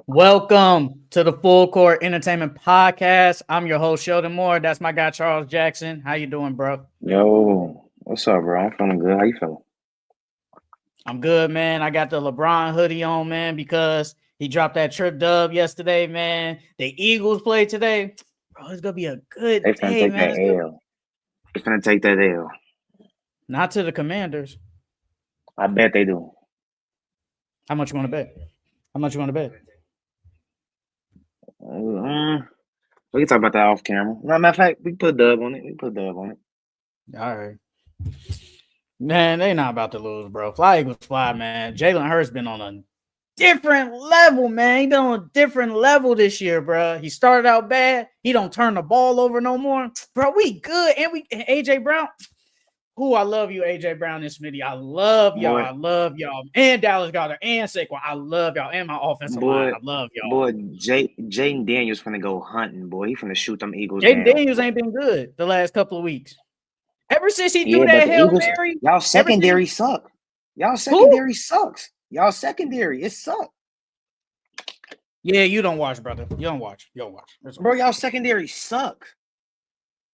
Welcome to the Full Court Entertainment Podcast. I'm your host, Sheldon Moore. That's my guy, Charles Jackson. How you doing, bro? Yo, what's up, bro? I'm feeling good. How you feeling? I'm good, man. I got the LeBron hoodie on, man, because he dropped that trip dub yesterday, man. The Eagles play today. Bro, it's going to be a good They finna day, take man. that L. They finna take that L. Not to the Commanders. I bet they do. How much you want to bet? How much you want to bet? We can talk about that off camera. No, matter of fact, we put a dub on it. All right. Man, they not about to lose, bro. Flagg was fly, man. Jalen Hurts been on a different level, man. He been on a different level this year, bro. He started out bad. He don't turn the ball over no more, bro. We good, and we AJ Brown. Who I love you, AJ Brown and Smitty. I love y'all. Boy, I love y'all, and Dallas Goddard and Saquon. I love y'all, and my offensive line. boy, I love y'all. boy, Jaden Daniels finna go hunting, boy. He finna shoot them Eagles Jaden down. Daniels ain't been good the last couple of weeks. Ever since he threw Yeah, but that the Hail Eagles, Mary, y'all ever since secondary suck. Y'all who? secondary sucks. Y'all secondary, it suck. Yeah, you don't watch, brother. You don't watch. You don't watch. Bro, y'all secondary suck.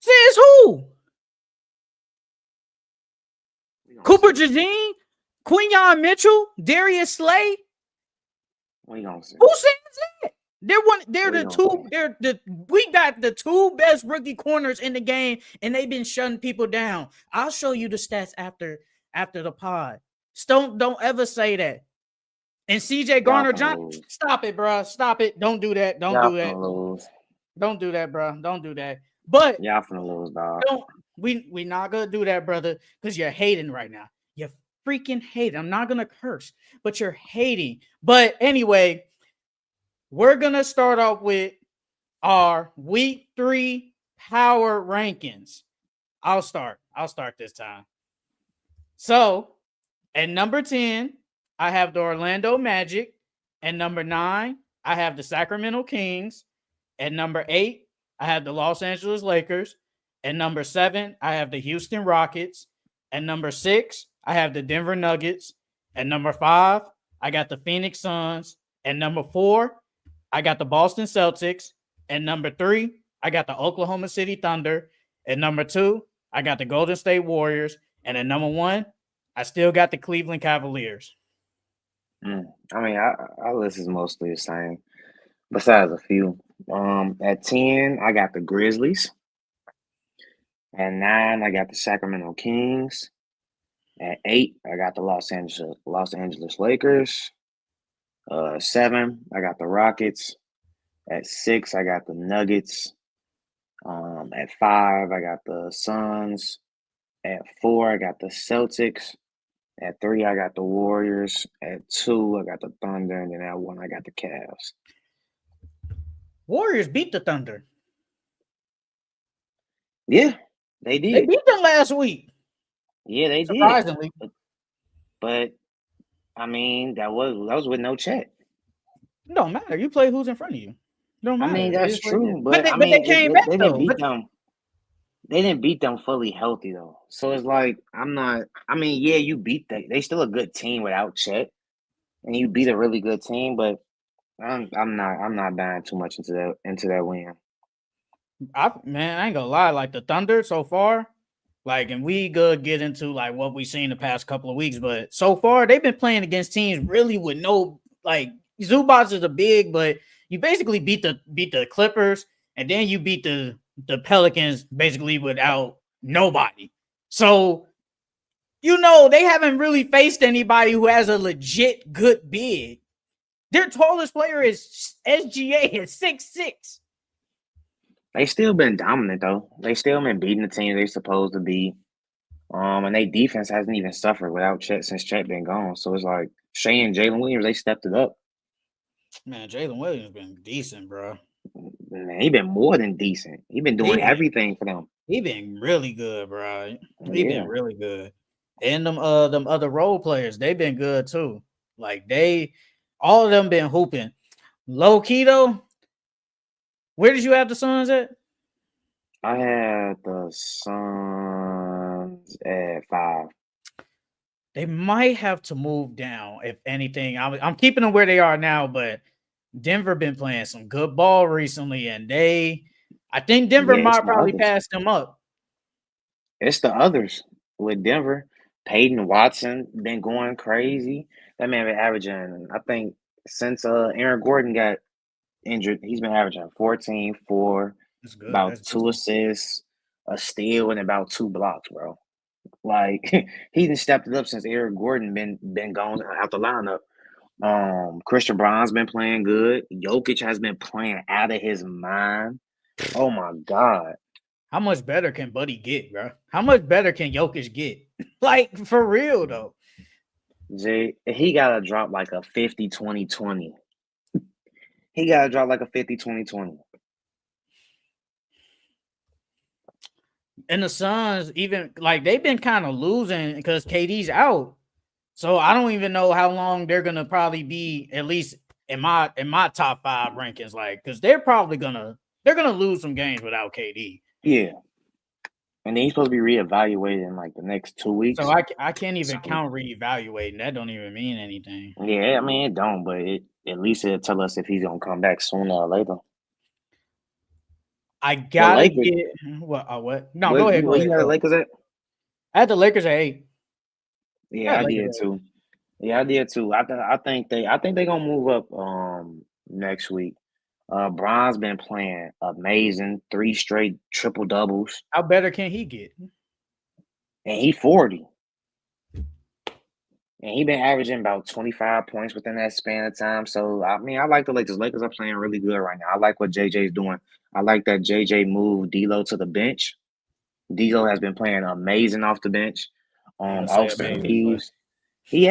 Says who? We gonna Cooper see. Jazine, Quinyon Mitchell, Darius Slay. We gonna see. Who says that? They're We the gonna two. see. We got the two best rookie corners in the game, and they've been shutting people down. I'll show you the stats after the pod. Don't ever say that. And CJ Y'all Garner finna John, lose. stop it, bro. Stop it. Don't do that. Don't Y'all do that. finna lose. Don't do that, bro. Don't do that. But Y'all finna lose, dog. don't we not gonna do that, brother, because you're hating right now. You're freaking hating. I'm not gonna curse, but you're hating. But anyway, we're gonna start off with our week 3 power rankings. I'll start. I'll start this time. So at number 10, I have the Orlando Magic. At number 9, I have the Sacramento Kings. At number 8, I have the Los Angeles Lakers. At number 7, I have the Houston Rockets. At number 6, I have the Denver Nuggets. At number 5, I got the Phoenix Suns. At number 4, I got the Boston Celtics. At number 3, I got the Oklahoma City Thunder. At number 2, I got the Golden State Warriors. And at number 1, I still got the Cleveland Cavaliers. I mean, our list is mostly the same, besides a few. At 10, I got the Grizzlies. At 9, I got the Sacramento Kings. At 8, I got the Los Angeles Lakers. 7, I got the Rockets. At 6, I got the Nuggets. At 5, I got the Suns. At 4, I got the Celtics. At 3, I got the Warriors. At 2, I got the Thunder. And then at 1, I got the Cavs. Warriors beat the Thunder. Yeah, they They did. beat them last week. Yeah, they did. Surprisingly. But I mean, that was with no check. It don't matter. You play who's in front of you. It don't I matter. mean, It that's is what it is. true. But But they I but they mean, came back they didn't though. beat But them. They didn't beat them fully healthy though. So it's like I'm not. I mean, yeah, you beat they still a good team without check, and you beat a really good team. But I'm not buying too much into that win. I ain't gonna lie, like the Thunder so far, like, and we could get into like what we've seen the past couple of weeks, but so far they've been playing against teams really with no like Zubats is a big, but you basically beat the Clippers and then you beat the Pelicans basically without nobody. So they haven't really faced anybody who has a legit good big. Their tallest player is SGA at 6'6". They still been dominant though. They still been beating the teams they supposed to be. And they defense hasn't even suffered without Chet since Chet been gone. So it's like Shea and Jalen Williams, they stepped it up. Man, Jalen Williams been decent, bro. Man, he been more than decent. He been He doing been everything for them. he been really good, bro. He been Yeah. really good. And them other role players, they been good too. Like all of them been hooping. Low key though, where did you have the Suns at? I had the Suns at 5. They might have to move down, if anything. I'm keeping them where they are now, but Denver been playing some good ball recently, and I think Denver Yeah, it's might the probably others. pass them up. It's the others with Denver. Peyton Watson been going crazy. That man been averaging, I think, since Aaron Gordon got injured, he's been averaging 14, 4, That's good. about That's 2 decent. assists, a steal, and about 2 blocks, bro. Like he done stepped it up since Aaron Gordon been gone out the lineup. Christian Braun's been playing good. Jokic has been playing out of his mind. Oh my God. How much better can Buddy get, bro? How much better can Jokic get? Like for real though. Jay, he gotta drop like a 50-20-20. He gotta drop like a 50-20-20. And the Suns, even like they've been kind of losing because KD's out. So I don't even know how long they're gonna probably be, at least in my top five rankings, like because they're gonna lose some games without KD. Yeah. And then he's supposed to be reevaluated in like the next 2 So weeks. I can't even So count reevaluating. That don't even mean anything. yeah, I mean it don't, but at least it'll tell us if he's gonna come back sooner or later. I The gotta Lakers, get what? What? No, where, go ahead. Go where you ahead. got the Go. Lakers at? I had the Lakers at 8. I Yeah, had I Lakers did at 8. too. Yeah, I did too. I think they gonna move up next week. Bron's been playing amazing, 3 straight triple doubles, How better can he get? and he 40. And he been averaging about 25 points within that span of time. So I mean, I like the Lakers. Lakers are playing really good right now. I like what JJ's doing. I like that JJ moved D'Lo to the bench. D'Lo has been playing amazing off the bench. I ain't gonna say Austin amazing, but Reeves.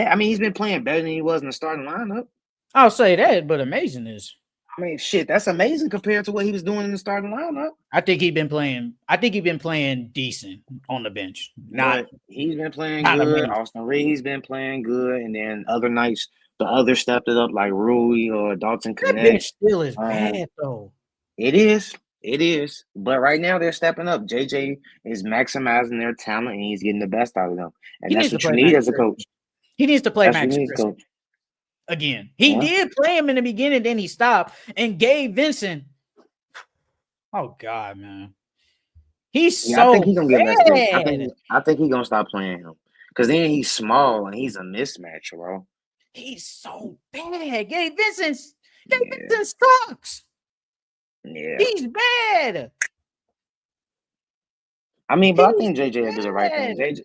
I mean, he's been playing better than he was in the starting lineup. I'll say that. But amazing is, I mean, shit, that's amazing compared to what he was doing in the starting lineup. I think he's been playing. I think he's been playing decent on the bench. Not But he's been playing not good. amazing. Austin Reeves been playing good, and then other nights the others stepped it up like Rui or Dalton That Connect. bench still is Um, bad though. it is, it is. But right now they're stepping up. JJ is maximizing their talent, and he's getting the best out of them, and He that's needs to what you play need Max as a Christian. coach. He needs to play That's what Max you need as a Christian coach. again. He Yeah. did play him in the beginning, then he stopped. And Gabe Vincent. Oh God, man. He's Yeah, I think so he's gonna get less than. bad. I think he's gonna stop playing him because then he's small and he's a mismatch, bro. He's so bad. Gabe Yeah, Vincent sucks. yeah. He's bad. I mean, but I He's think JJ will do the right thing. bad.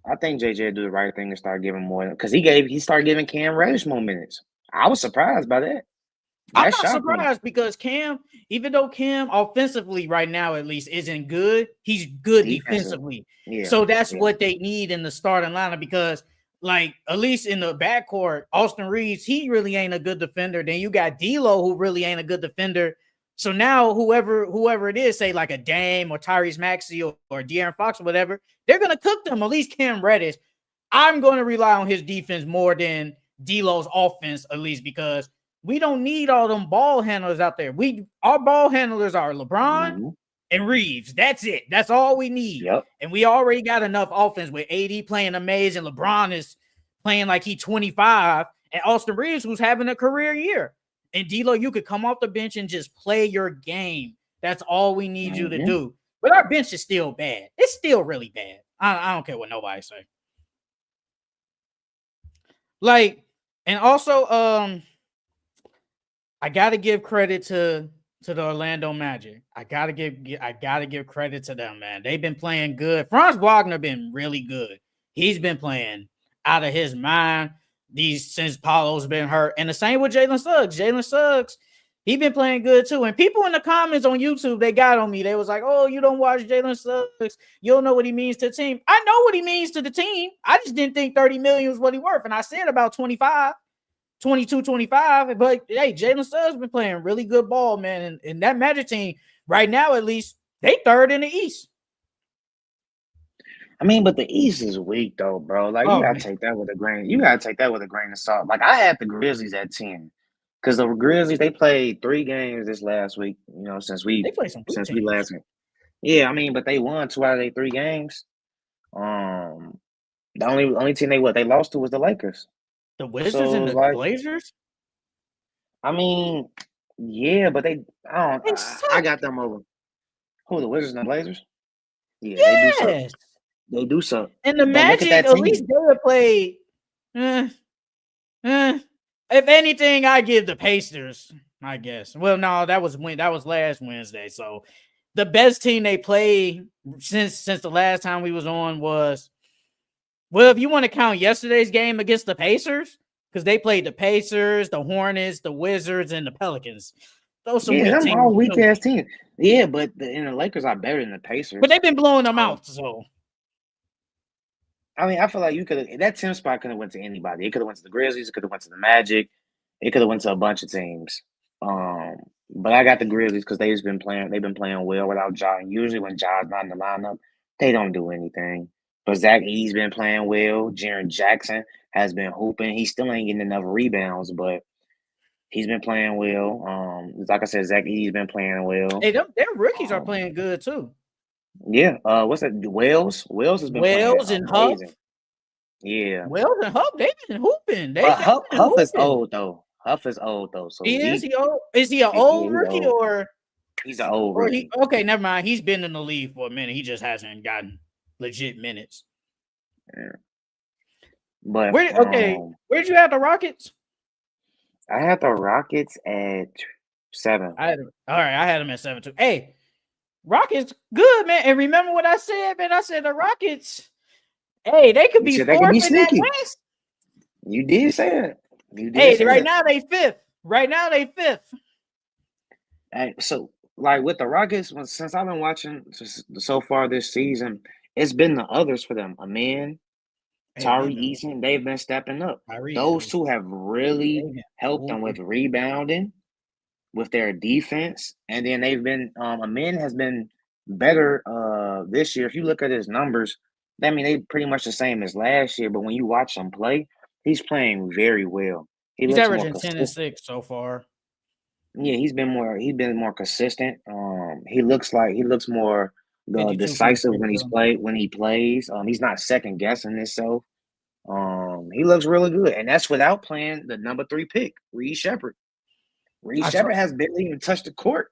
I think JJ will do the right thing and start giving more because he started giving Cam Reddish more minutes. I was surprised by that. I'm That not shocked me. surprised because Cam, even though Cam offensively right now at least isn't good, he's good Defensive, defensively. yeah, So that's yeah. what they need in the starting lineup because, like, at least in the backcourt, Austin Reeves, he really ain't a good defender. Then you got D'Lo, who really ain't a good defender. So now whoever it is, say like a Dame or Tyrese Maxey or De'Aaron Fox or whatever, they're gonna cook them. At least Cam Reddish. I'm going to rely on his defense more than D'Lo's offense, at least because we don't need all them ball handlers out there. Our ball handlers are LeBron Mm-hmm. and Reeves. That's it. That's all we need. Yep. And we already got enough offense with AD playing amazing. LeBron is playing like he's 25, and Austin Reeves, who's having a career year. And D'Lo, you could come off the bench and just play your game. That's all we need you to Mm-hmm. do. But our bench is still bad. It's still really bad. I don't care what nobody say. Like, and also, I gotta give credit to the Orlando Magic. I gotta give credit to them, man. They've been playing good. Franz Wagner been really good. He's been playing out of his mind these since Paulo's been hurt. And the same with Jalen Suggs. Jalen Suggs, he been playing good too. And people in the comments on YouTube, they got on me. They was like, "Oh, you don't watch Jalen Suggs. You don't know what he means to the team." I know what he means to the team. I just didn't think 30 million was what he worth. And I said about 25. 22, 25. But hey, Jalen Suggs been playing really good ball, man. And that Magic team, right now at least, they third in the East. I mean, but the East is weak though, bro. Like you Oh, gotta man. take that with a grain. You gotta take that with a grain of salt. Like I had the Grizzlies at 10 because the Grizzlies they played 3 games this last week. You know, They play some weak since we teams. last. Yeah, I mean, but they won 2 out of their 3 games. Um, the only team they lost to was the Lakers. The Wizards So and the like, Blazers? I mean, yeah, but they. I don't. They I suck. got them over. Who, the Wizards and the Blazers? Yeah, they do suck. Yes. They do suck. And the But look at Magic, that at least team. they would play. Eh, eh. If anything, I give the Pacers, I guess. Well, no, that was last Wednesday. So the best team they played since the last time we was on was, well, if you want to count yesterday's game against the Pacers, because they played the Pacers, the Hornets, the Wizards, and the Pelicans. Those some Yeah, weak them teams all weak too. ass teams. Yeah, but the Lakers are better than the But Pacers. they've been blowing them So out. So I mean, I feel like you could have that 10 spot could have went to anybody. It could have went to the Grizzlies. It could have went to the Magic. It could have went to a bunch of teams. Um, but I got the Grizzlies because they've been playing. They've been playing well without Ja. And usually when Ja's not in the lineup, they don't do anything. But Zach E's been playing well. Jaren Jackson has been hooping. He still ain't getting enough rebounds, but he's been playing well. Like I said, Zach E's been playing well. hey, their rookies are Um, playing good too. yeah. What's that? Wells. Wells has been playing Wells and Huff. amazing. Yeah. Wells and Huff, they've been hooping. But They've been Huff is hooping. old though. Huff is old though, so He old? Is he an yeah, old he's rookie old. or He's an old he? rookie. Okay, never mind. He's been in the league for a minute. He just hasn't gotten legit minutes. Yeah. But Where'd you have the Rockets? I had the Rockets at 7. I had them at 7 too. Hey, Rockets good, man. And remember what I said, man? I said the Rockets. Hey, they could You be said they could be fourth in that sneaky. West. You did say that. You did Hey, say right that. now they fifth. Right now they fifth. Hey, so like with the Rockets, since I've been watching so far this season, it's been the others for them. Amin, Hey, Tari man, Eason, they've been stepping up. Kyrie, Those two have really they've been helped them with hooping. rebounding, with their defense, and then they've been Amin has been better this year. If you look at his numbers, I mean they pretty much the same as last year, but when you watch him play, he's playing very well. He He's looks more averaging 10 and consistent. 6 so far. Yeah, he's been more consistent. He looks more 52 from the decisive free throw. when he plays. He's not second guessing himself. He looks really good, and that's without playing the number 3 pick, Reed Shepherd. Reed I told, Shepherd has barely even touched the court.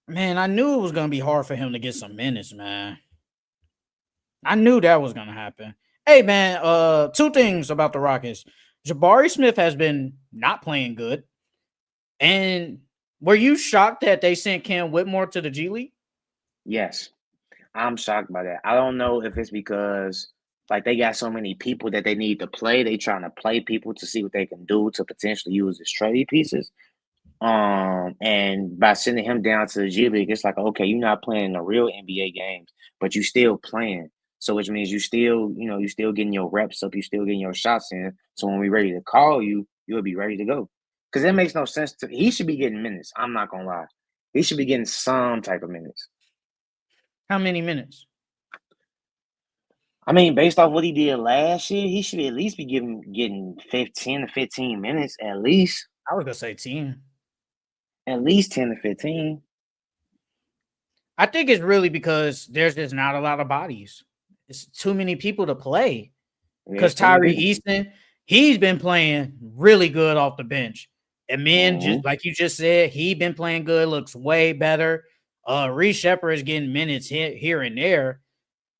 man, I knew it was gonna be hard for him to get some minutes, man. I knew that was gonna happen. Hey, man, two things about the Rockets. Jabari Smith has been not playing good. And were you shocked that they sent Cam Whitmore to the G League? Yes, I'm shocked by that. I don't know if it's because like they got so many people that they need to play. They trying to play people to see what they can do to potentially use as trade pieces. And by sending him down to the G League, it's like, okay, you're not playing the real NBA games, but you still playing. So which means you still getting your reps up, you still getting your shots in. So when we're ready to call you, you'll be ready to go. Because it makes no sense to he should be getting minutes. I'm not gonna lie. He should be getting some type of minutes. How many minutes? I mean, based off what he did last year, he should at least be getting 15 to 15 minutes at least. I was gonna say 10. At least 10 to 15. I think it's really because there's just not a lot of bodies. It's too many people to play. Yeah, Because it's too many Tyree people. Easton, he's been playing really good off the bench. And then, Mhm. just like you just said, he been playing good, looks way better. Reed Shepherd is getting minutes here and there.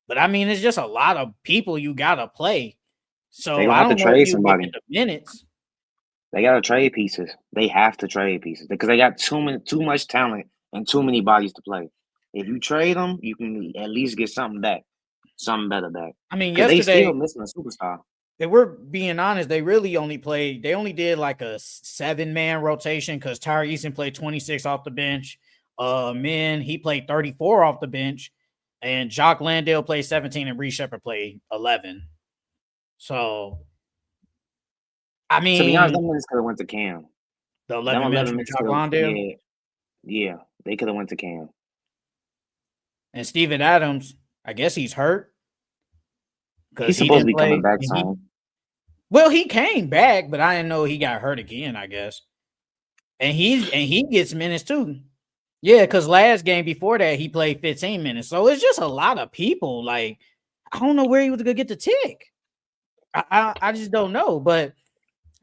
But I mean, it's just a lot of people you gotta play. They So gonna I have to don't know if trade you will get somebody. the minutes. They gotta trade pieces. They have to trade pieces because they got too much talent and too many bodies to play. If you trade them, you can at least get something back, something better back. I mean, Because they still yesterday, missing a superstar. they were being honest, they really only did like a 7-man rotation because Tyree Easton played 26 off the bench. He played 34 off the bench, and Jock Landale played 17, and Reed Shepherd played 11. So, I To be honest, mean, them minutes could have went to Cam. the Them 11 minutes 11 from minutes Jock could have, Landale yeah, they could have went to Cam. and Steven Adams, I guess he's hurt because He's he supposed to didn't be coming play. back And soon. he came back, but I didn't know he got hurt again, I guess. And he gets minutes too. Yeah, because last game before that, he played 15 minutes. So it's just a lot of people. Like, I don't know where he was gonna get the tick. I just don't know. But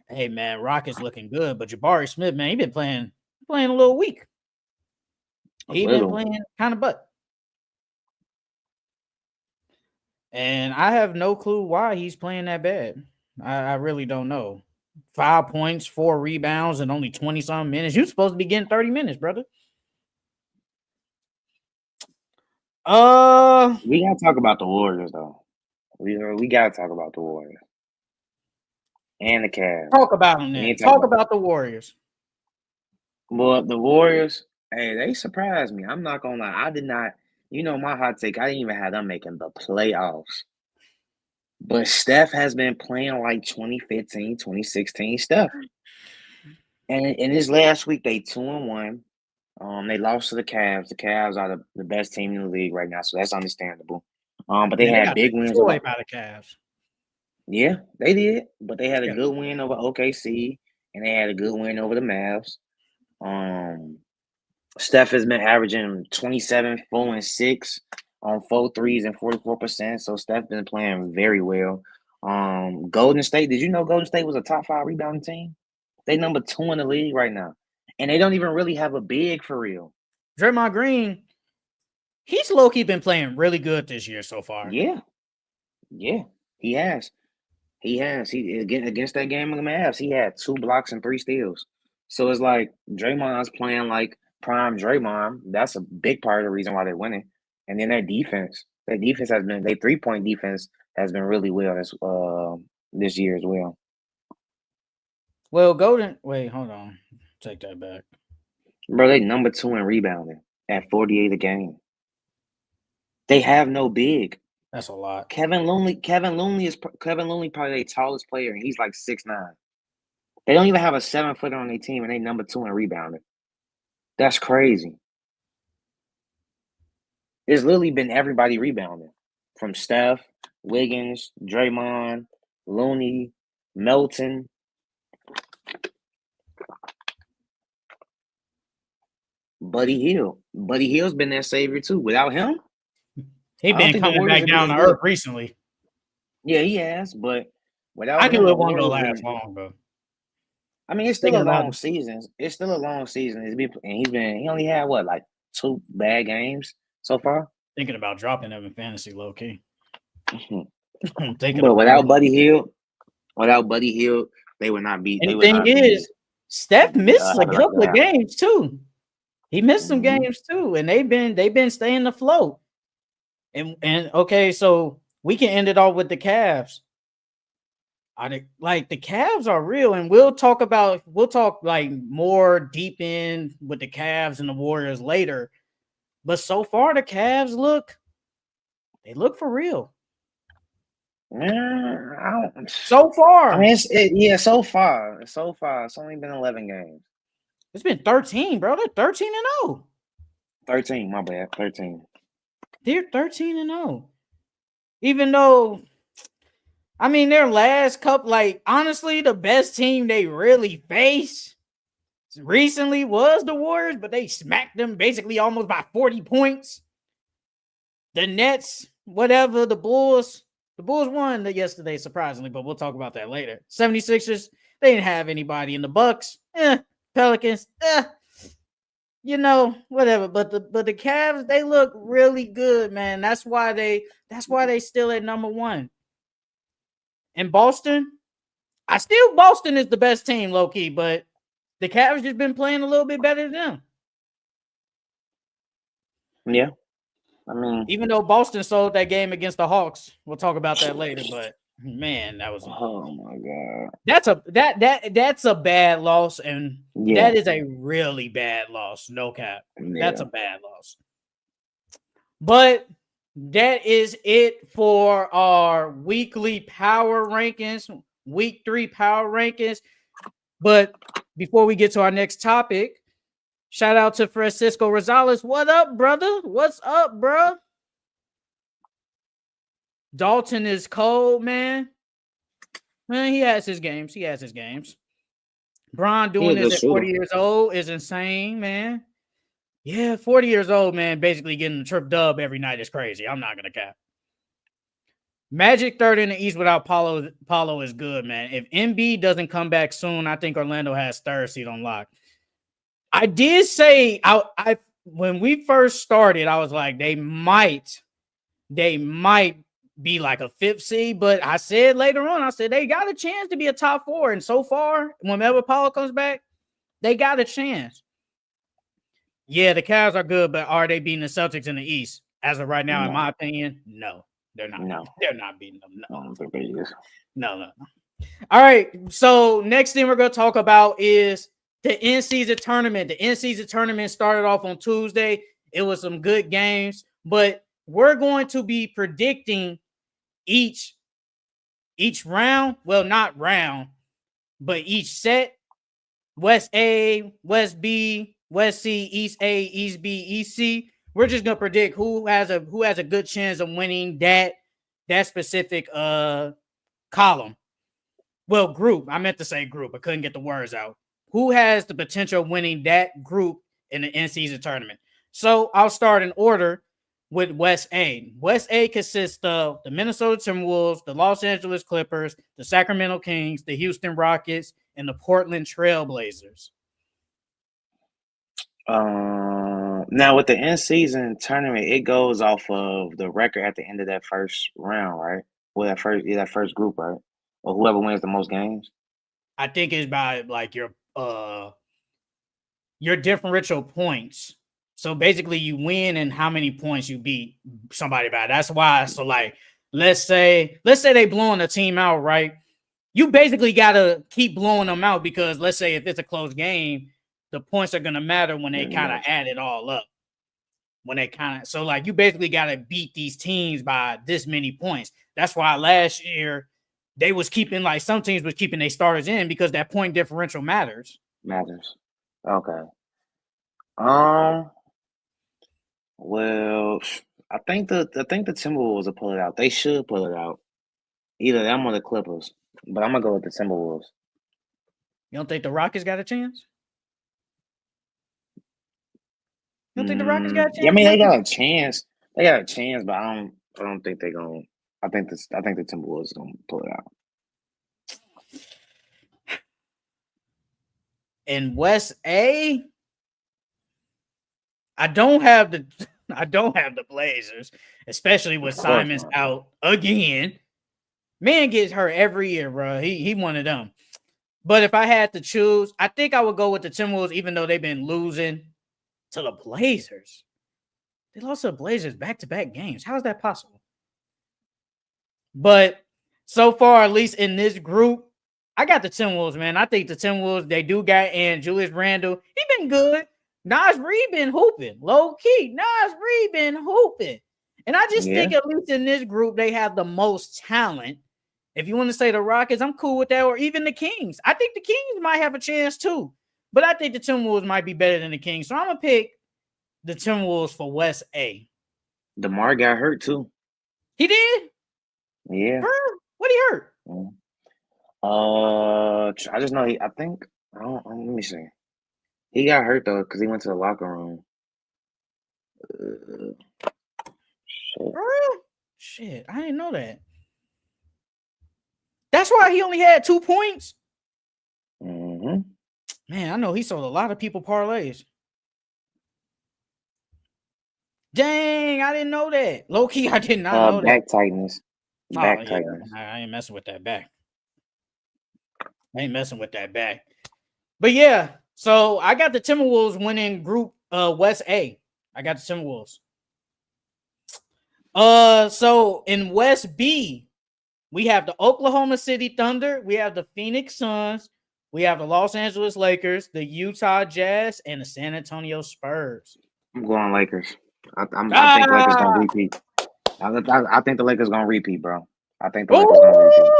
Hey man, Rockets looking good, but Jabari Smith, man, he been playing a little weak. A He been little. playing kind of butt. And I have no clue why he's playing that bad. I really don't know. 5 points, 4 rebounds, and only 20-something minutes. You're supposed to be getting 30 minutes, brother. We gotta talk about the Warriors though. We gotta talk about the Warriors and the Cavs. Talk about them We then. need to talk Talk about about the Warriors. well, the Warriors. Hey, they surprised me. I'm not gonna lie. I did not. You know my hot take. I didn't even have them making the playoffs. But Steph has been playing like 2015, 2016 Steph. And in this last week, they 2-1. They lost to the Cavs. The Cavs are the best team in the league right now, so that's understandable. But they Man, they had got big wins over. destroyed by the Cavs. Yeah, they did, but they had a Yeah. good win over OKC, and they had a good win over the Mavs. Steph has been averaging 27, 4, and 6 on 4 threes and 44%. So Steph been playing very well. Golden State, did you know Golden State was a top 5 rebounding team? They number 2 in the league right now. And they don't even really have a big for real. Draymond Green, he's low-key been playing really good this year so far. Yeah. Yeah, he has. He has. He against that game of the Mavs, he had 2 blocks and 3 steals. So it's like Draymond's playing like prime Draymond. That's a big part of the reason why they're winning. And then their defense has been their 3-point defense has been really well this year as well. Well, wait, hold on. Take that back. Bro, they number 2 in rebounding at 48 a game. They have no big. That's a lot. Kevin Looney probably their tallest player, and he's like 6'9". They don't even have a 7-footer on their team, and they number 2 in rebounding. That's crazy. It's literally been everybody rebounding, from Steph, Wiggins, Draymond, Looney, Melton. Buddy Hield. Buddy Hield's been their savior too. Without him, He's been coming back down to earth recently. Yeah, he has, but without I him, knew the it wasn't gonna Warriors last long, bro. I mean, it's still a long season. It's still a long season. He only had what, like 2 bad games so far. Thinking about dropping them in fantasy, low key. But without Buddy Hield, they would not be. And the thing is, Steph missed a couple of games too. He missed some games too, and they've been staying afloat. And okay, so we can end it off with the Cavs. The Cavs are real, and we'll talk like more deep in with the Cavs and the Warriors later. But so far, the Cavs look for real. So far. I mean, so far. It's only been 11 games. It's been 13, bro. They're 13-0. 13, my bad. 13. They're 13-0. Even though, I mean, their last couple, like, honestly, the best team they really faced recently was the Warriors, but they smacked them basically almost by 40 points. The Nets, whatever, the Bulls won yesterday, surprisingly, but we'll talk about that later. 76ers, they didn't have anybody in the Bucks. Pelicans, whatever. But the Cavs, they look really good, man. That's why they still at number 1. And Boston is the best team, low key, but the Cavs just been playing a little bit better than them. Yeah. I mean, even though Boston sold that game against the Hawks, we'll talk about that later. But man, that was oh my god, that's a bad loss, and that is a really bad loss. No cap, that's a bad loss. But that is it for our weekly power rankings, week 3 power rankings. But before we get to our next topic, shout out to Francisco Rosales. What up, brother? What's up, bro? Dalton is cold, man. He has his games. Bron doing this at 40 years old is insane, man. Yeah, 40 years old, man, basically getting a trip dub every night is crazy. I'm not going to cap. Magic third in the East without Paulo is good, man. If MB doesn't come back soon, I think Orlando has third seed on lock. I did say I when we first started, I was like they might be like a fifth seed, but I said later on, I said they got a chance to be a top four. And so far, whenever Paulo comes back, they got a chance. Yeah, the Cavs are good, but are they beating the Celtics in the East? As of right now, in my opinion, no. They're not. No. They're not beating them. No. I don't think they is. No. All right. So next thing we're going to talk about is the in-season tournament. The in-season tournament started off on Tuesday. It was some good games, but we're going to be predicting each round. Well, not round, but each set. West A, West B, West C, East A, East B, East C. We're just gonna predict who has a good chance of winning that specific column. Well, group. I meant to say group. I couldn't get the words out. Who has the potential of winning that group in the in-season tournament? So I'll start in order with West A. West A consists of the Minnesota Timberwolves, the Los Angeles Clippers, the Sacramento Kings, the Houston Rockets, and the Portland Trailblazers. Now with the in-season tournament, it goes off of the record at the end of that first round, right? Well, that first group, right? Or whoever wins the most games. I think it's by like your differential points. So basically, you win and how many points you beat somebody by. That's why. So like, let's say they blowing a team out, right? You basically got to keep blowing them out because let's say if it's a close game, the points are going to matter when they kind of add it all up. So like you basically got to beat these teams by this many points. That's why last year they was keeping like some teams was keeping their starters in because that point differential matters. Okay. Well, I think the Timberwolves will pull it out. They should pull it out. Either them or the Clippers. But I'm gonna go with the Timberwolves. You don't think the Rockets got a chance? You don't think the Rockets got a chance? Yeah, I mean they got a chance. They got a chance, but I don't think they're gonna. I think the Timberwolves is gonna pull it out. In West A, I don't have the Blazers, especially with Simon's out again. Man gets hurt every year, bro. He one of them. But if I had to choose, I think I would go with the Timberwolves, even though they've been losing to the Blazers. They lost to the Blazers back-to-back games. How is that possible? But so far, at least in this group, I got the Timberwolves, man. I think the Timberwolves, they do got and Julius Randle. He been good. Nas Reed been hooping. Low key. Nas Reed been hooping. And I just think at least in this group, they have the most talent. If you want to say the Rockets, I'm cool with that. Or even the Kings. I think the Kings might have a chance too. But I think the Timberwolves might be better than the Kings. So I'm going to pick the Timberwolves for West A. DeMar got hurt too. He did? Yeah. What he hurt? I just know let me see. He got hurt though because he went to the locker room. Shit, I didn't know that. That's why he only had 2 points. Mm-hmm. Man, I know he sold a lot of people parlays. Dang, I didn't know that. Low key, I did not know back tightness. Back tightness. I ain't messing with that back. But yeah, so I got the Timberwolves winning group West A. I got the Timberwolves. So in West B, we have the Oklahoma City Thunder, we have the Phoenix Suns, we have the Los Angeles Lakers, the Utah Jazz, and the San Antonio Spurs. I'm going Lakers. I think Lakers gonna repeat. I think the Lakers gonna repeat, bro. I think the Lakers gonna repeat.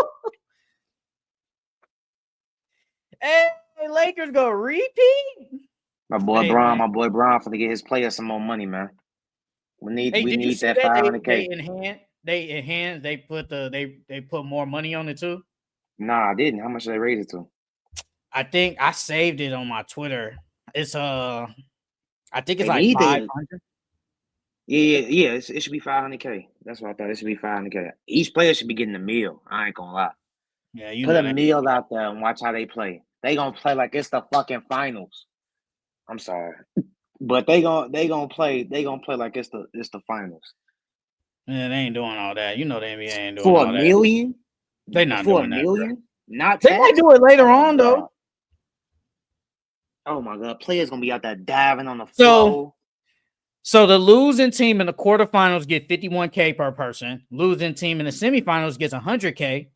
Hey, Lakers gonna repeat? My boy Bron finna get his players some more money, man. We need that 500K. They put more money on it too. Nah, I didn't. How much did they raise it to? I think I saved it on my Twitter. It's I think it's like 500. Yeah. It should be 500K. That's what I thought. It should be 500K. Each player should be getting a meal. I ain't gonna lie. Yeah, you Put know a that. meal out there and watch how they play. They gonna play like it's the fucking finals. I'm sorry, but they gonna play like it's the finals Yeah, they ain't doing all that. You know the NBA ain't doing for a all that. million. They not For a doing that, bro. million, not They might taxed. do it later Oh my on god. though. Oh my god. Players gonna be out there diving on the So floor. So the losing team in the quarterfinals get 51K per person. Losing team in the semifinals gets 100K.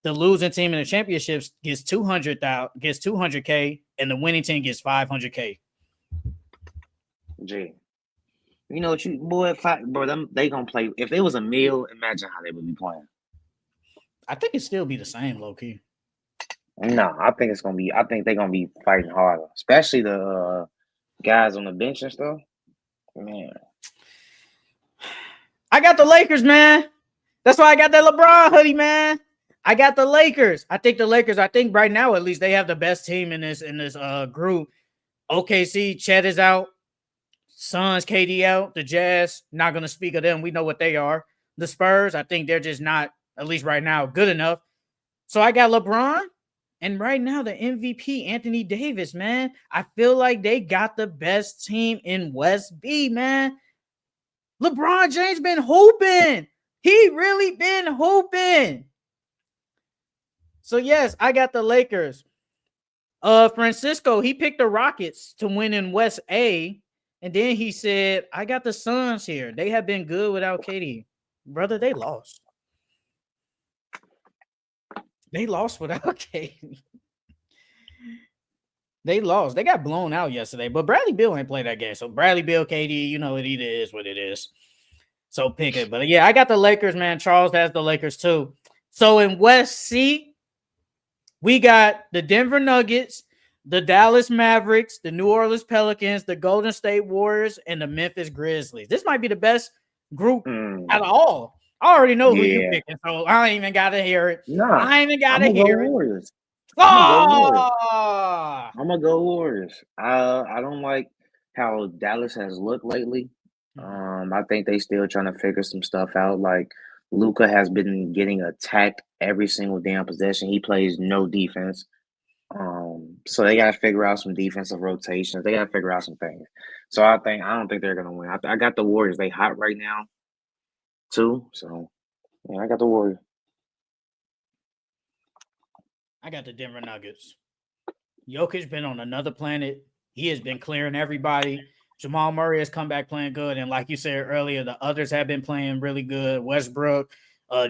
The losing team in the championships gets 200K, and the winning team gets 500K. Gee. You know what you boy, bro, they gonna play. If it was a meal, imagine how they would be playing. I think it still be the same, low key. No, I think it's gonna be. I think they're gonna be fighting harder, especially the guys on the bench and stuff. Man, I got the Lakers, man. That's why I got that LeBron hoodie, man. I got the Lakers. I think right now at least they have the best team in this group. OKC, Chet is out. Suns, KD out. The Jazz, not going to speak of them. We know what they are. The Spurs, I think they're just not, at least right now, good enough. So I got LeBron, and right now the MVP, Anthony Davis, man. I feel like they got the best team in West B, man. LeBron James been hooping. He really been hooping. So yes, I got the Lakers. Francisco, he picked the Rockets to win in West A. And then he said, I got the Suns here. They have been good without KD. Brother, they lost. They lost without KD. They lost. They got blown out yesterday. But Bradley Beal ain't played that game. So Bradley Beal, KD, you know, it either is what it is. So pick it. But yeah, I got the Lakers, man. Charles has the Lakers too. So in West C, we got the Denver Nuggets, the Dallas Mavericks, the New Orleans Pelicans, the Golden State Warriors, and the Memphis Grizzlies. This might be the best group out of all. I already know who you yeah. picking, so I ain't even got to hear it. Nah, I ain't even got I'm to gonna go hear it. Warriors. I'm gonna go Warriors. Oh! I'm gonna go Warriors. I don't like how Dallas has looked lately. I think they still trying to figure some stuff out. Like Luca has been getting attacked every single damn possession. He plays no defense. So they gotta figure out some defensive rotations. They gotta figure out some things. So I don't think they're gonna win. I got the Warriors. They hot right now too. So yeah, I got the Warriors. I got the Denver Nuggets. Jokic been on another planet. He has been clearing everybody. Jamal Murray has come back playing good. And like you said earlier, the others have been playing really good. Westbrook,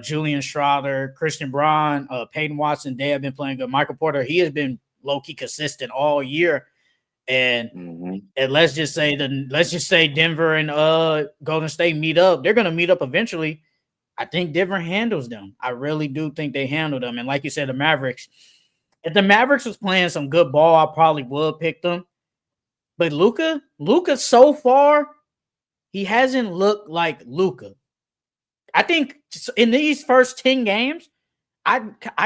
Julian Schroeder, Christian Braun, Peyton Watson, they have been playing good. Michael Porter, he has been low-key consistent all year. And and let's just say Denver and Golden State meet up. They're gonna meet up eventually. I think Denver handles them. I really do think they handle them. And like you said, the Mavericks. If the Mavericks was playing some good ball, I probably would pick them. But Luka so far, he hasn't looked like Luka. I think in these first 10 games, I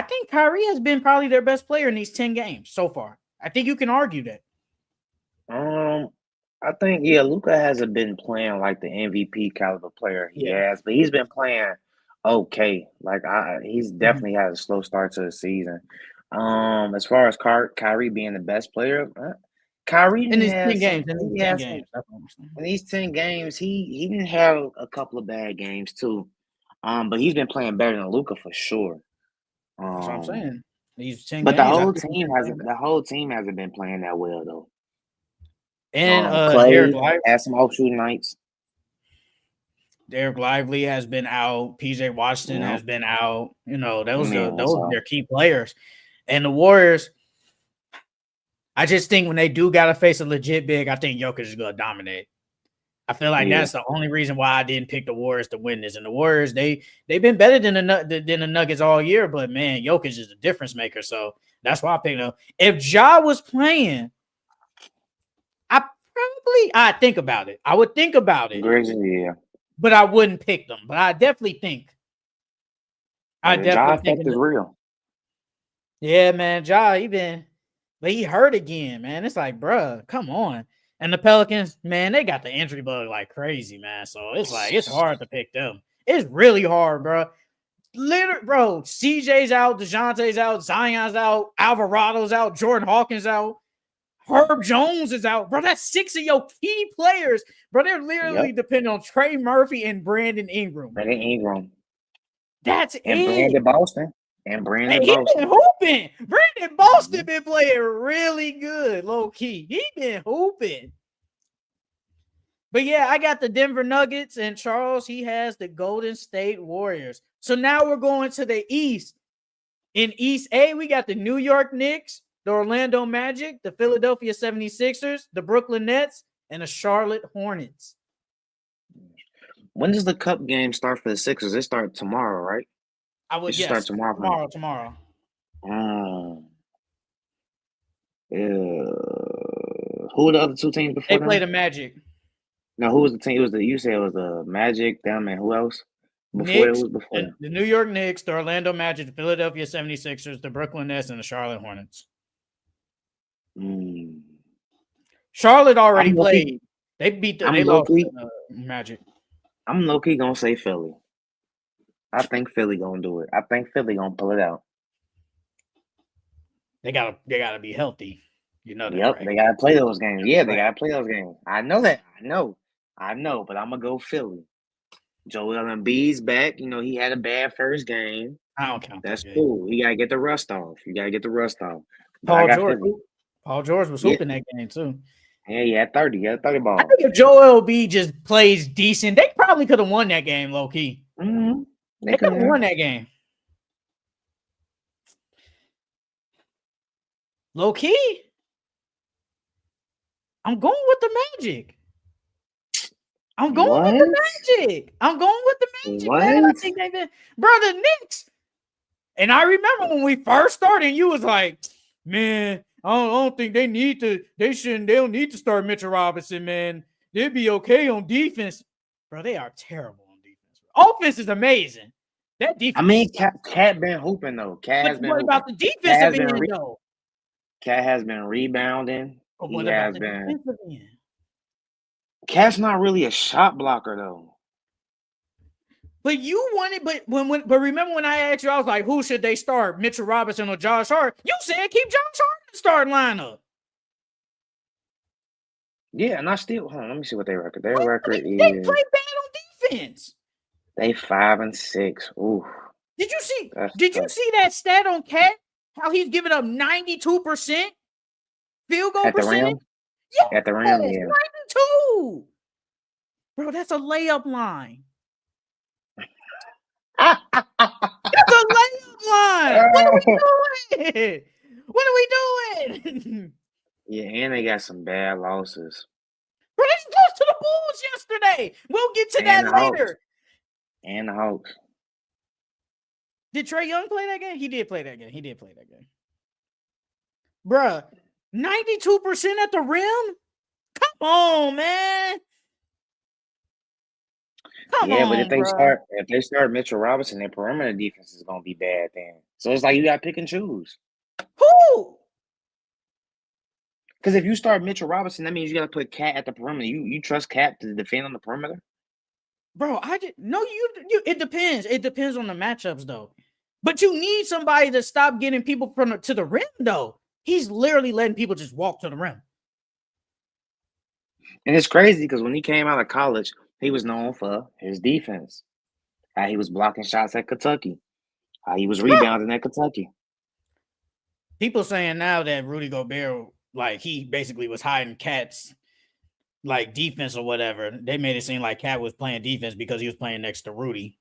think Kyrie has been probably their best player in these 10 games so far. I think you can argue that. I think Luca hasn't been playing like the MVP caliber player he Yeah. has, but he's been playing okay. Like he's definitely had a slow start to the season. As far as Kyrie being the best player, Kyrie In didn't these 10 have some. games, in these He 10 has some games. That's what I'm saying. in these 10 games. He didn't have a couple of bad games too. But he's been playing better than Luca for sure. That's what I'm Um, saying. These 10 but the games, I whole think he's team been playing hasn't. better. The whole team hasn't been playing that well though. And Clay has some off shooting nights. Derek Lively has been out. PJ Washington Yeah. has been out. You know, those Yeah, are their key players. And the Warriors, I just think when they do got to face a legit big, I think Jokic is going to dominate. I feel like that's the only reason why I didn't pick the Warriors to win this. And the Warriors, they've been better than the Nuggets all year, but man, Jokic is a difference maker. So that's why I picked him. If Ja was playing, I'd think about it. I would think about it. Grizzlies, yeah. But I wouldn't pick them. But I definitely think. Ja effect is real. Yeah, man. Ja, but he hurt again, man. It's like, bruh, come on. And the Pelicans, man, they got the injury bug like crazy, man. So it's like it's hard to pick them. It's really hard, bro. Literally, bro. CJ's out, DeJounte's out, Zion's out, Alvarado's out, Jordan Hawkins out, Herb Jones is out, bro. That's 6 of your key players, bro. They're literally depending on Trey Murphy and Brandon Ingram. That's and it. Brandon Boston. And Brandon He Boston. been hooping. Brandon Boston been playing really good, low key. He been hooping. But yeah, I got the Denver Nuggets, and Charles, he has the Golden State Warriors. So now we're going to the East. In East A, we got the New York Knicks, the Orlando Magic, the Philadelphia 76ers, the Brooklyn Nets, and the Charlotte Hornets. When does the Cup game start for the Sixers? It starts tomorrow, right? I would start tomorrow. Tomorrow. Who were the other two teams before They them? play the Magic. No, who was the team? You said it was the Magic, them, and who else? The New York Knicks, the Orlando Magic, the Philadelphia 76ers, the Brooklyn Nets, and the Charlotte Hornets. Charlotte already played. They beat they lost the Magic. I'm low-key gonna say Philly. I think Philly gonna do it. I think Philly gonna pull it out. They gotta be healthy. You know that, Yep, right? they gotta play those games. Yeah, they gotta play those games. I know that. I know, but I'm gonna go Philly. Joel Embiid's back. You know, he had a bad first game. I don't count. That's cool. You gotta get the rust off. Paul George was hooping that game too. Yeah, 30. Yeah, 30 ball. I think if Joel Embiid just plays decent, they probably could have won that game, low key. Mm-hmm. They could have won that game. Low key, I'm going with the Magic. I'm going with the Magic. Man. I think they did. Brother Knicks. And I remember when we first started, you was like, man, I don't think they don't need to start Mitchell Robinson, man. They'd be okay on defense. Bro, they are terrible on defense. Offense is amazing. That defense. I mean, Cat been hooping, though. What about the defensive end, though? Cat has been rebounding. But what about the defensive end? Cat's not really a shot blocker, though. But you wanted, but remember when I asked you, I was like, who should they start, Mitchell Robinson or Josh Hart? You said keep Josh Hart in the starting lineup. Yeah, and I still let me see what their record. Their record is they play bad on defense. They 5-6. Ooh. Did you see that stat on Cat? How he's giving up 92% field goal percentage? Yeah, at the rim, yeah. 92. Bro, that's a layup line. That's a layup line. What are we doing? Yeah, and they got some bad losses. Bro, they lost to the Bulls yesterday. We'll get to that later. And the Hawks. Did Trae Young play that game? He did play that game. Bruh, 92% at the rim? Come on, man. But if they start Mitchell Robinson, their perimeter defense is gonna be bad then. So it's like you gotta pick and choose. Who? Because if you start Mitchell Robinson, that means you gotta put Cat at the perimeter. You trust Cat to defend on the perimeter? Bro, it depends. It depends on the matchups, though. But you need somebody to stop getting people to the rim, though. He's literally letting people just walk to the rim. And it's crazy because when he came out of college, he was known for his defense. How he was blocking shots at Kentucky. How he was rebounding at Kentucky. People saying now that Rudy Gobert, like, he basically was hiding Cat's, like, defense or whatever. They made it seem like Cat was playing defense because he was playing next to Rudy.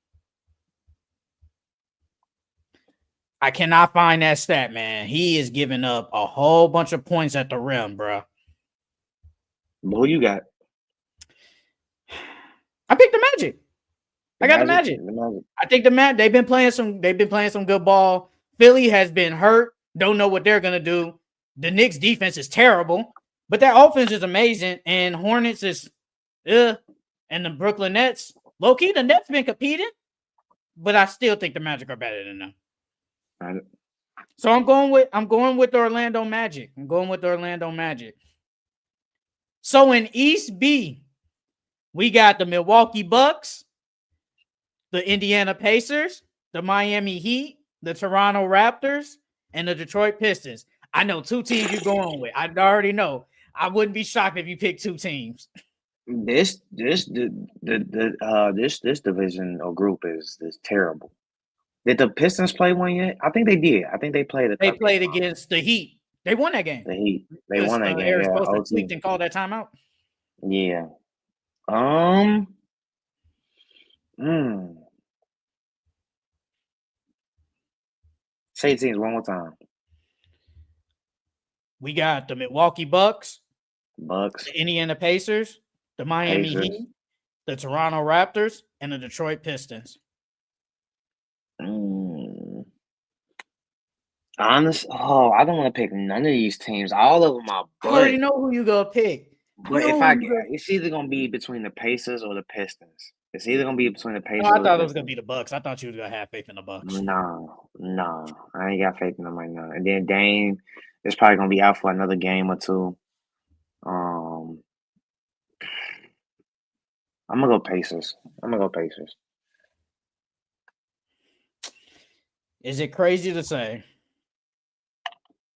I cannot find that stat, man. He is giving up a whole bunch of points at the rim, bro. Who you got? I picked the Magic. I got the Magic. I think they've been playing some good ball. Philly has been hurt. Don't know what they're gonna do. The Knicks defense is terrible, but their offense is amazing. And Hornets is and the Brooklyn Nets. Low key, the Nets been competing, but I still think the Magic are better than them. So I'm going with the Orlando Magic. So in East B, we got the Milwaukee Bucks, the Indiana Pacers, the Miami Heat, the Toronto Raptors, and the Detroit Pistons. I know 2 teams you're going with. I already know. I wouldn't be shocked if you picked 2 teams. This division or group is terrible. Did the Pistons play one yet? I think they did. I think they played a They couple. played against the Heat. They won that game. The Heat. They won that game. Eric Yeah, Spoelstra tweaked OT. and called that timeout. Yeah. Say teams one more time. We got the Milwaukee Bucks, Bucks, the Indiana Pacers, the Miami Pacers. Heat, the Toronto Raptors, and the Detroit Pistons. Honest, I don't want to pick none of these teams. All of them are. I already know who you gonna pick. But it's either gonna be between the Pacers or the Pistons. It's either gonna be between the Pacers. I thought it was gonna be the Bucks. I thought you was gonna have faith in the Bucks. No, I ain't got faith in them right now. And then Dame is probably gonna be out for another game or 2. I'm gonna go Pacers. Is it crazy to say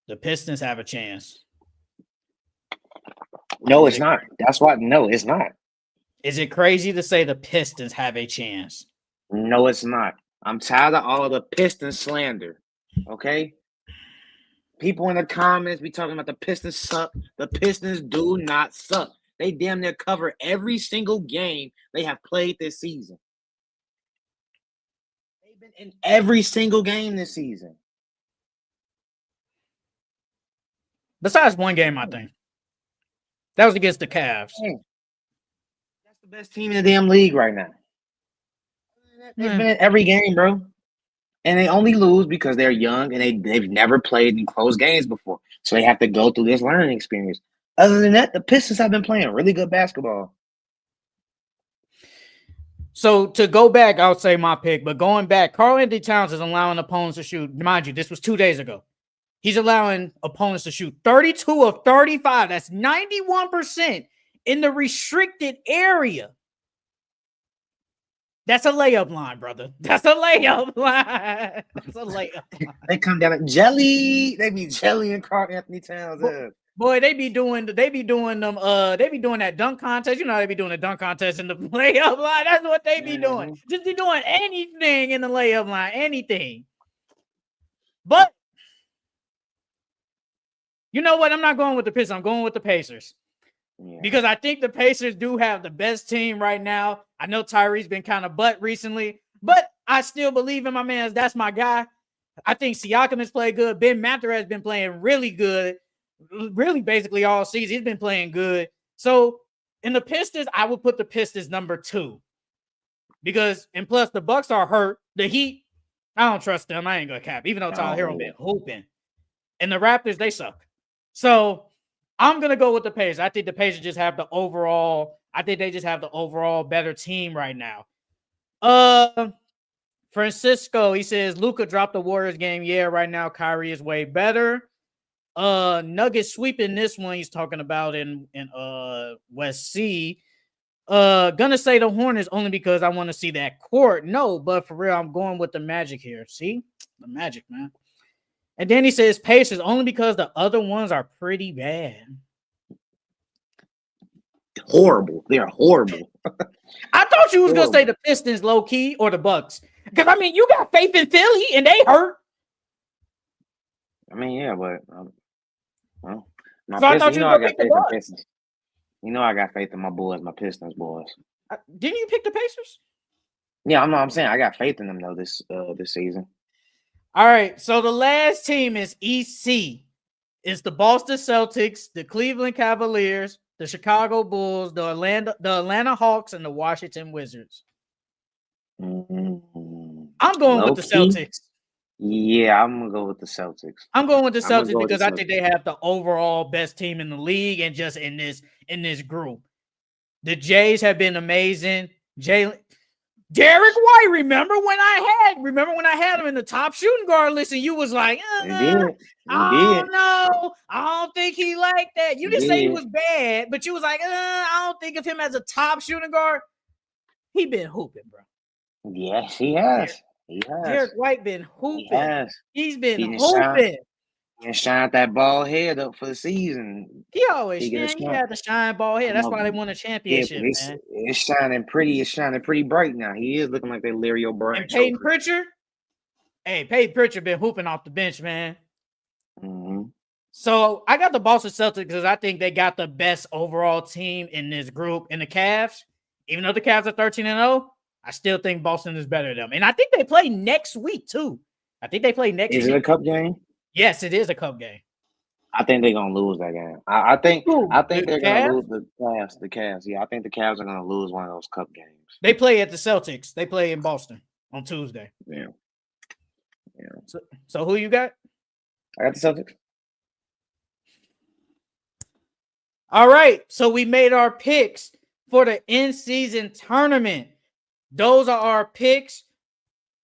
the Pistons have a chance? No, it's not. That's why. No, it's not. Is it crazy to say the Pistons have a chance? No, it's not. I'm tired of all the Pistons slander. Okay? People in the comments be talking about the Pistons suck. The Pistons do not suck. They damn near cover every single game they have played this season. They've been in every single game this season. Besides one game, I think. That was against the Cavs. That's the best team in the damn league right now. They've been in every game, bro. And they only lose because they're young and they've never played in close games before. So they have to go through this learning experience. Other than that, the Pistons have been playing really good basketball. So to go back, I would say my pick. But going back, Karl-Anthony Towns is allowing opponents to shoot. Mind you, this was 2 days ago. He's allowing opponents to shoot 32 of 35. That's 91% in the restricted area. That's a layup line, brother. That's a layup line. They come down at jelly. They be jelly and Karl-Anthony Towns. Boy, they be doing that dunk contest. You know, they be doing a dunk contest in the layup line. That's what they be doing. Just be doing anything in the layup line, anything. But you know what? I'm not going with the Pistons. I'm going with the Pacers. Yeah. Because I think the Pacers do have the best team right now. I know Tyree's been kind of butt recently, but I still believe in my man. That's my guy. I think Siakam has played good. Ben Mather has been playing really good, really basically all season. He's been playing good. So in the Pistons, I would put the Pistons number 2. Because, and plus the Bucks are hurt. The Heat, I don't trust them. I ain't going to cap. Even though Tyler Hero been hooping. And the Raptors, they suck. So I'm going to go with the Pacers. I think the Pacers just have the overall, better team right now. Francisco, he says, Luka dropped the Warriors game. Yeah, right now Kyrie is way better. Nuggets sweeping this one he's talking about in West C. Gonna say the Hornets only because I want to see that court. No, but for real, I'm going with the Magic here. See? The Magic, man. And then he says Pacers only because the other ones are pretty bad. Horrible. They are horrible. I thought you was going to say the Pistons low-key or the Bucks. Because, I mean, you got faith in Philly, and they hurt. I mean, yeah, but well, I thought you I got faith in Pistons. You know I got faith in my boys, my Pistons boys. Didn't you pick the Pacers? Yeah, I'm saying I got faith in them, though, this season. All right, so the last team is East C. It's the Boston Celtics, the Cleveland Cavaliers, the Chicago Bulls, the Atlanta Hawks, and the Washington Wizards. I'm going with the Celtics. Yeah, I'm going to go with the Celtics. I'm going with the Celtics because I think they have the overall best team in the league and just in this group. The Jays have been amazing. Derek White, remember when I had him in the top shooting guard list, and you was like, He did. He I did. don't know. I don't think he liked that. You He didn't say he did. was bad, but you was like, I don't think of him as a top shooting guard. He been hooping, bro. Yes, he has. He Derek has. White been He hooping. has. He's been He done shine. hooping. He done shined that bald head up for the season. He always, He get a man, he shine. had the shine ball head. I That's why they know. won a Yeah, but championship, man. it's shining pretty. It's shining pretty bright now. He is looking like that Larry O'Brien And Peyton trophy. Pritchard, hey, Peyton Pritchard been hooping off the bench, man. Mm-hmm. So I got the Boston Celtics because I think they got the best overall team in this group. And the Cavs, even though the Cavs are 13-0, I still think Boston is better than them. And I think they play next week too. I think they play next Is week. it a cup game? Yes, it is a cup game. I think they're gonna lose that game. I think The they're Cavs? gonna lose the Cavs. The Cavs. Yeah, I think the Cavs are gonna lose one of those cup games. They play at the Celtics. They play in Boston on Tuesday. Yeah. So who you got? I got the Celtics. All right. So we made our picks for the in-season tournament. Those are our picks.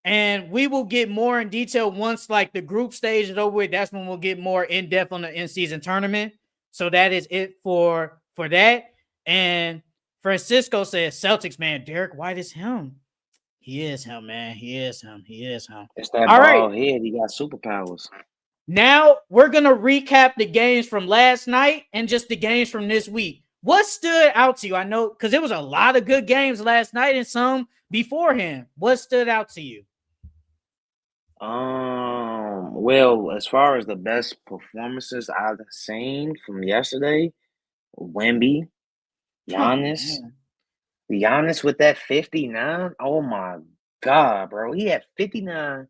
And we will get more in detail once like the group stage is over with. That's when we'll get more in depth on the in-season tournament. So that is it for that. And Francisco says Celtics, man. Derek White is him. He is him, man. He is him. It's that All right. bald head. He got superpowers. Now we're going to recap the games from last night and just the games from this week. What stood out to you? I know because there was a lot of good games last night and some beforehand. What stood out to you? Well, as far as the best performances I've seen from yesterday, Wemby, Giannis, Giannis with that 59. Oh my God, bro. He had 59,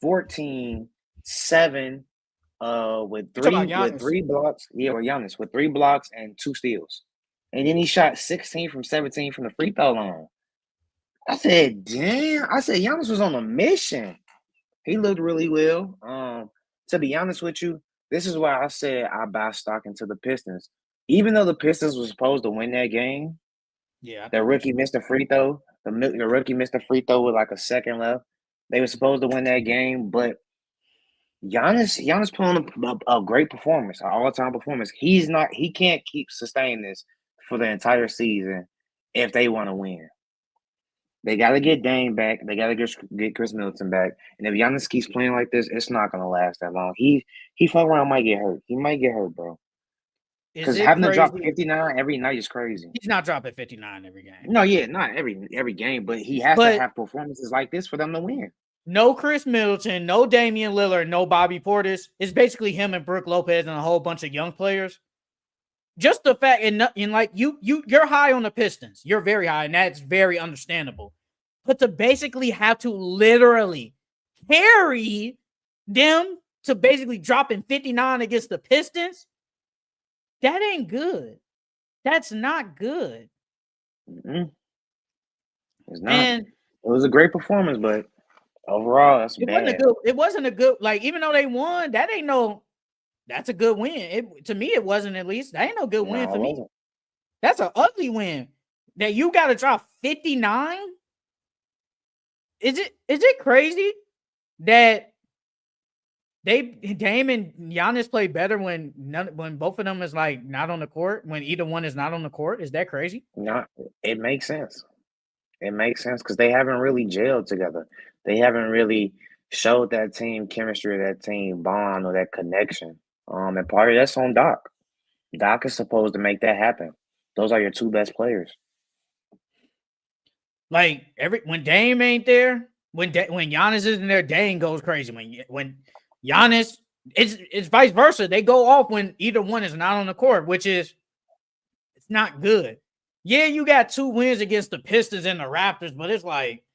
14, 7, with three blocks. Yeah, or Giannis with 3 blocks and 2 steals. And then he shot 16 from 17 from the free throw line. I said, damn. I said Giannis was on a mission. He looked really well. To be honest with you, this is why I said I buy stock into the Pistons. Even though the Pistons were supposed to win that game, the rookie missed a free throw. The rookie missed a free throw with like a second left. They were supposed to win that game, but Giannis put on a great performance, an all-time performance. He can't keep sustaining this for the entire season if they want to win. They got to get Dame back. They got to get Chris Middleton back. And if Giannis keeps playing like this, it's not going to last that long. He fuck around might get hurt. He might get hurt, bro. Because having to drop 59 every night is crazy. He's not dropping 59 every game. No, yeah, not every game, but he has to have performances like this for them to win. No Chris Middleton, no Damian Lillard, no Bobby Portis. It's basically him and Brook Lopez and a whole bunch of young players. Just the fact, and like you're high on the Pistons. You're very high, and that's very understandable. But to basically have to literally carry them to basically dropping 59 against the Pistons, that ain't good. That's not good. Mm-hmm. It's not. And it was a great performance, but overall, that's bad. It wasn't a good, like, even though they won, that's a good win. To me, it wasn't, at least. That ain't no good win for me. That's an ugly win. That you got to drop 59? Is it crazy that Dame and Giannis play better when both of them is like not on the court, when either one is not on the court? Is that crazy? No, it makes sense. It makes sense because they haven't really gelled together. They haven't really showed that team chemistry, that team bond, or that connection. And part of that's on Doc. Doc is supposed to make that happen. Those are your 2 best players. Like when Dame ain't there, when Giannis isn't there, Dame goes crazy. When Giannis, it's vice versa. They go off when either one is not on the court, which is it's not good. Yeah, you got 2 wins against the Pistons and the Raptors, but it's like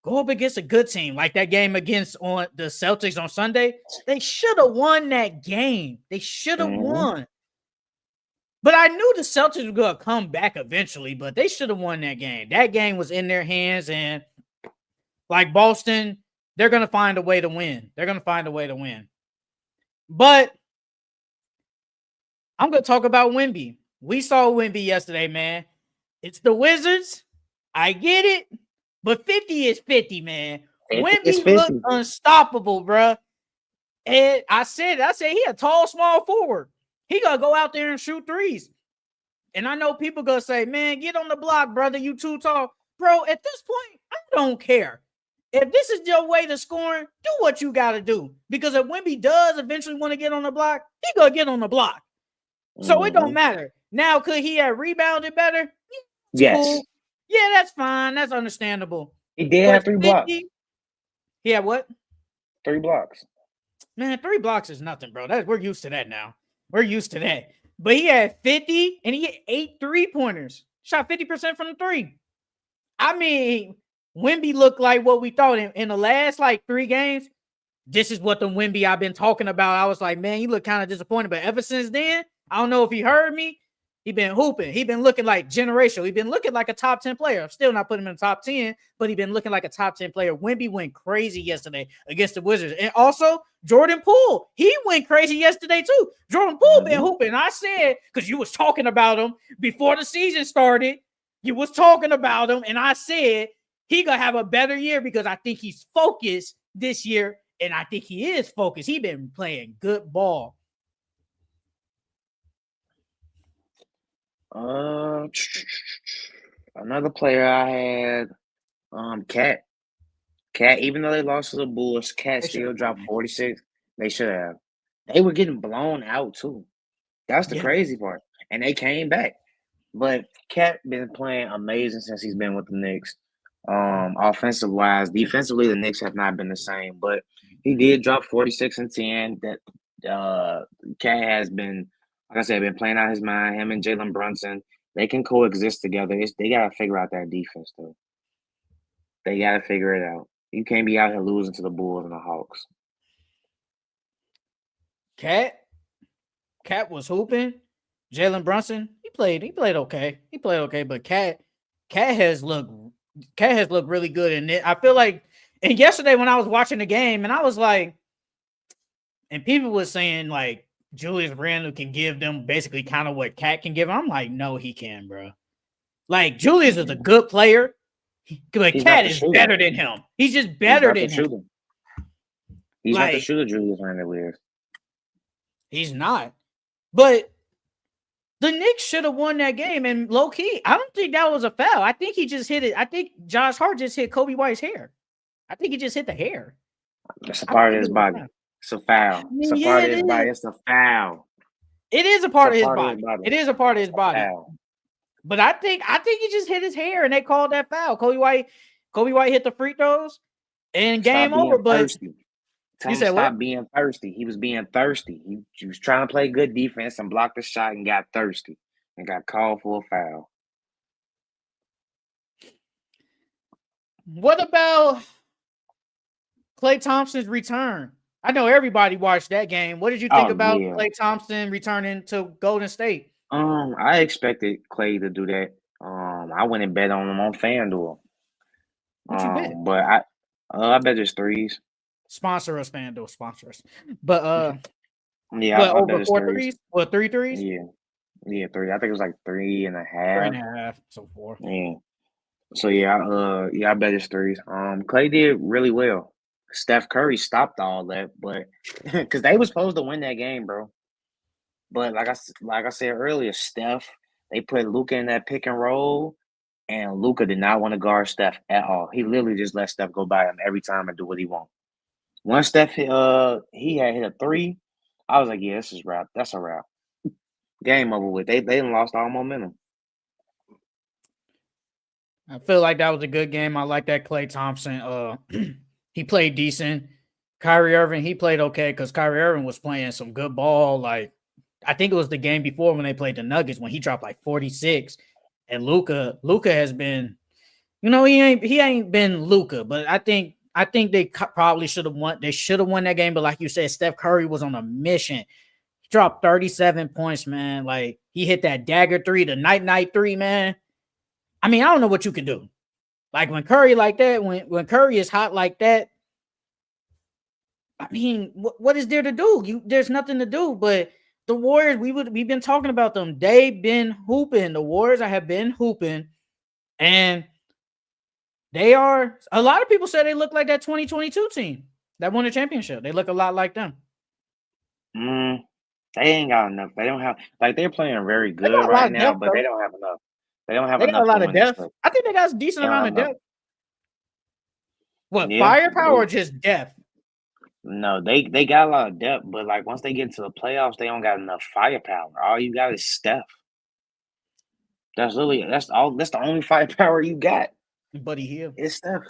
go up against a good team like that game against on the Celtics on Sunday. They should have won that game. They should have won. But I knew the Celtics were going to come back eventually, but they should have won that game. That game was in their hands, and like Boston, they're going to find a way to win. But I'm going to talk about Wemby. We saw Wemby yesterday, man. It's the Wizards. I get it. But 50 is 50, man. 50 is Wemby looked 50. unstoppable, bro. And I said he a tall, small forward. He gonna go out there and shoot threes. And I know people gonna say, man, get on the block, brother. You too tall. Bro, at this point, I don't care. If this is your way to scoring, do what you gotta do. Because if Wemby does eventually want to get on the block, he gonna get on the block. So it don't matter. Now, could he have rebounded better? Yeah, it's cool. Yes. Yeah, that's fine. That's understandable. He did But have 3 blocks. 50, yeah, what? 3 blocks. Man, 3 blocks is nothing, bro. We're used to that now. We're used to that. But he had 50 and he hit 8 3-pointers. Shot 50% from the 3. I mean, Wemby looked like what we thought in the last like 3 games. This is what the Wemby I've been talking about. I was like, man, you look kind of disappointed. But ever since then, I don't know if he heard me. He been hooping. He been looking like generational. He been looking like a top 10 player. I'm still not putting him in the top 10, but he been looking like a top 10 player. Wemby went crazy yesterday against the Wizards. And also, Jordan Poole, he went crazy yesterday too. Jordan Poole been hooping. I said, because you was talking about him before the season started. You was talking about him, and I said he gonna have a better year because I think he's focused this year, and I think he is focused. He been playing good ball. Another player I had, Cat. Cat, even though they lost to the Bulls, Cat still dropped 46. They should have. They were getting blown out too. That's the crazy part. And they came back. But Cat been playing amazing since he's been with the Knicks. Offensive wise, defensively, the Knicks have not been the same. But he did drop 46 and 10. That Cat has been, like I said, been playing out his mind. Him and Jalen Brunson, they can coexist together. They gotta figure out that defense though. They gotta figure it out. You can't be out here losing to the Bulls and the Hawks. Cat was hooping. Jalen Brunson, he played okay. He played okay, but Cat has looked really good in it. I feel like, and yesterday when I was watching the game, and I was like, and people were saying like Julius Randle can give them basically kind of what Cat can give. I'm like, no, he can, bro. Like Julius is a good player, but Cat is better than him. He's just better than him. He's not the shooter Julius Randle is. He's not. But the Knicks should have won that game. And low key, I don't think that was a foul. I think he just hit it. I think Josh Hart just hit Kobe White's hair. I think he just hit the hair. It's a part of his body. It's a foul. It's a part of his body. It's a foul. It is a part of his body. It is a part of his body. But I think he just hit his hair and they called that foul. Kobe White hit the free throws and game over. But Tell him stop being thirsty. He was being thirsty. He was trying to play good defense and block the shot and got thirsty and got called for a foul. What about Klay Thompson's return? I know everybody watched that game. What did you think about Klay Thompson returning to Golden State? I expected Klay to do that. I went and bet on him on FanDuel. What you bet? But I bet his threes. Sponsor us, FanDuel. Sponsor us. But yeah, but over 4 threes? Well, 3 threes? Yeah, 3. I think it was like 3.5. 3.5. So 4. Yeah. So I bet his threes. Klay did really well. Steph Curry stopped all that, but because they were supposed to win that game, bro. But like I said earlier, Steph, they put Luka in that pick and roll, and Luka did not want to guard Steph at all. He literally just let Steph go by him every time and do what he wants. Once Steph hit, he had hit a 3, I was like, yeah, this is wrap. That's a wrap. Game over with. They lost all momentum. I feel like that was a good game. I like that Klay Thompson. He played decent. Kyrie Irving, he played okay because Kyrie Irving was playing some good ball. Like, I think it was the game before when they played the Nuggets when he dropped like 46. And Luka has been, he ain't been Luka, but I think they probably should have won. They should have won that game. But like you said, Steph Curry was on a mission. He dropped 37 points, man. Like, he hit that dagger 3, the night 3, man. I mean, I don't know what you can do. Like, when Curry like that, when Curry is hot like that, I mean, what is there to do? There's nothing to do. But the Warriors, we've been talking about them. They've been hooping. The Warriors have been hooping, and They are. A lot of people say they look like that 2022 team that won the championship. They look a lot like them. Mm, they ain't got enough. They don't have like they're playing very They good got a lot right of now, depth, but they though. don't have enough. They don't have They got a enough to lot of win the depth. ship. I think they got a decent They don't amount have of enough. depth. What, Yeah, firepower or just depth? no, they got a lot of depth, but like once they get into the playoffs, they don't got enough firepower. All you got is Steph. That's literally that's all. That's the only firepower you got. Buddy Hield. It's Steph.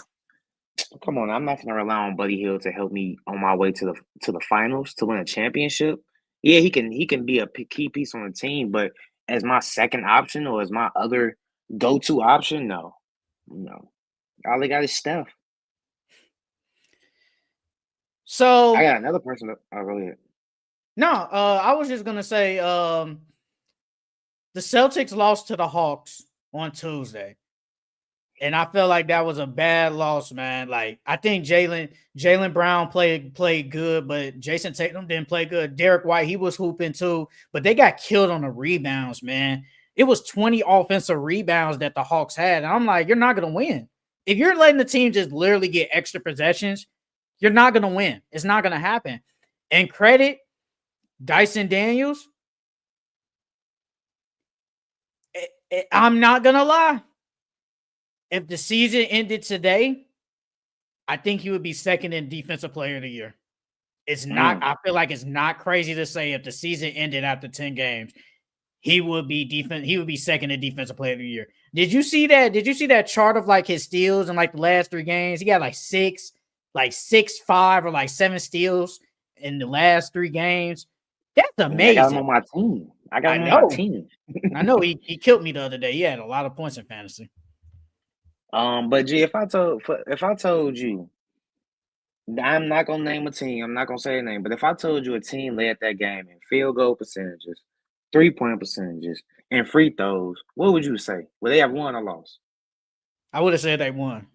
Come on, I'm not gonna rely on Buddy Hield to help me on my way to the finals to win a championship. Yeah, he can be a key piece on the team, but as my second option or as my other go-to option, no, no. All they got is Steph. So I got another person. I really no, I was just gonna say, the Celtics lost to the Hawks on Tuesday, and I feel like that was a bad loss, man. Like I think Jaylen Brown played good, but Jason Tatum didn't play good. Derek White, he was hooping too, but they got killed on the rebounds, man. It was 20 offensive rebounds that the Hawks had, and I'm like, you're not gonna win if you're letting the team just literally get extra possessions. You're not gonna win. It's not gonna happen. And credit Dyson Daniels. I'm not gonna lie. If the season ended today, I think he would be second in defensive player of the year. It's not, mm. I feel like it's not crazy to say if the season ended after 10 games, he would be second in defensive player of the year. Did you see that? Did you see that chart of like his steals in like the last 3 games? He got like 5 or like 7 steals in the last 3 games. That's I got him amazing. on my team. I got I him on my know. team. I know he killed me the other day. He had a lot of points in fantasy. But G, if I told you, I'm not gonna name a team. I'm not gonna say a name. But if I told you a team led that game in field goal percentages, 3-point percentages, and free throws, what would you say? Would they have won or lost? I would have said they won.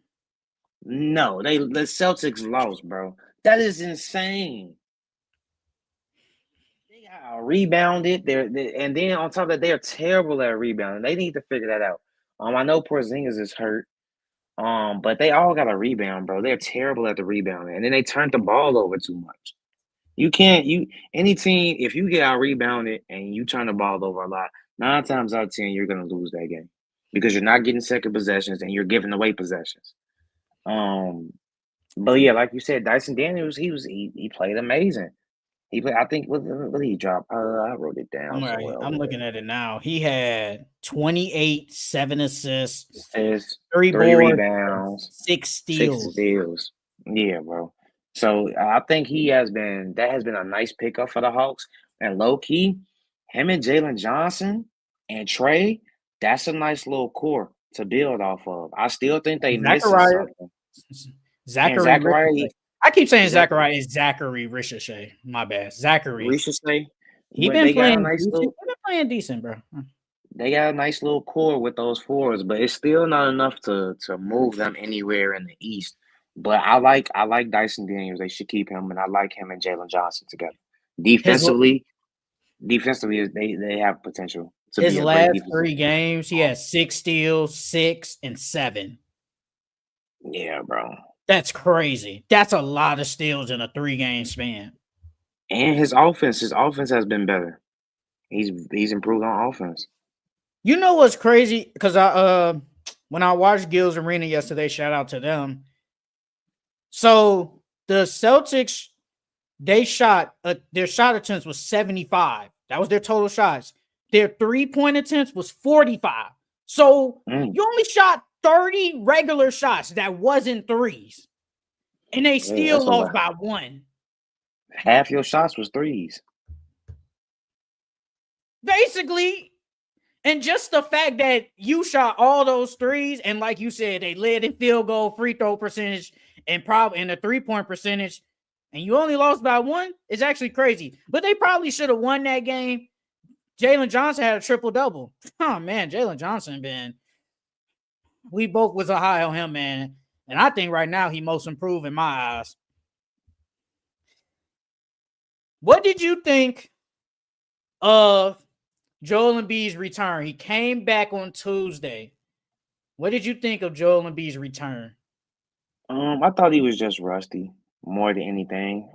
No, the Celtics lost, bro. That is insane. They got rebounded. And then on top of that, they're terrible at rebounding. They need to figure that out. I know Porzingis is hurt. But they all got a rebound, bro. They're terrible at the rebounding, and then they turned the ball over too much. You can't any team if you get out rebounded and you turn the ball over a lot, 9 times out of 10 you're gonna lose that game because you're not getting second possessions and you're giving away possessions. But yeah, like you said, Dyson Daniels, he played amazing. He played. I think what did he drop? I wrote it down somewhere I'm over looking at it now. He had 28, 7 assists, there. It says 3 3 boards, rebounds, 6 6 steals. steals. Yeah, bro. So I think that has been a nice pickup for the Hawks. And low key, him and Jalen Johnson and Trey, that's a nice little core to build off of. I still think they missing Zachariah, something. And Zachary Zachariah, Ricochet. I keep saying Zachary, Zachariah is Zachary Ricochet. My bad. Zachary. Ricochet, He but been they got a playing nice decent. little He been playing decent, bro. they got a nice little core with those fours, but it's still not enough to move them anywhere in the East. But I like Dyson Daniels. They should keep him, and I like him and Jalen Johnson together. His Defensively, defensively they have potential to his be a great last defensive. 3 games, he had 6 steals, 6 and 7. Yeah, bro. That's crazy. That's a lot of steals in a 3-game span. And his offense has been better. He's improved on offense. You know what's crazy? Because when I watched Gil's Arena yesterday, shout out to them. So the Celtics, they shot their shot attempts was 75. That was their total shots. Their 3-point attempts was 45. So Mm. you only shot 30 regular shots that wasn't threes, and they Yeah, still that's a lost lot. by 1. Half your shots was threes. Basically, and just the fact that you shot all those threes, and like you said, they led in field goal, free throw percentage, and probably in the 3-point percentage, and you only lost by 1, is actually crazy. But they probably should have won that game. Jalen Johnson had a triple double. Oh man, Jalen Johnson we both was a high on him, man. And I think right now he most improved in my eyes. What did you think of Joel Embiid's return? He came back on Tuesday. What did you think of Joel Embiid's return? I thought he was just rusty more than anything.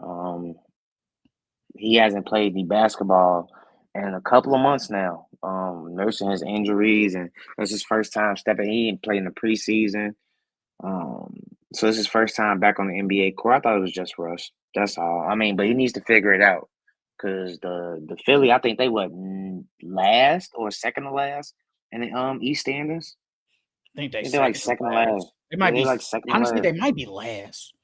He hasn't played any basketball in a couple of months now. Nursing his injuries, and it's his first time stepping. He didn't play in the preseason. Um, so it's his first time back on the NBA court. I thought it was just rust. That's all. I mean, but he needs to figure it out because the Philly, I think they what last or second to last in the East standings. I think they I think they're like second to second to last. last. They Yeah, might they're be like second to honestly, last. they might be last.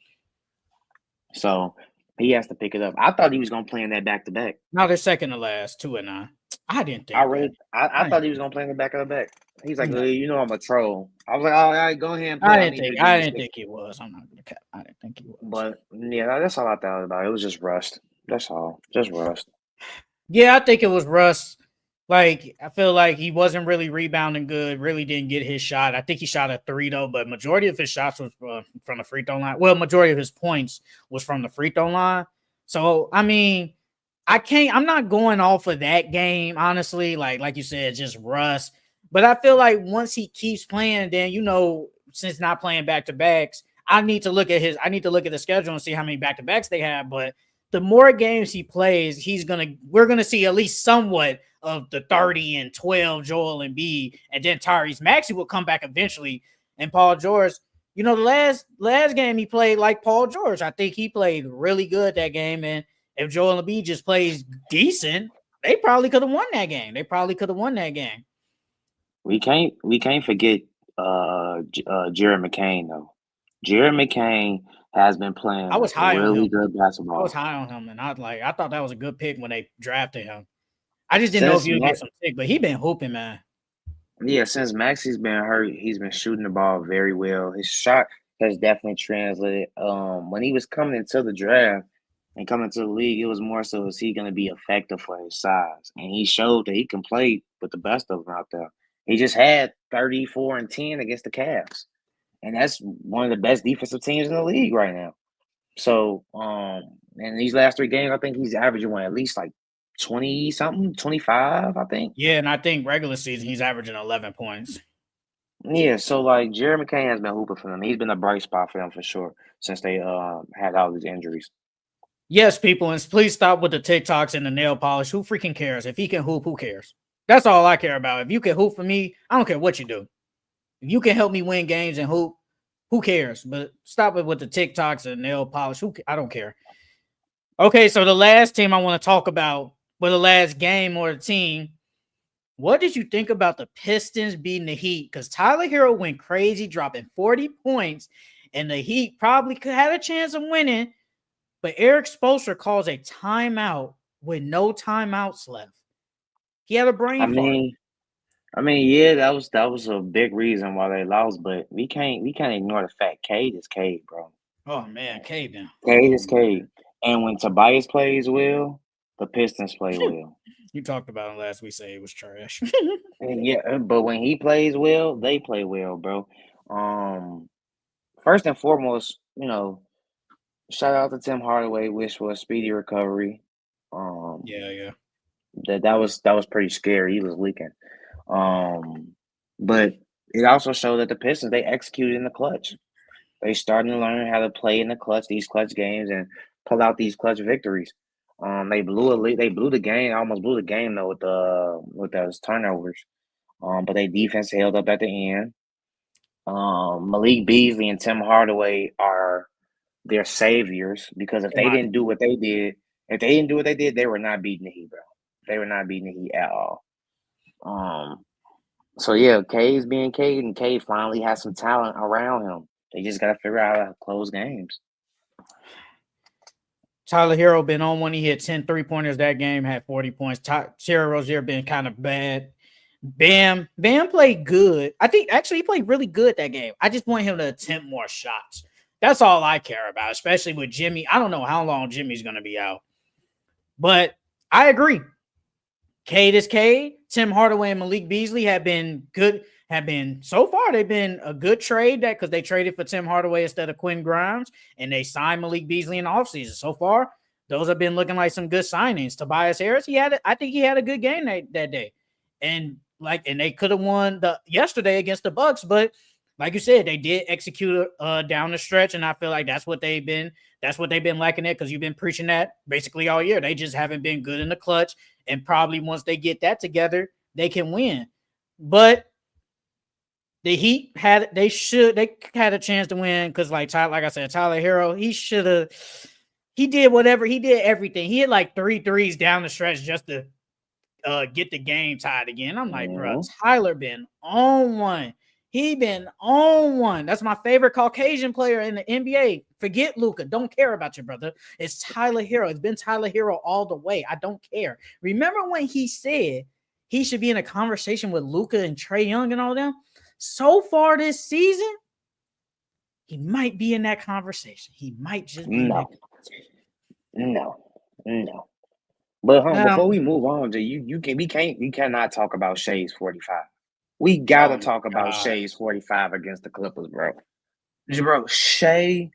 So he has to pick it up. I thought he was gonna play in that back to back. No, they're second to last, 2-9. I didn't I think that. really, I I didn't thought he was think gonna play in the back of the back. He's like, no. you know, I'm a troll. I was like, oh, all right, go ahead and play. I need you to give I me didn't six. think he was. I'm not gonna cap. I didn't think he was. But yeah, that's all I thought about. It was just rust. That's all. Just rust. Yeah, I think it was Russ. Like, I feel like he wasn't really rebounding good, really didn't get his shot. I think he shot a three, though, but majority of his shots was from the free throw line. Well, majority of his points was from the free throw line. So, I mean, I'm not going off of that game, honestly. Like you said, just Russ. But I feel like once he keeps playing, then, since not playing back to backs, I need to look at the schedule and see how many back to backs they have. But the more games he plays, we're gonna see at least somewhat of the 30 and 12 Joel Embiid, and then Tyrese Maxey will come back eventually. And Paul George, the last game he played like Paul George. I think he played really good that game. And if Joel Embiid just plays decent, they probably could have won that game. We can't forget Jared McCain though. Jared McCain has been I playing was high on really him. good basketball And I thought that was a good pick when they drafted him. I just didn't know if since he would get some pick, but he been hooping, man. Yeah, since Maxi's been hurt, he's been shooting the ball very well. His shot has definitely translated. When he was coming into the draft and coming to the league, it was more so is he going to be effective for his size, and he showed that he can play with the best of them out there. He just had 34 and 10 against the Cavs, and that's one of the best defensive teams in the league right now. So, in these last three games, I think he's averaging at least like 20 something, 25, I think. Yeah, and I think regular season he's averaging 11 points. Yeah, so like Jerry McCain has been hooping for them. He's been a bright spot for them for sure since they had all these injuries. Yes, people, and please stop with the TikToks and the nail polish. Who freaking cares? If he can hoop, who cares? That's all I care about. If you can hoop for me, I don't care what you do. If you can help me win games and hoop, who cares? But stop it with the TikToks and nail polish. I don't care. Okay, so the last team I want to talk about, the last game or the team. What did you think about the Pistons beating the Heat? Because Tyler Hero went crazy, dropping 40 points, and the Heat probably could have a chance of winning. But Eric Spoelstra calls a timeout with no timeouts left. He had a I brain fart. mean, yeah, that was a big reason why they lost, but we can't ignore the fact Cade is Cade, bro. Oh man, Cade now. Cade is Cade, and when Tobias plays well, the Pistons play well. You talked about him last week. Say it was trash. And yeah, but when he plays well, they play well, bro. Um, First and foremost, shout out to Tim Hardaway. Wish for a speedy recovery. Um, Yeah. that was pretty scary. He was leaking. But it also showed that the Pistons they executed in the clutch. They starting to learn how to play in the clutch, these clutch games, and pull out these clutch victories. They blew the game, almost blew the game though with those turnovers. But their defense held up at the end. Malik Beasley and Tim Hardaway are their saviors because if In they my didn't do what they did, they were not beating the Heat, bro. They were not beating the Heat at all. Um, so yeah, Cade's being Cade, and Cade finally has some talent around him. They just gotta figure out how to close games. Tyler Hero been on when he hit 10 3-pointers that game, had 40 points. Terry Rozier been kind of bad. Bam played good. I think actually he played really good that game. I just want him to attempt more shots. That's all I care about, especially with Jimmy. I don't know how long Jimmy's going to be out, but I agree. Cade is Cade. Tim Hardaway and Malik Beasley have been good. So far they've been a good trade because they traded for Tim Hardaway instead of Quinn Grimes, and they signed Malik Beasley in the offseason. So far, those have been looking like some good signings. Tobias Harris, I think he had a good game that day, and they could have won yesterday against the Bucks, but like you said, they did execute down the stretch, and I feel like that's what they've been lacking at, because you've been preaching that basically all year. They just haven't been good in the clutch, and probably once they get that together, they can win. But the Heat had a chance to win, because like I said, Tyler Hero, he did everything. He had like 3 threes down the stretch just to get the game tied again. I'm like, bro, Tyler been on one. He been on one. That's my favorite Caucasian player in the NBA. Forget Luka. Don't care about your brother. It's Tyler Hero. It's been Tyler Hero all the way. I don't care. Remember when he said he should be in a conversation with Luka and Trae Young and all them? So far this season, he might be in that conversation. He might just be in that conversation. No. But before we move on, we cannot talk about Shai's 45. We gotta talk about Shai's 45 against the Clippers, bro. Bro, Shai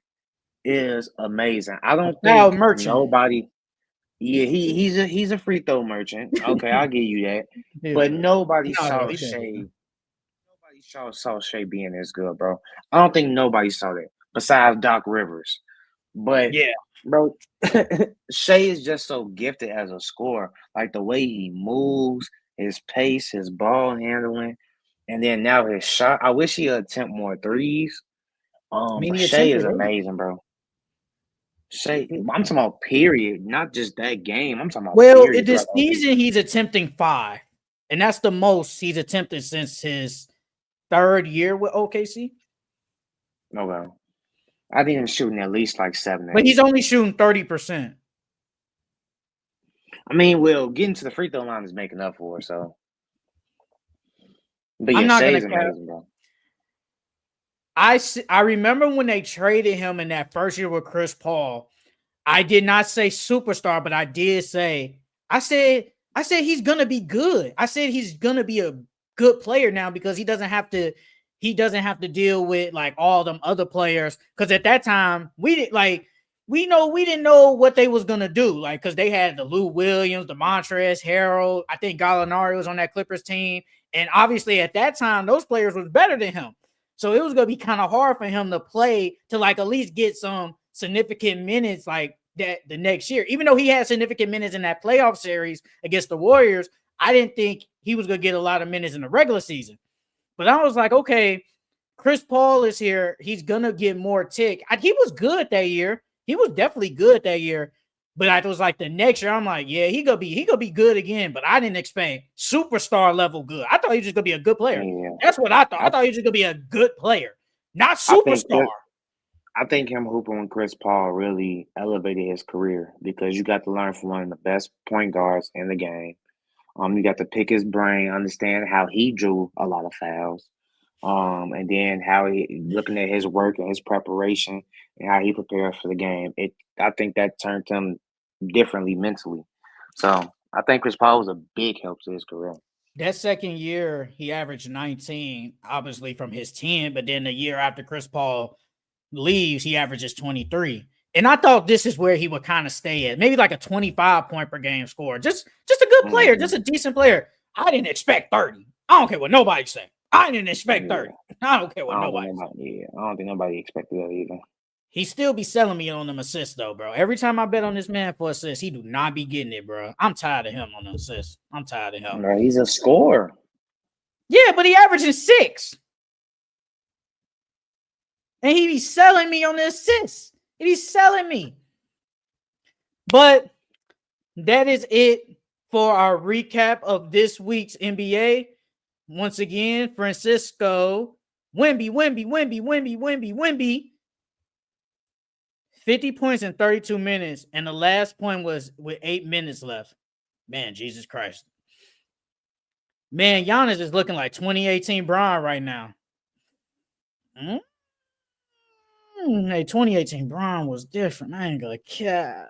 is amazing. I don't think nobody. Yeah, he's a free throw merchant. Okay, I'll give you that. But nobody saw Shai. Nobody saw Shai being this good, bro. I don't think nobody saw that besides Doc Rivers. But yeah, bro, Shai is just so gifted as a scorer. Like the way he moves, his pace, his ball handling, and then now his shot. I wish he would attempt more threes. But Shai is amazing, bro. Shai, I'm talking about period, not just that game. I'm talking about period. This season he's attempting 5, and that's the most he's attempted since his 3rd year with OKC. Okay. I think he's shooting at least like 7. But he's only shooting 30%. I mean, well, getting to the free throw line is making up for it, so. But yeah, Shai's amazing, bro. I remember when they traded him in that first year with Chris Paul. I did not say superstar, but I did say I said he's gonna be good. I said he's gonna be a good player now, because he doesn't have to deal with like all them other players. Because at that time we didn't know what they was gonna do, like, because they had the Lou Williams, the Montrezl Harrell. I think Gallinari was on that Clippers team, and obviously at that time those players was better than him. So it was gonna be kind of hard for him to play, to like at least get some significant minutes like that the next year. Even though he had significant minutes in that playoff series against the Warriors, I didn't think he was gonna get a lot of minutes in the regular season. But I was like, okay, Chris Paul is here. He's gonna get more tick. He was good that year. He was definitely good that year. But I was like, the next year, I'm like, yeah, he gonna be good again. But I didn't expect superstar level good. I thought he was just gonna be a good player. Yeah. That's what I thought. I thought he was just gonna be a good player, not superstar. I think him hooping with Chris Paul really elevated his career, because you got to learn from one of the best point guards in the game. You got to pick his brain, understand how he drew a lot of fouls, and then how looking at his work and his preparation and how he prepared for the game. I think that turned him differently mentally. So I think Chris Paul was a big help to his career. That second year, he averaged 19, obviously from his 10, but then the year after Chris Paul leaves, he averages 23. And I thought this is where he would kind of stay at, maybe like a 25 point per game score. Just a good player, just a decent player. I didn't expect 30. I don't care what nobody say. I didn't expect 30. I don't care what nobody say. I don't think nobody expected that either. He still be selling me on them assists, though, bro. Every time I bet on this man for assists, he do not be getting it, bro. I'm tired of him on the assists. I'm tired of him. Bro, he's a scorer. Yeah, but he averages 6. And he be selling me on the assists. He be selling me. But that is it for our recap of this week's NBA. Once again, Francisco Wemby. 50 points in 32 minutes, and the last point was with 8 minutes left. Man, Jesus Christ. Man, Giannis is looking like 2018 Bron right now. Hey, 2018 Bron was different. I ain't gonna care.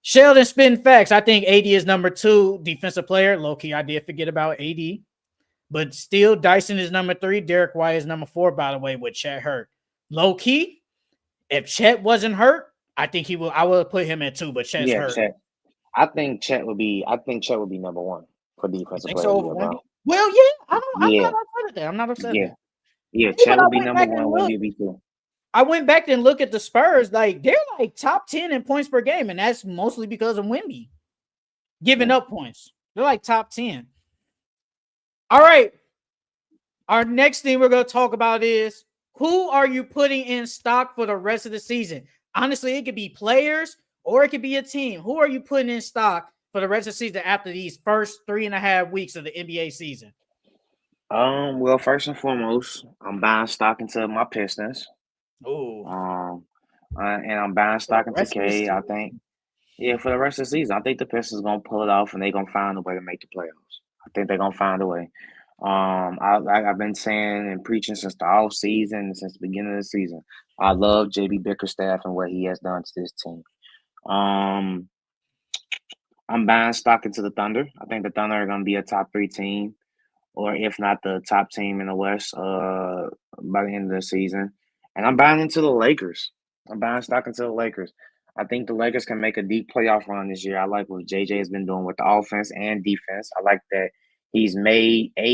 Sheldon spitting facts. I think AD is number 2 defensive player. Low-key, I did forget about AD. But still, Dyson is number 3. Derek White is number 4, by the way, with Chet hurt. Low-key, if Chet wasn't hurt, I would put him at 2, but Chet's hurt. Chet. I think Chet would be number 1 for defensive player. So well, yeah, I'm not upset at that. Yeah, Yeah, Chet but I will be went number back one. and Wemby looked. will be two. I went back and looked at the Spurs. Like they're like top 10 in points per game, and that's mostly because of Wemby giving Yeah. up points. They're like top 10. All right. Our next thing we're going to talk about is who are you putting in stock for the rest of the season? Honestly, it could be players or it could be a team. Who are you putting in stock for the rest of the season after these first 3.5 weeks of the NBA season? Well, first and foremost, I'm buying stock into my Pistons. Oh, Um, and I'm buying for the stock into rest of the K. I think, season. yeah, for the rest of the season, I think the Pistons gonna pull it off, and they gonna find a way to make the playoffs. I think they're gonna find a way. Like I've been saying and preaching since the off season, since the beginning of the season. I love JB Bickerstaff and what he has done to this team. Um, I'm buying stock into the Thunder. I think the Thunder are gonna be a top three team, or if not the top team in the West, by the end of the season. And I'm buying into the Lakers. I'm buying stock into the Lakers. I think the Lakers can make a deep playoff run this year. I like what JJ has been doing with the offense and defense. I like that he's made AD.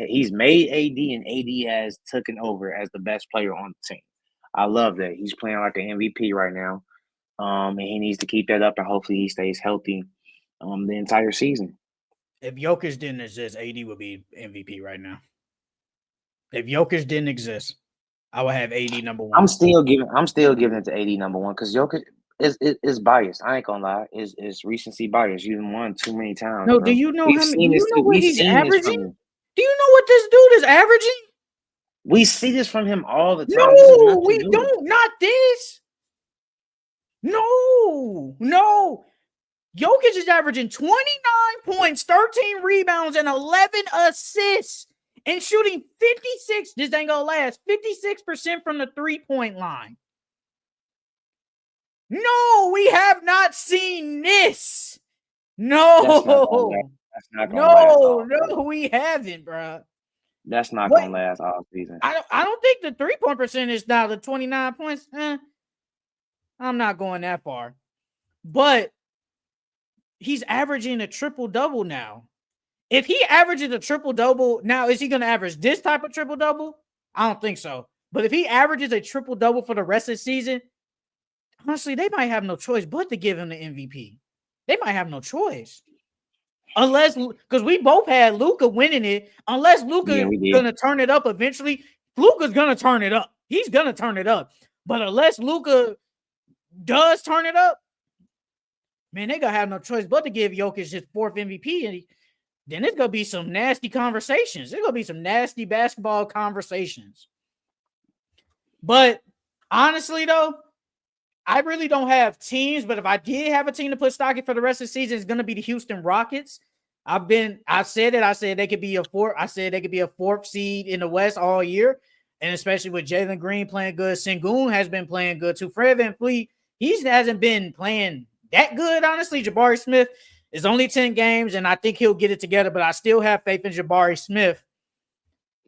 He's made AD, and AD has taken over as the best player on the team. I love that he's playing like an MVP right now. And he needs to keep that up, and hopefully he stays healthy the entire season. If Jokic didn't exist, AD would be MVP right now. If Jokic didn't exist, I would have AD number one. I'm still giving it to AD number one because Jokic is biased. I ain't gonna lie, is recency bias. You done won too many times, No, do bro. you know We've how many? Do seen you this. know what We've he's seen this from averaging? him. Do you know what this dude is averaging? We see this from him all the time. This is No, nothing we new. don't. Not this. No. Jokic is averaging 29 points, 13 rebounds, and 11 assists, and shooting 56. This ain't gonna last. 56% from the 3-point line. No, we have not seen this. That's not gonna last. No, That's not gonna last all no, season. we haven't, bro. That's not What? gonna last all season. I don't think the 3-point percentage now, the 29 points. I'm not going that far. But he's averaging a triple double now. If he averages a triple double, now is he going to average this type of triple double? I don't think so. But if he averages a triple double for the rest of the season, honestly, they might have no choice but to give him the MVP. They might have no choice. Unless, because we both had Luka winning it, unless Yeah, Luka we did. gonna turn it up eventually, Luka's gonna turn it up. He's gonna turn it up. But unless Luka does turn it up, man, they gonna have no choice but to give Jokic his fourth MVP, and then it's gonna be some nasty conversations. There's gonna be some nasty basketball conversations. But honestly, though, I really don't have teams. But if I did have a team to put stock in for the rest of the season, it's gonna be the Houston Rockets. I said it. I said they could be a fourth. I said they could be a fourth seed in the West all year, and especially with Jalen Green playing good, Sengun has been playing good too. Fred VanVleet, he hasn't been playing that good, honestly. Jabari Smith is only 10 games, and I think he'll get it together. But I still have faith in Jabari Smith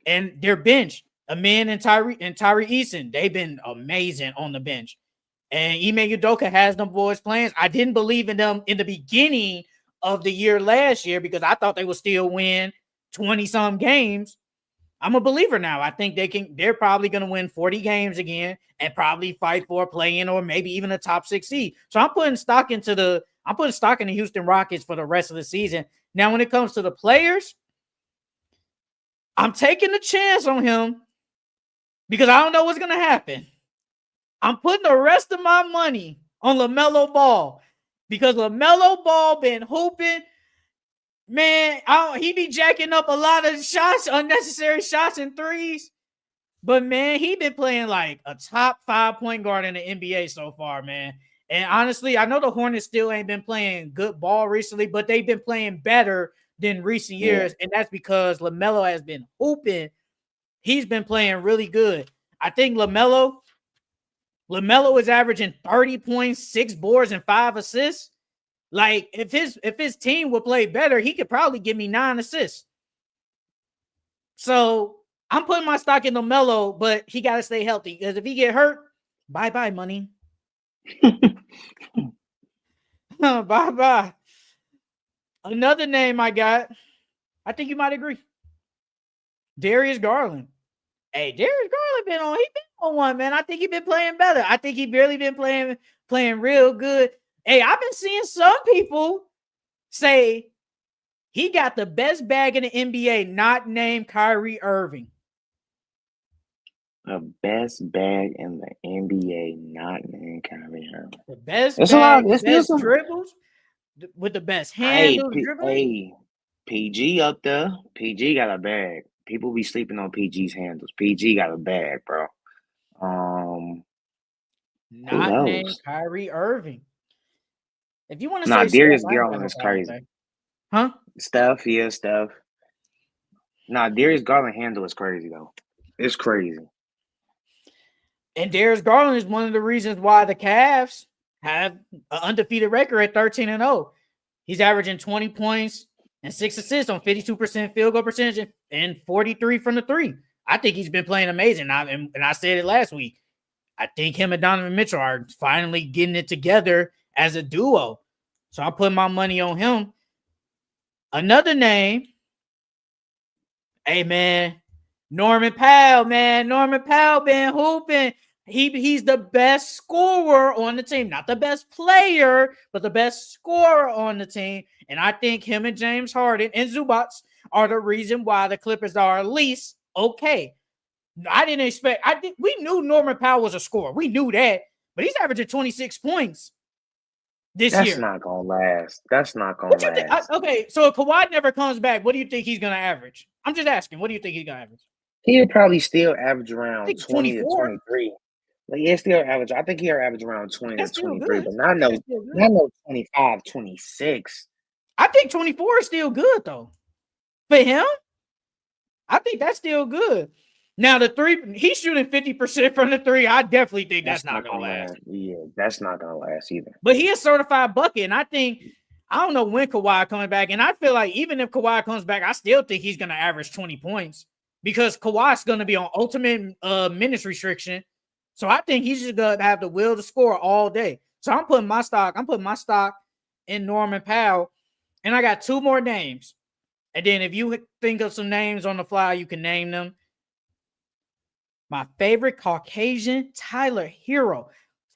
and their bench. Amin and Tyree Eason, they've been amazing on the bench. And Ime Udoka has them boys playing. I didn't believe in them in the beginning of the year last year because I thought they would still win 20-some games. I'm a believer now. I think they're probably going to win 40 games again and probably fight for a play-in or maybe even a top 6 seed. So I'm putting stock in the Houston Rockets for the rest of the season. Now, when it comes to the players, I'm taking the chance on him because I don't know what's going to happen. I'm putting the rest of my money on LaMelo Ball because LaMelo Ball been hooping. Man, he be jacking up a lot of shots, unnecessary shots and threes. But, man, he been playing like a top 5 point guard in the NBA so far, man. And honestly, I know the Hornets still ain't been playing good ball recently, but they've been playing better than recent Yeah. years. And that's because LaMelo has been hooping. He's been playing really good. I think LaMelo is averaging 30 points, 6 boards, and 5 assists. Like, if his team would play better, he could probably give me 9 assists. So I'm putting my stock in LaMelo, but he got to stay healthy because if he get hurt, bye-bye money. Bye-bye. Another name I got, I think you might agree. Darius Garland. Hey, Darius Garland he been on one, man. I think he been playing better. I think he barely been playing real good. Hey, I've been seeing some people say he got the best bag in the NBA, not named Kyrie Irving. The best bag in the NBA, not named Kyrie Irving. The best It's a lot. bag, the It's still best some. dribbles, with the best Hey, handles, dribbling. hey, PG up there. PG got a bag. People be sleeping on PG's handles. PG got a bag, bro. Um, who Not named else? Kyrie Irving. If you want to Nah, say Steph, Darius I ain't got Garland no is problem with crazy. that. Huh? Steph, yeah, Steph. Nah, Darius Garland handle is crazy though. It's crazy. And Darius Garland is one of the reasons why the Cavs have an undefeated record at 13-0. He's averaging 20 points and 6 assists on 52% field goal percentage and 43 from the three. I think he's been playing amazing. And I said it last week. I think him and Donovan Mitchell are finally getting it together as a duo. So I put my money on him. Another name, hey man, Norman Powell, man. Norman Powell been hooping. He's the best scorer on the team. Not the best player, but the best scorer on the team. And I think him and James Harden and Zubac are the reason why the Clippers are at least okay. I didn't expect. We knew Norman Powell was a scorer. We knew that, but he's averaging 26 points this That's year. not gonna last. That's not What gonna you think? last. Okay, so if Kawhi never comes back, what do you think he's gonna average? I'm just asking. What do you think he's gonna average? He'll probably still average I around think 20 to 24. 23. Like he'll still average. I think he'll average around 20 to That's still 23, good. but I think that's still good. not no 25, 26. I think 24 is still good though. For him, I think that's still good. Now the three, he's shooting 50% from the three. I definitely think that's That's not not gonna gonna last. last. Yeah, that's not gonna last either. But he is certified bucket, and I think I don't know when Kawhi coming back, and I feel like even if Kawhi comes back, I still think he's gonna average 20 points because Kawhi's gonna be on ultimate minutes restriction. So I think he's just gonna have the will to score all day. So I'm putting my stock. I'm putting my stock in Norman Powell, and I got two more names. And then if you think of some names on the fly, you can name them. My favorite Caucasian, Tyler Hero.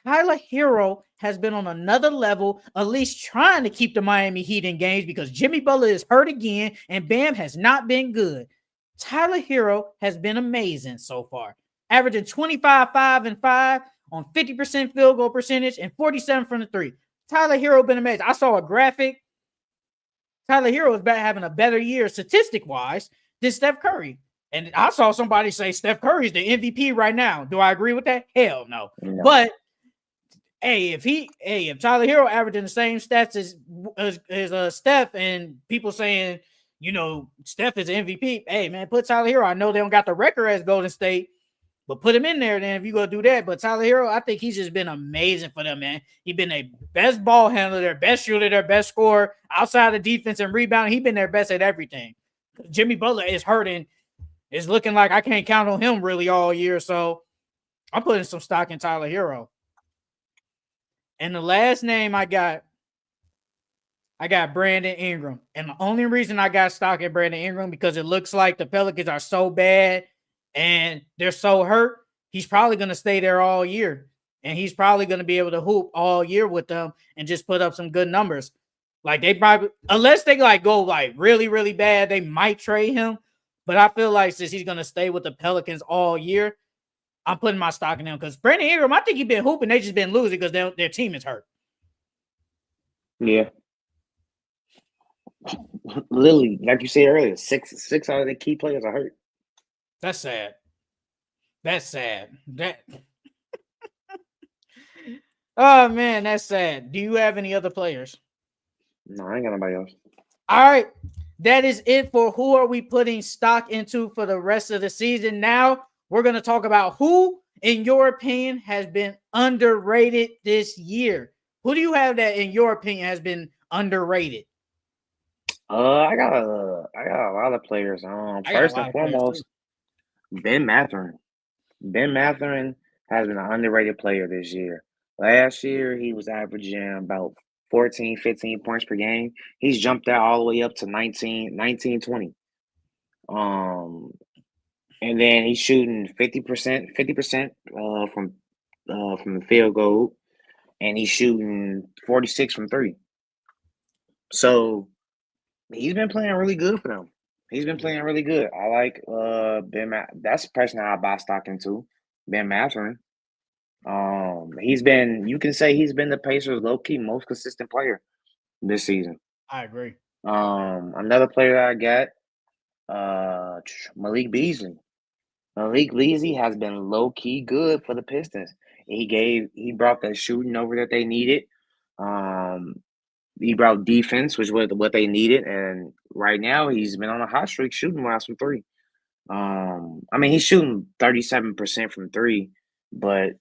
Tyler Hero has been on another level, at least trying to keep the Miami Heat in games because Jimmy Butler is hurt again and Bam has not been good. Tyler Hero has been amazing so far, averaging 25, 5, and 5 on 50% field goal percentage and 47 from the three. Tyler Hero been amazing. I saw a graphic. Tyler Hero is having a better year statistic wise than Steph Curry. And I saw somebody say Steph Curry is the MVP right now. Do I agree with that? Hell no. No. But if Tyler Hero averaging the same stats as Steph, and people saying, Steph is MVP, hey man, put Tyler Hero. I know they don't got the record as Golden State, but put him in there then if you go do that. But Tyler Hero, I think he's just been amazing for them, man. He's been their best ball handler, their best shooter, their best scorer outside of defense and rebounding. He's been their best at everything. Jimmy Butler is hurting. It's looking like I can't count on him really all year. So I'm putting some stock in Tyler Hero. And the last name I got Brandon Ingram. And the only reason I got stock in Brandon Ingram because it looks like the Pelicans are so bad and they're so hurt. He's probably going to stay there all year. And he's probably going to be able to hoop all year with them and just put up some good numbers. Like they probably, unless they go really, really bad, they might trade him. But I feel like since he's going to stay with the Pelicans all year, I'm putting my stock in him because Brandon Ingram, I think he's been hooping. They just been losing because their team is hurt. Yeah. Literally, like you said earlier, six out of the key players are hurt. That's sad. That's sad. Oh man, that's sad. Do you have any other players? No, I ain't got nobody else. All right. That is it for who are we putting stock into for the rest of the season. Now we're going to talk about who, in your opinion, has been underrated this year. Who do you have that, in your opinion, has been underrated? I got a lot of players. I got a First and lot of players too. foremost, Ben Mathurin. Ben Mathurin has been an underrated player this year. Last year, he was averaging about 14, 15 points per game. He's jumped that all the way up to 19, 20. and then he's shooting 50% from the field goal, and he's shooting 46 from three. So he's been playing really good for them. He's been playing really good. I like that's the person I buy stock into. Ben Mathurin. You can say he's been the Pacers low key most consistent player this season. I agree. Another player that I got, Malik Beasley. Malik Beasley has been low key good for the Pistons. He brought that shooting over that they needed. Um, he brought defense, which was what they needed, and right now he's been on a hot streak shooting wise from three. I mean he's shooting 37% from three, but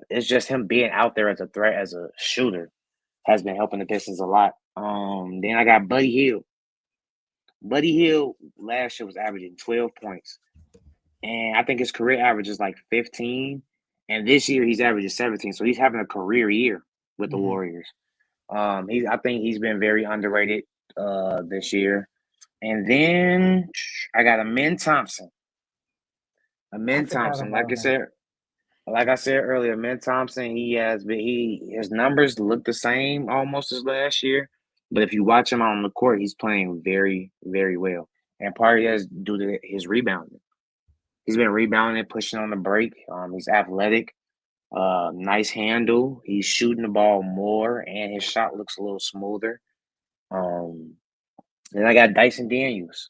it's just him being out there as a threat as a shooter has been helping the Pistons a lot. Then I got Buddy Hield. Buddy Hield last year was averaging 12 points. And I think his career average is like 15. And this year he's averaging 17. So he's having a career year with the Warriors. I think he's been very underrated this year. And then I got Amin Thompson. Amin Thompson, like I said earlier, Amin Thompson, his numbers look the same almost as last year. But if you watch him on the court, he's playing very, very well. And part of that is due to his rebounding. He's been rebounding, pushing on the break. He's athletic, nice handle. He's shooting the ball more, and his shot looks a little smoother. Then I got Dyson Daniels.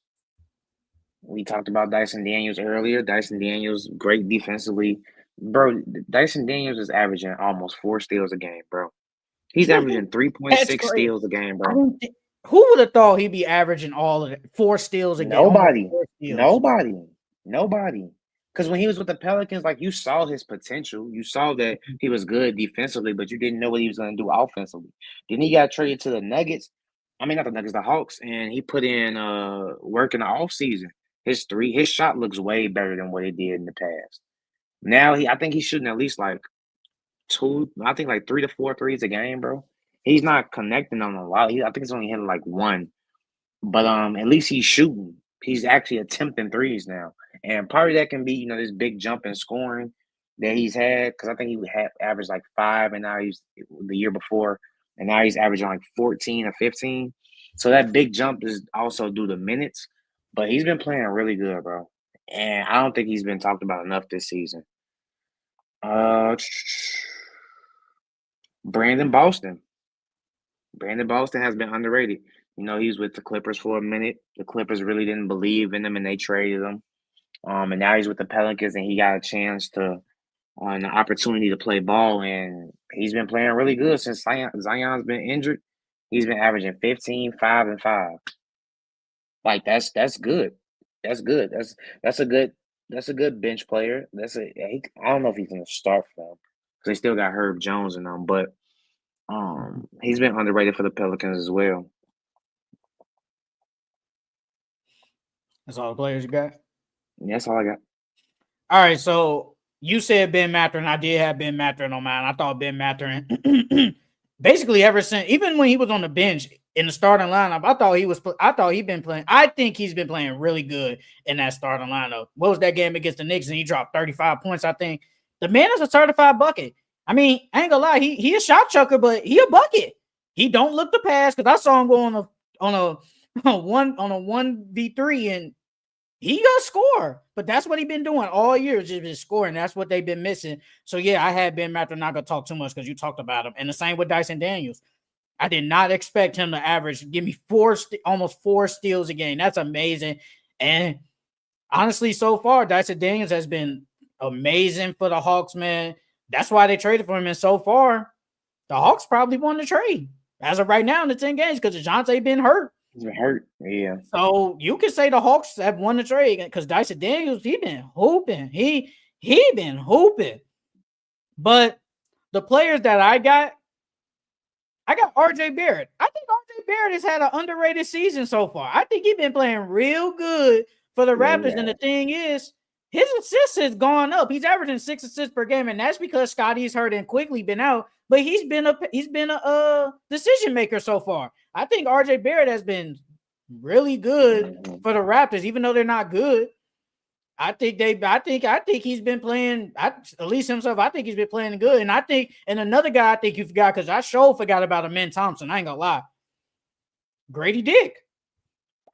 We talked about Dyson Daniels earlier. Dyson Daniels, great defensively. Bro, Dyson Daniels is averaging almost 4 steals a game, bro. He's averaging 3.6 steals a game, bro. Who would have thought he'd be averaging all of it? 4 steals a game? Nobody. Because when he was with the Pelicans, like you saw his potential. You saw that he was good defensively, but you didn't know what he was going to do offensively. Then he got traded to the Nuggets. I mean, not the Nuggets, the Hawks, and he put in work in the offseason. His shot looks way better than what he did in the past. Now I think he's shooting at least like 3 to 4 threes a game, bro. He's not connecting on a lot. I think he's only hitting like one. But at least he's shooting. He's actually attempting threes now. And part of that can be, this big jump in scoring that he's had. Because I think he had averaged like 5, and now he's the year before, and now he's averaging like 14 or 15. So that big jump is also due to minutes. But he's been playing really good, bro. And I don't think he's been talked about enough this season. Brandon Boston. Brandon Boston has been underrated. He was with the Clippers for a minute. The Clippers really didn't believe in him, and they traded him. And now he's with the Pelicans, and he got a chance to, an opportunity to play ball, and he's been playing really good since Zion's been injured. He's been averaging 15, 5, and 5. Like that's good. That's good. That's a good bench player. I don't know if he's gonna start for them because they still got Herb Jones in them, but he's been underrated for the Pelicans as well. That's all the players you got? Yeah, that's all I got. All right, so you said Ben Mathurin. I did have Ben Mathurin on mine. I thought Ben Mathurin, basically ever since, even when he was on the bench in the starting lineup, I thought he'd been playing. I think he's been playing really good in that starting lineup. What was that game against the Knicks? And he dropped 35 points. I think the man is a certified bucket. I mean, I ain't gonna lie, he a shot chucker, but he a bucket. He don't look to pass because I saw him go on a 1v3 and he gonna score, but that's what he been doing all year, just been scoring. That's what they've been missing. So yeah, I had Ben Mathurin. Not gonna talk too much because you talked about him, and the same with Dyson Daniels. I did not expect him to give me almost 4 steals a game. That's amazing. And honestly, so far, Dyson Daniels has been amazing for the Hawks, man. That's why they traded for him. And so far, the Hawks probably won the trade as of right now in the 10 games because DeJounte been hurt. He's been hurt, yeah. So you can say the Hawks have won the trade because Dyson Daniels, he been hooping. He been hooping. But the players that I got RJ Barrett. I think RJ Barrett has had an underrated season so far. I think he's been playing real good for the Raptors. Yeah. And the thing is, his assists has gone up. He's averaging 6 assists per game, and that's because Scotty's hurt and Quickly been out. But he's been a decision maker so far. I think RJ Barrett has been really good for the Raptors, even though they're not good. I think he's been playing. At least himself. I think he's been playing good. And I think, and another guy I think you forgot because I sure forgot about Amen Thompson. I ain't gonna lie. Grady Dick.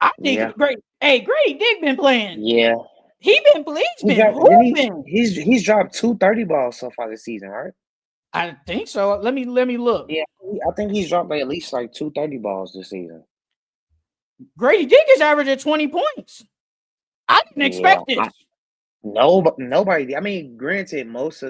I Yeah, think Grady Dick been playing. yeah. He's He been got then hooping. he's dropped two 30 balls so far this season, right? I think so. Let me look. Yeah, I think he's dropped like at least like two 30 balls this season. Grady Dick is averaging 20 points. I didn't Yeah, expect this. nobody. I mean, granted, most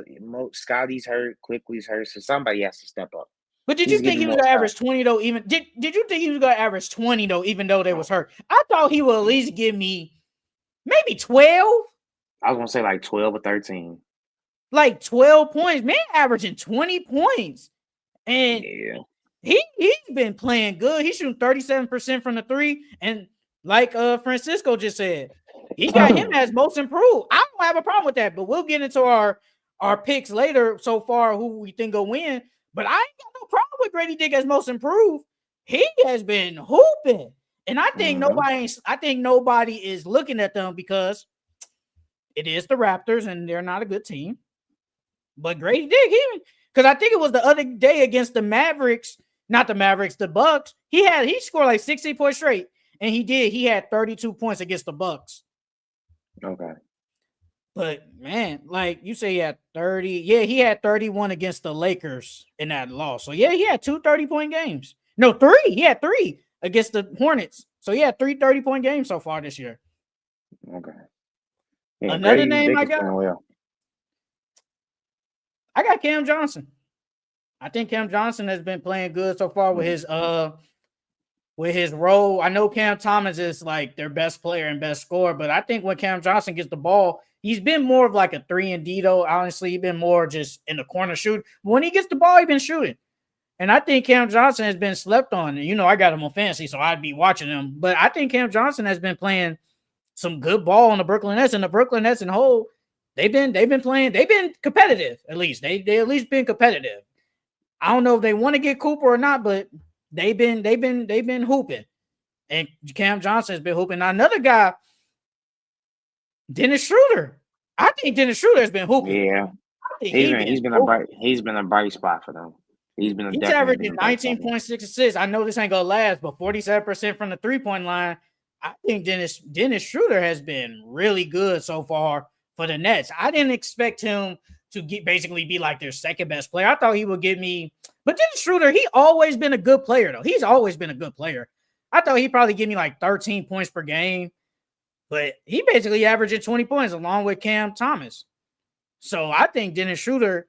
Scotty's hurt, Quickly's hurt, so somebody has to step up. But did you He's think getting he was more gonna time. average 20 though? Even did you think he was gonna average 20 though, even though they was hurt? I thought he would at least give me maybe 12, I was gonna say like 12 or 13. like 12 points. Man, averaging 20 points. And Yeah. he's been playing good. He's shooting 37% from the three. And like Francisco just said, he got him as most improved. I don't have a problem with that, but we'll get into our picks later so far who we think will win. But I ain't got no problem with Grady Dick as most improved. He has been hooping. And I think nobody is looking at them because it is the Raptors and they're not a good team. But Grady Dick, because I think it was the other day against the Mavericks, not the Mavericks, the Bucks. He scored like 60 points straight, and he had 32 points against the Bucks. Okay. But man, like you say, he had 30. Yeah, he had 31 against the Lakers in that loss. So yeah, he had two 30-point games. No, three. He had three against the Hornets. So he had 3 30-point games so far this year. Okay. Yeah, Another Grady name Dick I is playing well. got Cam Johnson. I think Cam Johnson has been playing good so far with his role. I know Cam Thomas is like their best player and best scorer, but I think when Cam Johnson gets the ball, he's been more of like a 3-and-D though. Honestly, he's been more just in the corner shoot. When he gets the ball, he's been shooting. And I think Cam Johnson has been slept on. You know, I got him on fantasy, so I'd be watching him. But I think Cam Johnson has been playing some good ball on the Brooklyn Nets, and the Brooklyn Nets in whole, they've been competitive at least. They at least been competitive. I don't know if they want to get Cooper or not, but they've been hooping. And Cam Johnson has been hooping. Now, another guy, Dennis Schroeder. I think Dennis Schroeder has been hooping. Yeah. I think He's been a bright spot for them. He's he's definitely been averaging a bright spot. 19.6 assists. I know this ain't gonna last, but 47% from the 3-point line. I think Dennis Schroeder has been really good so far for the Nets. I didn't expect him to basically be like their second best player. I thought he would give me, but Dennis Schroeder, he always been a good player though. He's always been a good player. I thought he'd probably give me like 13 points per game, but he basically averaging 20 points along with Cam Thomas. So I think Dennis Schroeder,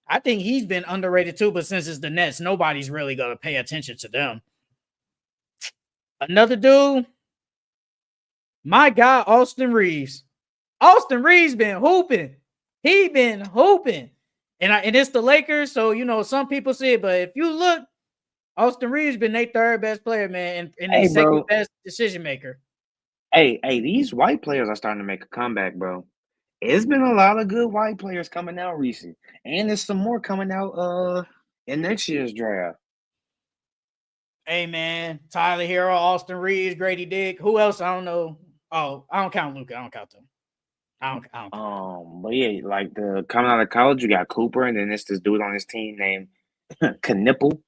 I think he's been underrated too, but since it's the Nets, nobody's really going to pay attention to them. Another dude, my guy, Austin Reeves. Austin Reeves been hooping. He been hooping. And it's the Lakers, so, you know, some people say it, but if you look, Austin Reeves been their third best player, man, and their second best decision maker. Hey, these white players are starting to make a comeback, bro. It's been a lot of good white players coming out recent, and there's some more coming out in next year's draft. Hey man, Tyler Hero, Austin Reeves, Grady Dick. Who else? I don't know. Oh, I don't count Luka. I don't count them. I don't. But yeah, like the coming out of college, you got Cooper, and then it's this dude on his team named Knipple.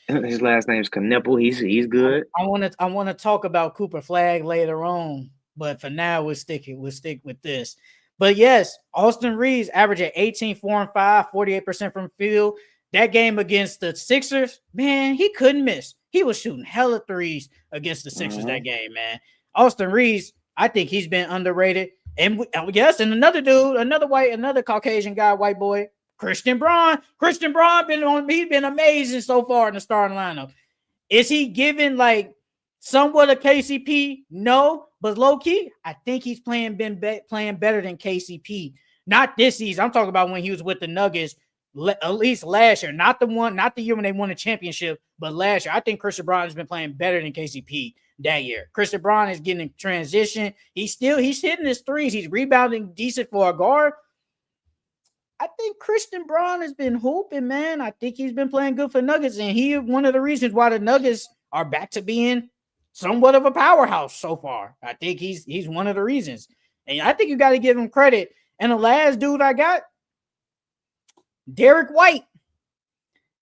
His last name's Knipple. He's good. I want to talk about Cooper Flagg later on, but for now we'll stick with this. But yes, Austin Reeves averaging 18, 4, and 5, 48% from field. That game against the Sixers, man, he couldn't miss. He was shooting hella threes against the Sixers that game, man. Austin Reeves, I think he's been underrated. And yes, and another dude, another Caucasian guy, white boy, Christian Braun. Christian Braun he's been amazing so far in the starting lineup. Is he given like somewhat a KCP? No, but low key, I think he's playing better than KCP. Not this season. I'm talking about when he was with the Nuggets, at least last year. Not the year when they won the championship, but last year. I think Christian Braun has been playing better than KCP that year. Christian Braun is getting in transition. He's hitting his threes. He's rebounding decent for a guard. I think Christian Braun has been hooping, man. I think he's been playing good for Nuggets, and he one of the reasons why the Nuggets are back to being somewhat of a powerhouse so far. I think he's one of the reasons. And I think you got to give him credit. And the last dude I got, Derek White.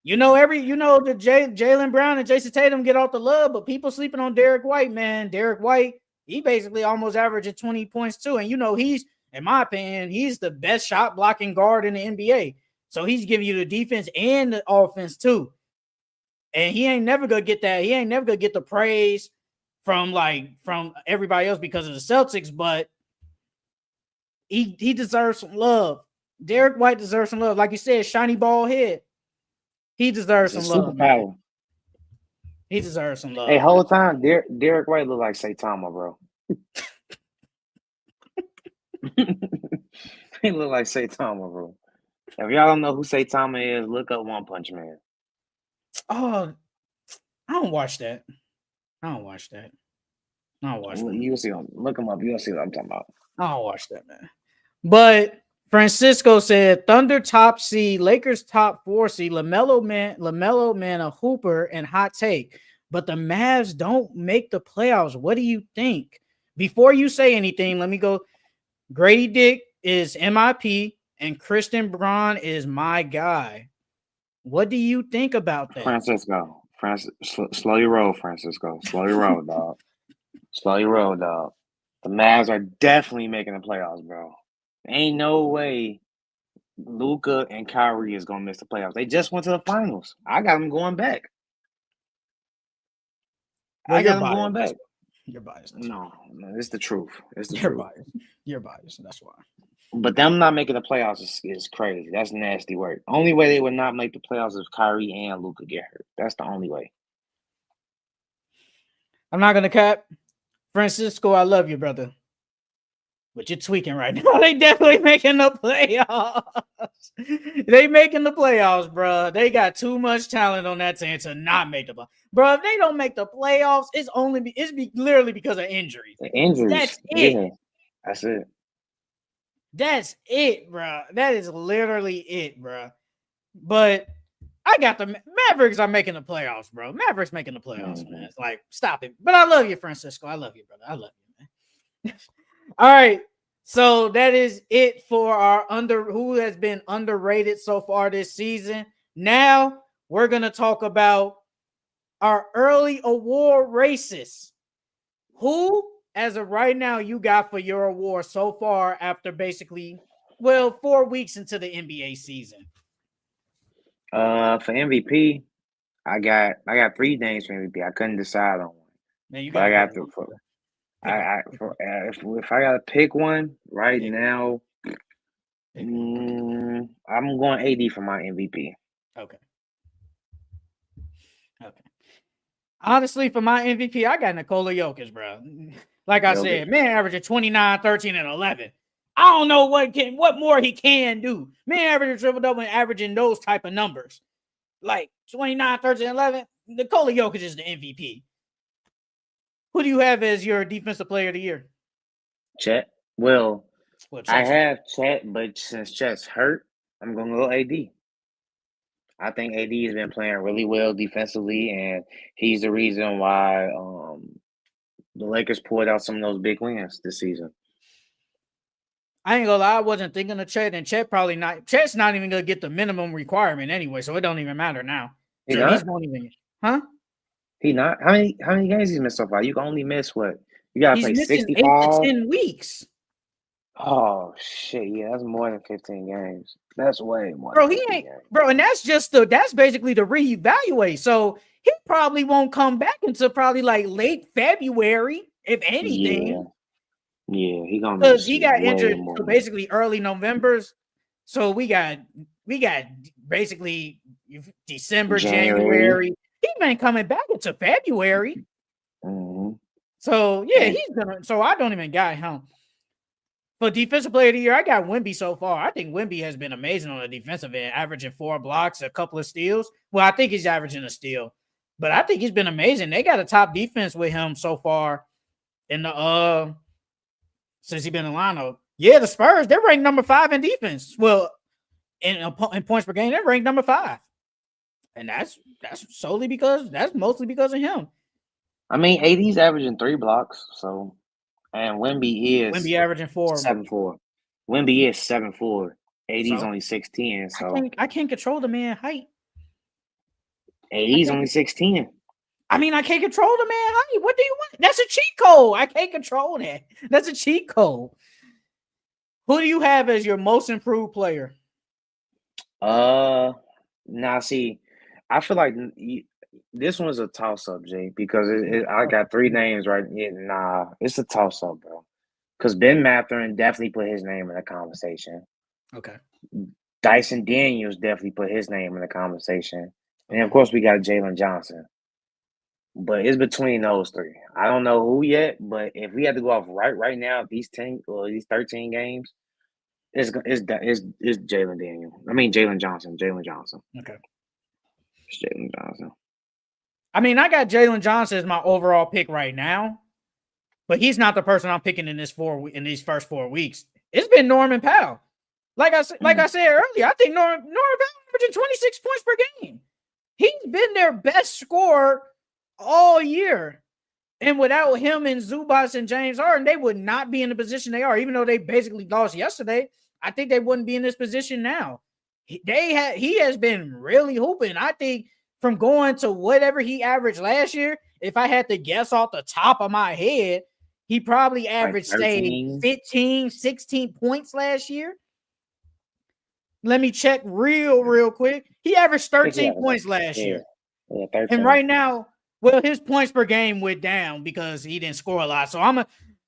The Jaylen Brown and Jason Tatum get off the love, but people sleeping on Derek White, man. Derek White, he basically almost averaging 20 points too. And he's, in my opinion, he's the best shot blocking guard in the NBA. So he's giving you the defense and the offense too. And he ain't never gonna get that. He ain't never gonna get the praise from everybody else because of the Celtics, but he deserves some love. Derek White deserves some love. Like you said, shiny ball head. He deserves some love. Superpower. He deserves some love. Hey, whole time, Derek White look like Saitama, bro. He look like Saitama, bro. If y'all don't know who Saitama is, look up One Punch Man. Oh, I don't watch that. You'll see him. Look him up. You'll see what I'm talking about. I don't watch that, man. But Francisco said Thunder top seed, Lakers top 4 seed, LaMelo man, a hooper and hot take. But the Mavs don't make the playoffs. What do you think? Before you say anything, let me go. Grady Dick is MIP and Christian Braun is my guy. What do you think about that? Francisco, slow your roll, Francisco. Slow your roll, dog. Slow your roll, dog. The Mavs are definitely making the playoffs, bro. Ain't no way Luka and Kyrie is gonna miss the playoffs. They just went to the finals. I got them going back. Well, I got them going back. You're biased. No, it's the truth. It's the You're truth. biased. You're biased. That's why. But them not making the playoffs is crazy. That's nasty work. Only way they would not make the playoffs is if Kyrie and Luka get hurt. That's the only way. I'm not gonna cap. Francisco, I love you, brother. But you're tweaking right now. They definitely making the playoffs. They making the playoffs, bro. They got too much talent on that team to not make the playoffs. Bro, if they don't make the playoffs, it's literally because of injuries. The injuries. That's it. Yeah, that's it. That's it, bro. That is literally it, bro. But I got the Mavericks are making the playoffs, bro. Mavericks making the playoffs, man. It's like, stop it. But I love you, Francisco. I love you, brother. I love you, man. All right. So that is it for our who has been underrated so far this season. Now we're going to talk about our early award races. Who, as of right now, you got for your award so far after basically, 4 weeks into the NBA season? For MVP, I got 3 names for MVP. I couldn't decide on one. Man, you but I got to. If I gotta pick one right now, I'm going AD for my MVP. Okay. Honestly, for my MVP, I got Nikola Jokic, bro. Like I said, man, averaging 29, 13, and 11. I don't know what more he can do. Man, averaging triple-double and averaging those type of numbers. Like 29, 13, 11. Nikola Jokic is the MVP. Who do you have as your defensive player of the year? Chet. Well, I have Chet, but since Chet's hurt, I'm going to go AD. I think AD has been playing really well defensively, and he's the reason why the Lakers pulled out some of those big wins this season. I ain't gonna lie, I wasn't thinking of Chet, and Chet's not even gonna get the minimum requirement anyway, so it don't even matter now. He's not even, huh? He not? How many games he's missed so far? You can only miss what? You gotta play 65? 8 to 10 weeks. Oh shit! Yeah, that's more than 15 games. That's way more. Bro, he ain't, bro, and that's basically the reevaluate. So he probably won't come back until probably like late February, if anything. Yeah, he gonna because he got injured so basically early November's. So we got basically December, January. He's been coming back until February. Mm-hmm. So yeah, he's gonna. So I don't even got him. For defensive player of the year, I got Wemby so far. I think Wemby has been amazing on the defensive end, averaging 4 blocks, a couple of steals. Well, I think he's averaging a steal, but I think he's been amazing. They got a top defense with him so far in the since he's been in lineup. Yeah, the Spurs, they're ranked number 5 in defense. Well, in points per game, they're ranked number 5. And that's mostly because of him. I mean, AD's averaging 3 blocks, so And Wemby is Wemby averaging 4. 7'4". Wemby is 7'4". AD's So only 6'10". I So can't I can't control the man height. I AD's can't. only 6'10". I mean, I can't control the man height. What do you want? That's a cheat code. I can't control that. That's a cheat code. Who do you have as your most improved player? Now see, I feel like this one's a toss up, Jay, because I got three names right. Yeah, nah, it's a toss up, bro. Because Ben Mathurin definitely put his name in the conversation. Okay. Dyson Daniels definitely put his name in the conversation, and of Okay. course we got Jalen Johnson. But it's between those three. I don't know who yet, but if we had to go off right now, these 10 or these 13 games, it's Jalen Daniel. I mean Jalen Johnson. Jalen Johnson. Okay. It's Jalen Johnson. I mean, I got Jalen Johnson as my overall pick right now, but he's not the person I'm picking in these first 4 weeks. It's been Norman Powell. Like I said earlier, I think Norman Powell averaging 26 points per game. He's been their best scorer all year. And without him and Zubac and James Harden, they would not be in the position they are. Even though they basically lost yesterday, I think they wouldn't be in this position now. He has been really hooping. I think from going to whatever he averaged last year, if I had to guess off the top of my head, he probably averaged, say, 15, 16 points last year. Let me check real quick. He averaged 13 points last year. Yeah, 13. And right now, well, his points per game went down because he didn't score a lot.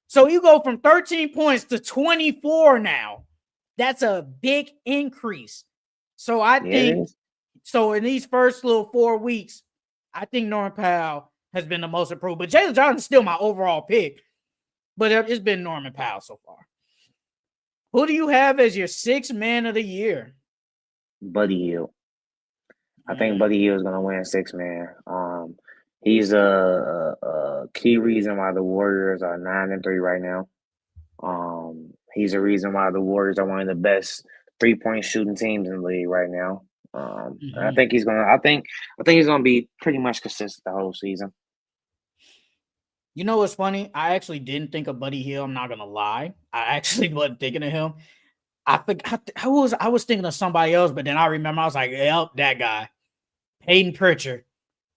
So you go from 13 points to 24 now. That's a big increase. So I think so in these first little 4 weeks, I think Norman Powell has been the most improved. But Jalen Johnson's still my overall pick. But it's been Norman Powell so far. Who do you have as your 6th man of the year? Buddy Hield. I think Buddy Hield is gonna win 6 man. He's a key reason why the Warriors are 9-3 right now. He's a reason why the Warriors are one of the best 3-point shooting teams in the league right now. I think he's gonna. I think he's gonna be pretty much consistent the whole season. You know what's funny? I actually didn't think of Buddy Hield. I'm not gonna lie. I actually wasn't thinking of him. I was thinking of somebody else, but then I remember I was like, "Yep, that guy, Peyton Pritchard."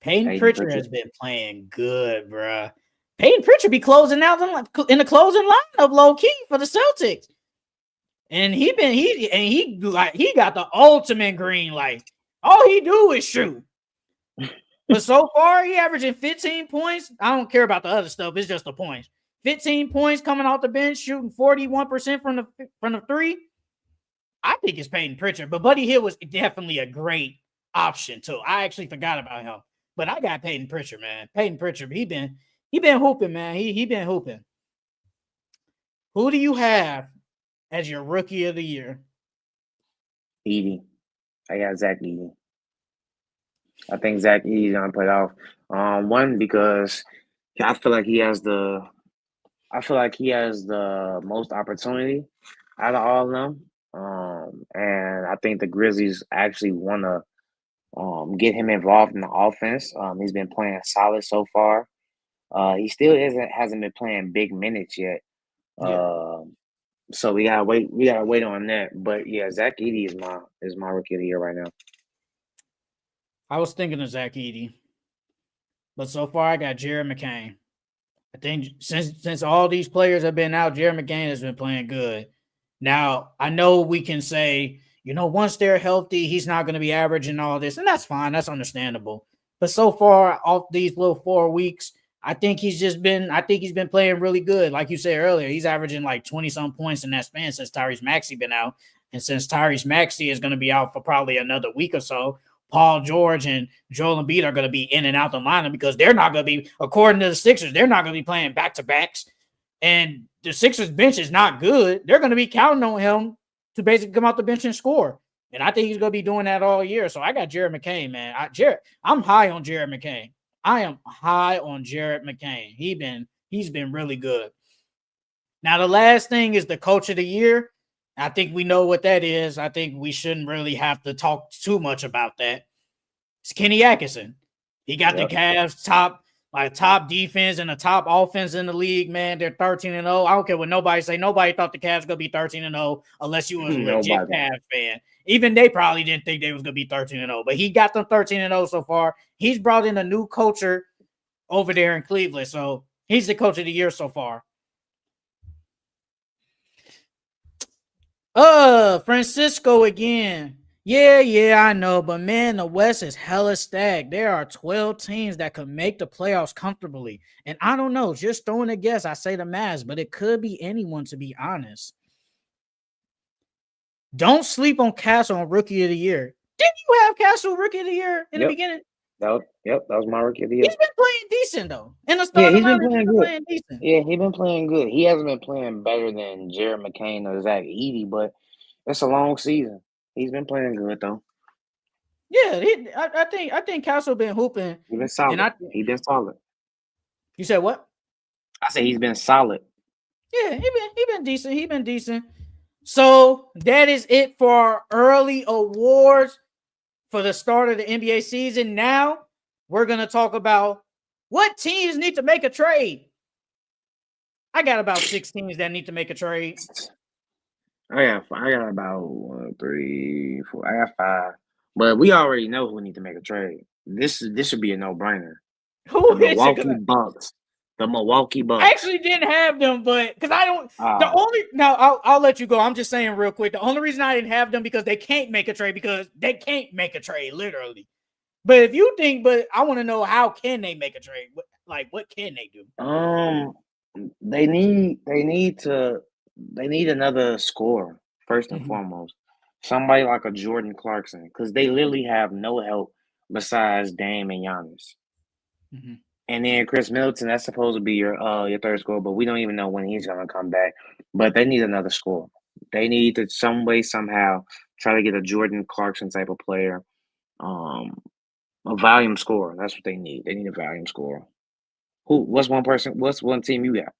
Peyton Pritchard has been playing good, bruh. Peyton Pritchard be closing out in the closing lineup, low key for the Celtics, and he got the ultimate green light. All he do is shoot. But so far, he averaging 15 points. I don't care about the other stuff. It's just the points. 15 points coming off the bench, shooting 41% from the three. I think it's Peyton Pritchard, but Buddy Hield was definitely a great option too. I actually forgot about him, but I got Peyton Pritchard, man. Peyton Pritchard, he been hooping, man. He been hooping. Who do you have as your rookie of the year? Edey. I got Zach Edey. I think Zach Edey's gonna put off. One because I feel like he has the most opportunity out of all of them. And I think the Grizzlies actually want to get him involved in the offense. He's been playing solid so far. He still hasn't been playing big minutes yet. So we gotta wait. We gotta wait on that. But yeah, Zach Edey is my rookie of the year right now. I was thinking of Zach Edey, but so far I got Jared McCain. I think since all these players have been out, Jared McCain has been playing good. Now, I know we can say, once they're healthy, he's not going to be averaging all this, and that's fine. That's understandable. But so far, off these little 4 weeks, I think he's been playing really good. Like you said earlier, he's averaging like 20-some points in that span since Tyrese Maxey been out. And since Tyrese Maxey is going to be out for probably another week or so, Paul George and Joel Embiid are going to be in and out the lineup because they're not going to be, according to the Sixers, they're not going to be playing back-to-backs. And the Sixers bench is not good. They're going to be counting on him to basically come out the bench and score. And I think he's going to be doing that all year. So I got Jared McCain, man. I'm high on Jared McCain. I am high on Jared McCain. He's been really good. Now, the last thing is the coach of the year. I think we know what that is. I think we shouldn't really have to talk too much about that. It's Kenny Atkinson. He got the Cavs top like top defense and a top offense in the league, man. They're 13-0. I don't care what nobody say. Nobody thought the Cavs gonna be 13-0 unless you was a legit Nobody. Cavs fan. Even they probably didn't think they was gonna be 13-0. But he got them 13-0 so far. He's brought in a new culture over there in Cleveland. So he's the coach of the year so far. Francisco again. Yeah, I know. But man, the West is hella stacked. There are 12 teams that could make the playoffs comfortably. And I don't know, just throwing a guess, I say the Mavs, but it could be anyone, to be honest. Don't sleep on Castle on Rookie of the Year. Didn't you have Castle Rookie of the Year in the beginning? That was my Rookie of the Year. He's been playing decent, though. In the Yeah, starting he's been lineup, playing he's been good. playing decent. Yeah, he's been playing good. He hasn't been playing better than Jared McCain or Zach Edey, but it's a long season. He's been playing good though. Yeah, I think Castle been hooping. He's been solid. He's been solid. You said what? I said he's been solid. Yeah, he been decent. He been decent. So that is it for our early awards for the start of the NBA season. Now we're gonna talk about what teams need to make a trade. I got about 6 teams that need to make a trade. I got about 1, 3, 4. I got 5, but we already know who need to make a trade. This should be a no-brainer. Who The is it? Milwaukee Bucks. The Milwaukee Bucks. I actually didn't have them, but because I don't. The only now I'll let you go. I'm just saying real quick. The only reason I didn't have them because they can't make a trade because they can't make a trade literally. But if you think, but I want to know how can they make a trade? Like what can they do? They need another scorer first and foremost. Somebody like a Jordan Clarkson because they literally have no help besides Dame and Giannis. And then Chris Middleton, that's supposed to be your third scorer, but we don't even know when he's gonna come back. But they need another scorer. They need to some way, somehow try to get a Jordan Clarkson type of player. A volume scorer. That's what they need. They need a volume scorer. What's one team you got?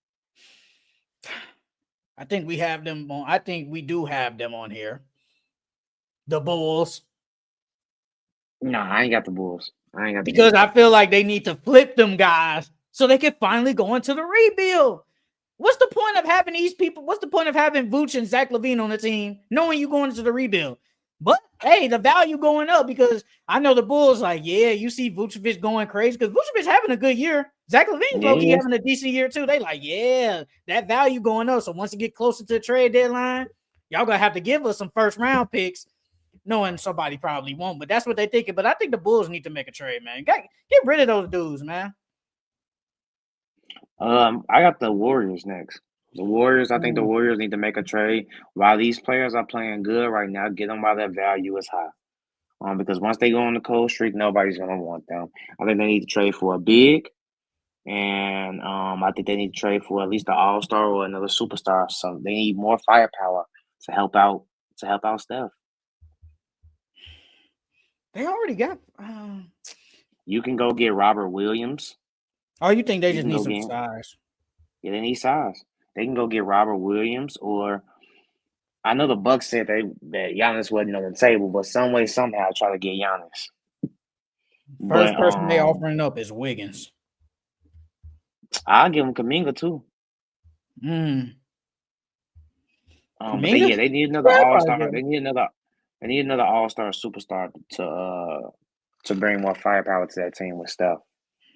I think we have them on. I think we do have them on here. The Bulls. No, I ain't got the Bulls. Because I feel like they need to flip them guys so they can finally go into the rebuild. What's the point of having these people? What's the point of having Vooch and Zach LaVine on the team, knowing you're going into the rebuild? But hey, the value going up because I know the Bulls like, yeah, you see Vucevic going crazy because Vucevic having a good year. Zach LaVine low-key having a decent year too. They like, yeah, that value going up. So once you get closer to the trade deadline, y'all gonna have to give us some first round picks. Knowing somebody probably won't, but that's what they're thinking. But I think the Bulls need to make a trade, man. Get rid of those dudes, man. I got the Warriors next. The Warriors, I think the Warriors need to make a trade. While these players are playing good right now, get them while their value is high. Because once they go on the cold streak, nobody's gonna want them. I think they need to trade for a big, and I think they need to trade for at least an all-star or another superstar. So they need more firepower to help out Steph. They already got. You can go get Robert Williams. Oh, you think they just need some size? Yeah, they need size. They can go get Robert Williams, or I know the Bucks said that Giannis wasn't on the table, but some way, somehow, try to get Giannis. First person they offering up is Wiggins. I'll give him Kuminga too. But they need another all-star. They need another all-star superstar to bring more firepower to that team with Steph.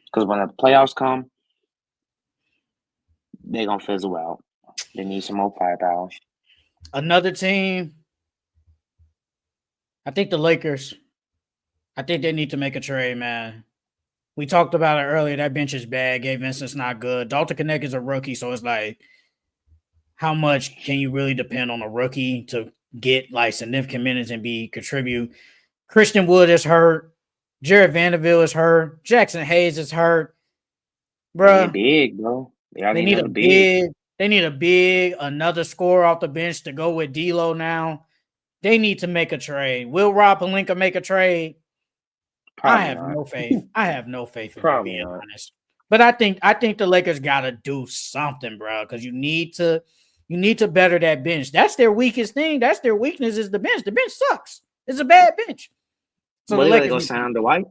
Because when the playoffs come, they're gonna fizzle out. They need some more firepower. Another team, I think the Lakers. I think they need to make a trade, man. We talked about it earlier. That bench is bad. Gabe Vincent's not good. Dalton Knecht is a rookie, so it's like, how much can you really depend on a rookie to get like significant minutes and contribute? Christian Wood is hurt. Jared Vanderbilt is hurt. Jackson Hayes is hurt. Bruh. They big, bro. They need a big. They need a big, another scorer off the bench to go with D'Lo now. They need to make a trade. Will Rob Pelinka make a trade? Probably I have not. no faith. I have no faith in Probably being not. honest. But I think the Lakers gotta do something, bro, because you need to better that bench. That's their weakest thing. That's their weakness is the bench. The bench sucks. It's a bad bench. So the Lakers go sign Dwight.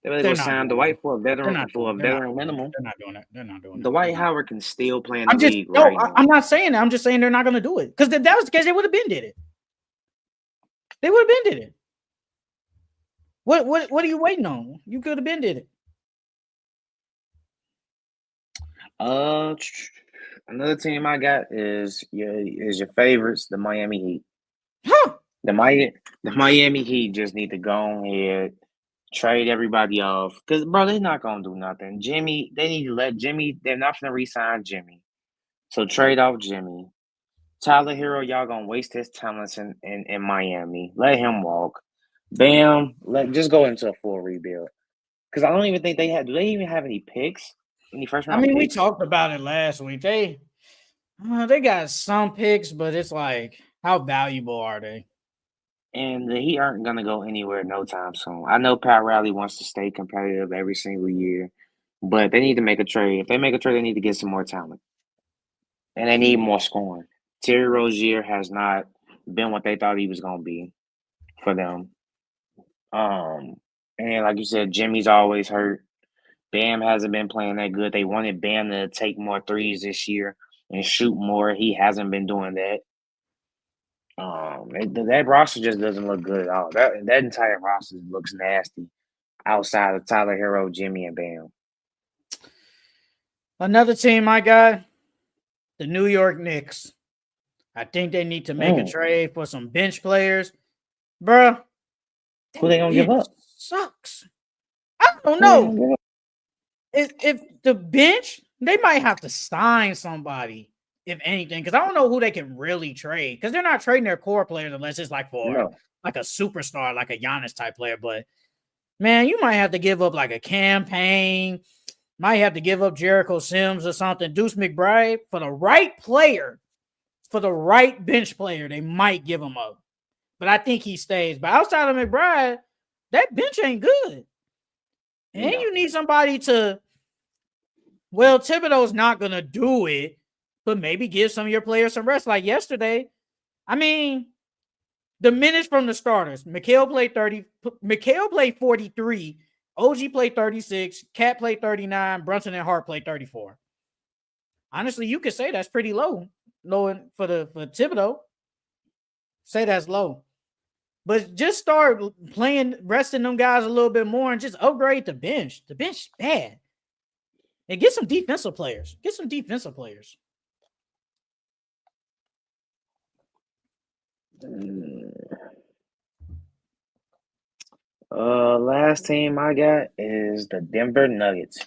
They better go They're not sign doing Dwight that. They're not for doing. a They're not veteran doing that. minimum. They're not doing that. They're not doing that. They're Dwight not. Howard can still play in the I'm just league no. right now. I'm not saying that. I'm just saying they're not going to do it because that was the case. They would have been did it. They would have been did it. What are you waiting on? You could have been did it. Uh, Another team I got is your favorites, the Miami Heat. Huh? The Miami Heat just need to go ahead, trade everybody off. Because, bro, they're not going to do nothing. Jimmy, they need to let Jimmy, they're not going to re sign Jimmy. So trade off Jimmy. Tyler Hero, y'all going to waste his talents in Miami. Let him walk. Bam, just go into a full rebuild. Because I don't even think do they even have any picks? Any first I round mean, we picks? talked about it last week. They got some picks, but it's like, how valuable are they? And the Heat aren't going to go anywhere no time soon. I know Pat Riley wants to stay competitive every single year, but they need to make a trade. If they make a trade, they need to get some more talent. And they need more scoring. Terry Rozier has not been what they thought he was going to be for them. And like you said, Jimmy's always hurt. Bam hasn't been playing that good. They wanted Bam to take more threes this year and shoot more. He hasn't been doing that. That roster just doesn't look good at all. That entire roster looks nasty outside of Tyler Hero, Jimmy, and Bam. Another team I got, the New York Knicks. I think they need to make a trade for some bench players. Bruh, who they gonna give up? Sucks. I don't know. If the bench, they might have to sign somebody, if anything, because I don't know who they can really trade. Because they're not trading their core players unless it's like for like a superstar, like a Giannis type player. But man, you might have to give up like a campaign. Might have to give up Jericho Sims or something. Deuce McBride for the right player, for the right bench player. They might give him up, but I think he stays. But outside of McBride, that bench ain't good. And you need somebody to, well, Thibodeau's not going to do it, but maybe give some of your players some rest. Like yesterday, I mean, the minutes from the starters, Mikal played 30, Mikal played 43, OG played 36, Cat played 39, Brunson and Hart played 34. Honestly, you could say that's pretty low for Thibodeau. Say that's low. But just start resting them guys a little bit more and just upgrade the bench. The bench is bad. And get some defensive players. Last team I got is the Denver Nuggets.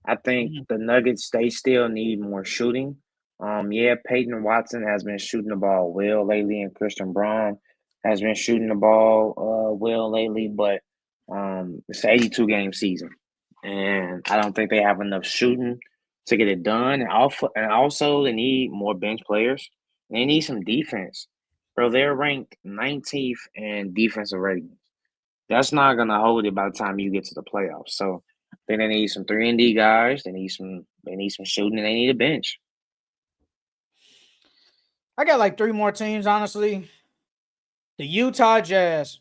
I think the Nuggets, they still need more shooting. Peyton Watson has been shooting the ball well lately, and Christian Braun has been shooting the ball well lately, but it's an 82-game season, and I don't think they have enough shooting to get it done. And also they need more bench players. They need some defense. Bro, they're ranked 19th in defensive ratings. That's not gonna hold it by the time you get to the playoffs. So then they need some 3-and-D guys. They need some shooting, and they need a bench. I got like 3 more teams, honestly. The Utah Jazz.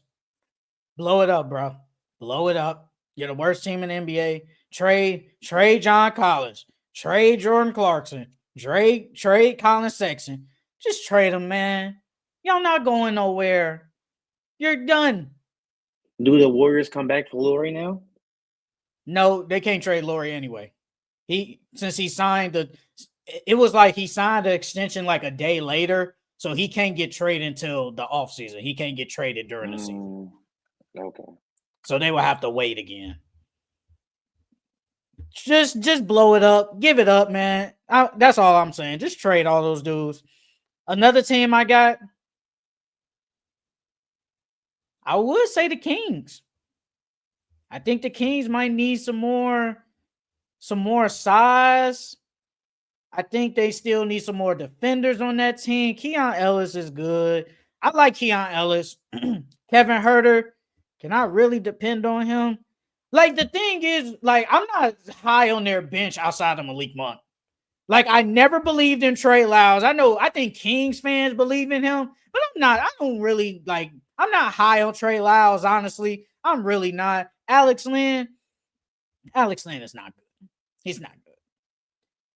Blow it up, bro. Blow it up. You're the worst team in the NBA. Trade John Collins. Trade Jordan Clarkson. Trade Colin Sexton. Just trade them, man. Y'all not going nowhere. You're done. Do the Warriors come back for Laurie now? No, they can't trade Laurie anyway. Since he signed it was like he signed the extension like a day later, so he can't get traded until the offseason. He can't get traded during the season. Okay. So they will have to wait again. Just blow it up. Give it up, man. That's all I'm saying. Just trade all those dudes. Another team I got, I would say the Kings. I think the Kings might need some more size. I think they still need some more defenders on that team. Keon Ellis is good. I like Keon Ellis. Kevin Huerter, can I really depend on him? Like, the thing is, like, I'm not high on their bench outside of Malik Monk. Like, I never believed in Trey Lyles. I think Kings fans believe in him, but I'm not high on Trey Lyles, honestly. I'm really not. Alex Lynn, Alex Len is not good. He's not good.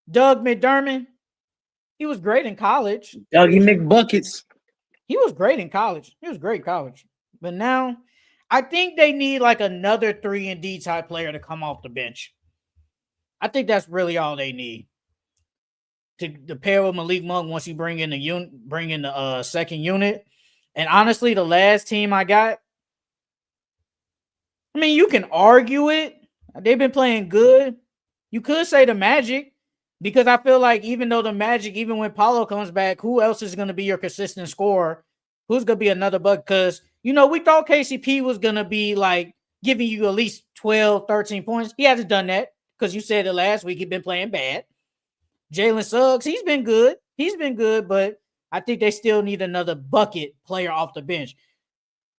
Doug McDermott, he was great in college. Dougie McBuckets. He was great in college. He was great in college. But now, I think they need like another 3-and-D type player to come off the bench. I think that's really all they need to pair with Malik Monk once you bring in the second unit. And honestly, the last team I got, I mean, you can argue it. They've been playing good. You could say the Magic, because I feel like even though the Magic, even when Paulo comes back, who else is going to be your consistent scorer? Who's going to be another bug? Because, we thought KCP was going to be like giving you at least 12, 13 points. He hasn't done that because you said it last week. He's been playing bad. Jalen Suggs, he's been good. But I think they still need another bucket player off the bench.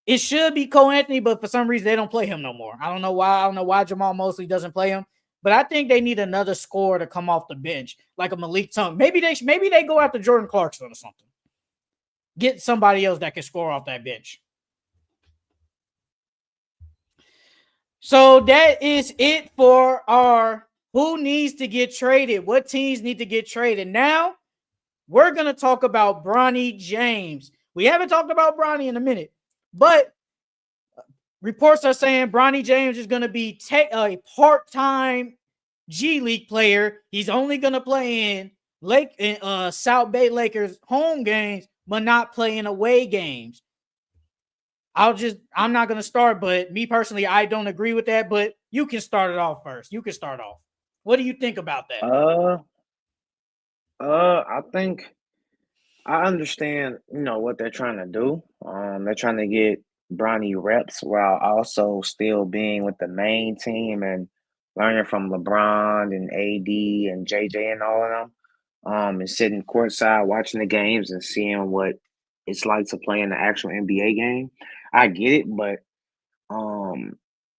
It should be Cole Anthony, but for some reason they don't play him no more. I don't know why. I don't know why Jamal Mosley doesn't play him. But I think they need another scorer to come off the bench, like a Malik Monk. Maybe they go after Jordan Clarkson or something. Get somebody else that can score off that bench. So that is it for our who needs to get traded, what teams need to get traded. Now we're going to talk about Bronny James. We haven't talked about Bronny in a minute, but reports are saying Bronny James is going to be a part-time G League player. He's only going to play in South Bay Lakers home games, but not playing away games. I'm not going to start, but me personally, I don't agree with that, but you can start it off first. You can start off. What do you think about that? I think I understand, what they're trying to do. They're trying to get Bronny reps while also still being with the main team and learning from LeBron and AD and JJ and all of them. And sitting courtside watching the games and seeing what it's like to play in the actual NBA game. I get it, but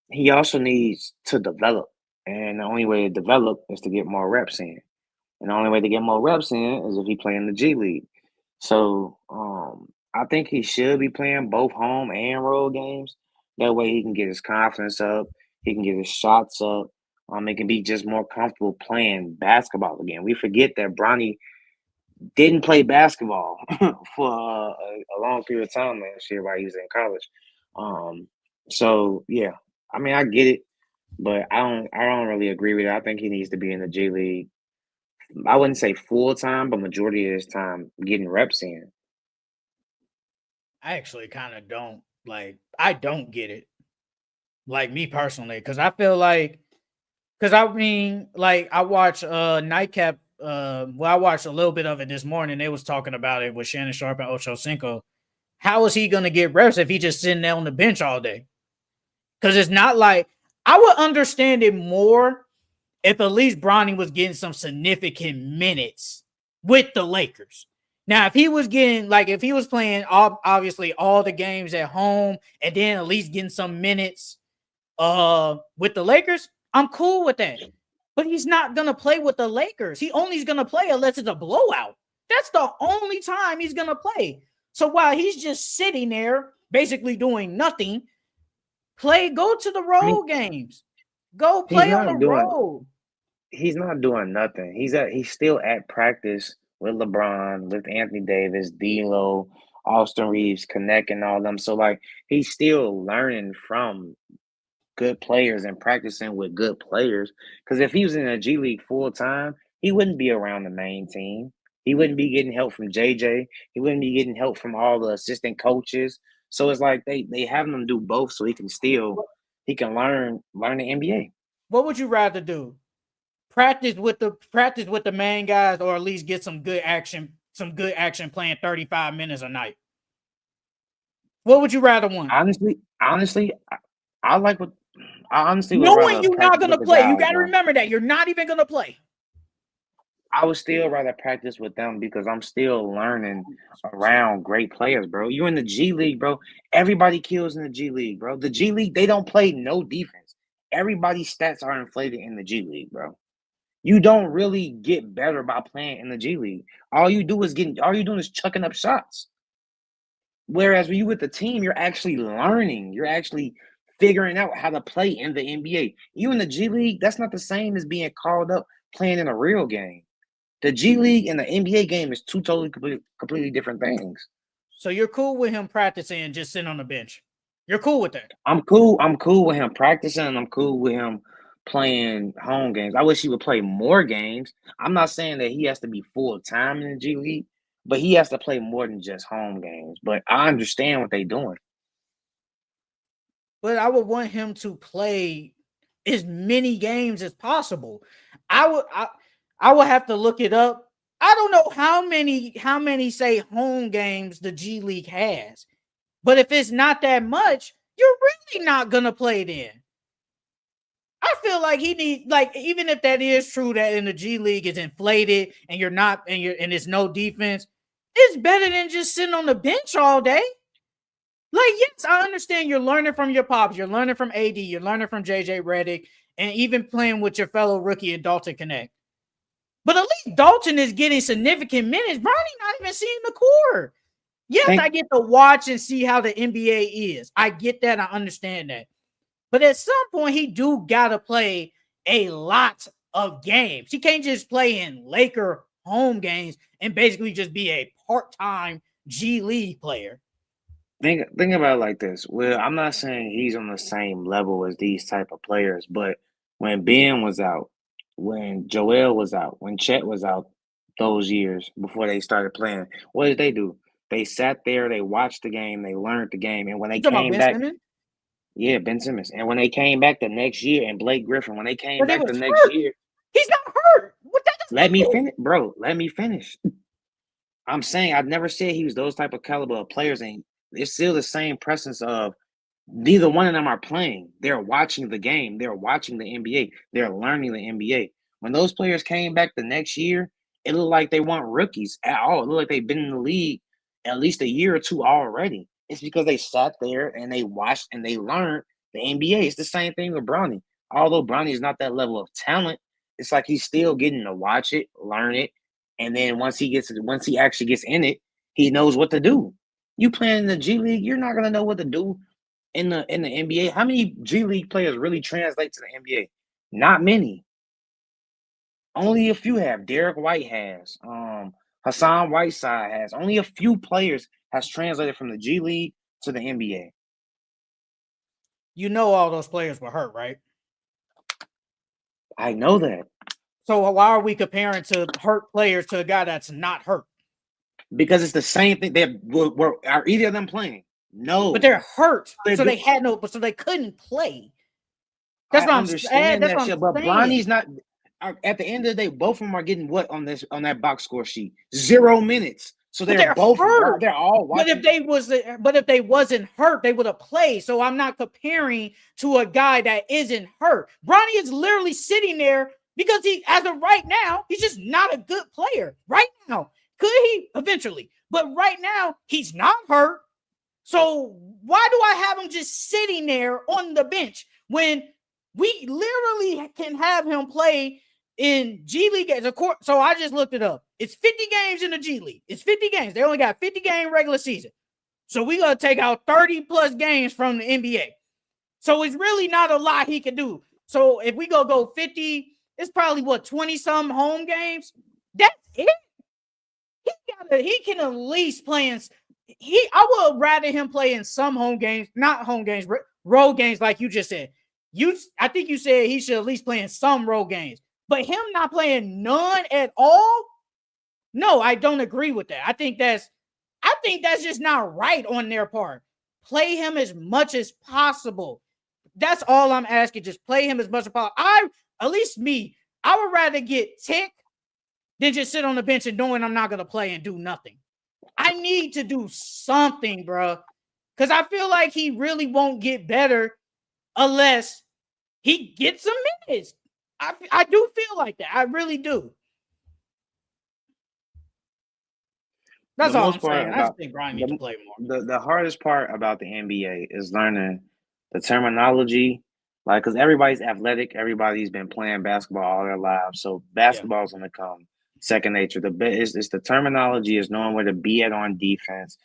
he also needs to develop. And the only way to develop is to get more reps in. And the only way to get more reps in is if he play in the G League. So I think he should be playing both home and road games. That way he can get his confidence up. He can get his shots up. He can be just more comfortable playing basketball again. We forget that Bronny didn't play basketball for a long period of time last year while he was in college. So yeah, I mean I get it, but I don't really agree with it. I think he needs to be in the G League. I wouldn't say full time, but majority of his time getting reps in. I actually kind of don't I don't get it. Like me personally, because I feel like, because I mean, like I watched Nightcap. I watched a little bit of it this morning. They was talking about it with Shannon Sharp and Ocho Cinco. How is he going to get reps if he just sitting there on the bench all day? Because it's not like, I would understand it more if at least Bronny was getting some significant minutes with the Lakers. Now, if he was if he was playing obviously all the games at home and then at least getting some minutes with the Lakers, I'm cool with that. But he's not going to play with the Lakers. He only is going to play unless it's a blowout. That's the only time he's going to play. So while he's just sitting there basically doing nothing, go to the I mean, road games. Go he's play on the not doing road. he's not doing nothing. He's still at practice with LeBron, with Anthony Davis, D'Lo, Austin Reeves, connecting all them. So like he's still learning from good players and practicing with good players. Because if he was in a G League full time, he wouldn't be around the main team. He wouldn't be getting help from JJ. He wouldn't be getting help from all the assistant coaches. So it's like they having him do both so he can learn the NBA. What would you rather do? Practice with the main guys, or at least get some good action playing 35 minutes a night? What would you rather want? Honestly, I like what I honestly would Knowing rather you're not practice gonna with the play, you guys, got to bro. remember that you're not even gonna play. I would still rather practice with them because I'm still learning around great players, bro. You in the G League, bro. Everybody kills in the G League, bro. The G League, they don't play no defense. Everybody's stats are inflated in the G League, bro. You don't really get better by playing in the G League. All you doing is chucking up shots. Whereas when you with the team, you're actually learning. You're actually figuring out how to play in the NBA. You in the G League, that's not the same as being called up playing in a real game. The G League and the NBA game is two totally completely different things. So you're cool with him practicing and just sitting on the bench. You're cool with that. I'm cool. I'm cool with him practicing, and I'm cool with him playing home games. I wish he would play more games. I'm not saying that he has to be full time in the G League, but he has to play more than just home games. But I understand what they're doing. But I would want him to play as many games as possible. I would have to look it up. I don't know how many say home games the G League has. But if it's not that much, you're really not gonna play then. I feel like he needs, like, even if that is true that in the G League is inflated and you're not and it's no defense, it's better than just sitting on the bench all day. Like, yes, I understand you're learning from your pops, you're learning from AD, you're learning from JJ Redick, and even playing with your fellow rookie in Dalton Connect. But at least Dalton is getting significant minutes. Bronny not even seeing the court. Yes, I get to watch and see how the NBA is. I get that. I understand that. But at some point, he do gotta play a lot of games. He can't just play in Laker home games and basically just be a part-time G League player. Think about it like this. Well, I'm not saying he's on the same level as these type of players, but when Ben was out, when Joel was out, when Chet was out those years before they started playing, what did they do? They sat there, they watched the game, they learned the game, and when they You talking about came Ben back, Simmons? yeah, Ben Simmons, and when they came back the next year, and Blake Griffin, when they came But they back the was next hurt. year, He's not hurt. What that let me doesn't finish, bro. Let me finish. I'm saying I've never said he was those type of caliber of players, and it's still the same presence of neither one of them are playing. They're watching the game. They're watching the NBA. They're learning the NBA. When those players came back the next year, it looked like they weren't rookies at all. It looked like they've been in the league at least a year or two already. It's because they sat there and they watched and they learned the NBA. It's the same thing with Bronny. Although Bronny is not that level of talent, it's like he's still getting to watch it, learn it, and then once he actually gets in it, he knows what to do. You playing in the G League, you're not gonna know what to do in the NBA. How many G League players really translate to the NBA? Not many. Only a few have. Derek White has. Hassan Whiteside has. Only a few players has translated from the G League to the NBA. You know all those players were hurt, right? I know that So why are we comparing to hurt players to a guy that's not hurt? because it's the same thing. Are either of them playing? But No. they're hurt, They're so do- they had no, so they couldn't play. That's I what I'm saying. understand That's that what I'm shit, but saying. Bronny's not. At the end of the day, both of them are getting what on that box score sheet? 0 minutes. So But they're they're both. hurt. They're all But watching. if they wasn't hurt, they would have played. So I'm not comparing to a guy that isn't hurt. Bronny is literally sitting there because he, as of right now, he's just not a good player. Right now, could he eventually? But right now, he's not hurt. So why do I have him just sitting there on the bench when we literally can have him play in G League as a court? So I just looked it up. It's 50 games in the G League. It's 50 games. They only got 50 game regular season. So we gotta take out 30 plus games from the NBA. So it's really not a lot he can do. So if we go 50, it's probably what 20 some home games. That's it. He can at least play in. I would rather him play in some home games, not home games, road games, like you just said. I think you said he should at least play in some road games, but him not playing none at all. No, I don't agree with that. I think that's just not right on their part. Play him as much as possible. That's all I'm asking. Just play him as much as possible. At least me, I would rather get tick than just sit on the bench and knowing I'm not going to play and do nothing. I need to do something, bro, because I feel like he really won't get better unless he gets some minutes. I do feel like that. I really do. The That's all I'm most saying. part I just about think Brian needs to the play more. the hardest part about the NBA is learning the terminology, like because everybody's athletic, everybody's been playing basketball all their lives, so Yeah. basketball's gonna come second nature. It's the terminology is knowing where to be at on defense,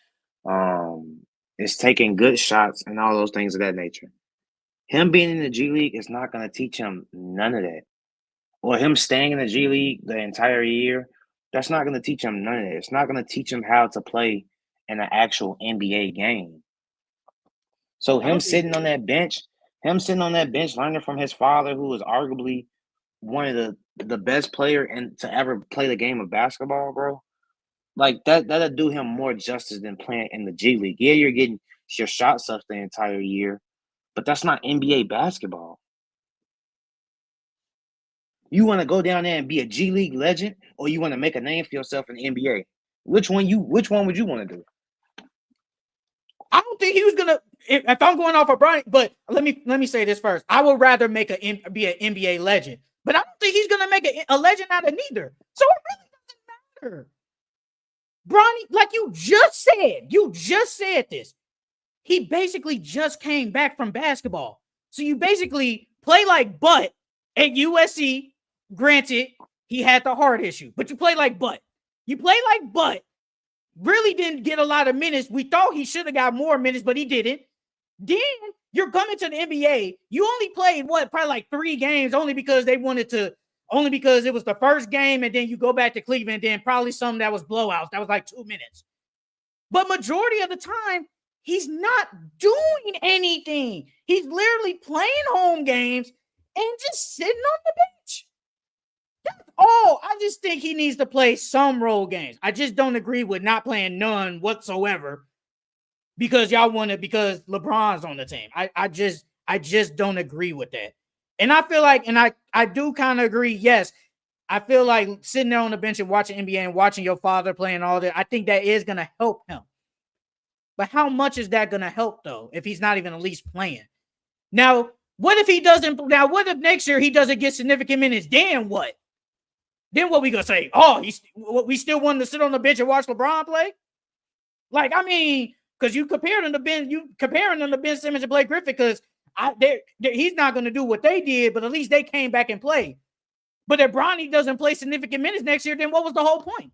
it's taking good shots and all those things of that nature. Him being in the G League is not going to teach him none of that. Or him staying in the G League the entire year, that's not going to teach him none of that. It's not going to teach him how to play in an actual NBA game. So I don't think him sitting on that bench, learning from his father, who is arguably one of the best player and to ever play the game of basketball, bro. Like that'll do him more justice than playing in the G League. Yeah, you're getting your shots up the entire year, but that's not NBA basketball. You want to go down there and be a G League legend, or you want to make a name for yourself in the NBA? Which one would you want to do? I don't think he was gonna. If I'm going off of Bronny, but let me say this first. I would rather be an NBA legend, but I don't think he's gonna make a legend out of neither. So it really doesn't matter. Bronny, like you just said this. He basically just came back from basketball. So you basically play like butt at USC. Granted, he had the heart issue, but you play like butt. You play like butt. Really didn't get a lot of minutes. We thought he should have got more minutes, but he didn't. Then you're coming to the NBA. You only played probably like 3 games, only because they wanted to, only because it was the first game, and then you go back to Cleveland, and then probably some that was blowouts. That was like 2 minutes. But majority of the time, he's not doing anything. He's literally playing home games and just sitting on the bench. That's all. I just think he needs to play some role games. I just don't agree with not playing none whatsoever because because LeBron's on the team. I just don't agree with that. And I feel like, and I do kind of agree, yes. I feel like sitting there on the bench and watching NBA and watching your father playing all that, I think that is going to help him. But how much is that going to help, though, if he's not even at least playing? Now, what if he doesn't? Now, what if next year he doesn't get significant minutes? Then what? Then what we going to say? Oh, we still wanted to sit on the bench and watch LeBron play? Like, I mean, because you comparing them to Ben Simmons and Blake Griffin, because he's not going to do what they did, but at least they came back and played. But if Bronny doesn't play significant minutes next year, then what was the whole point?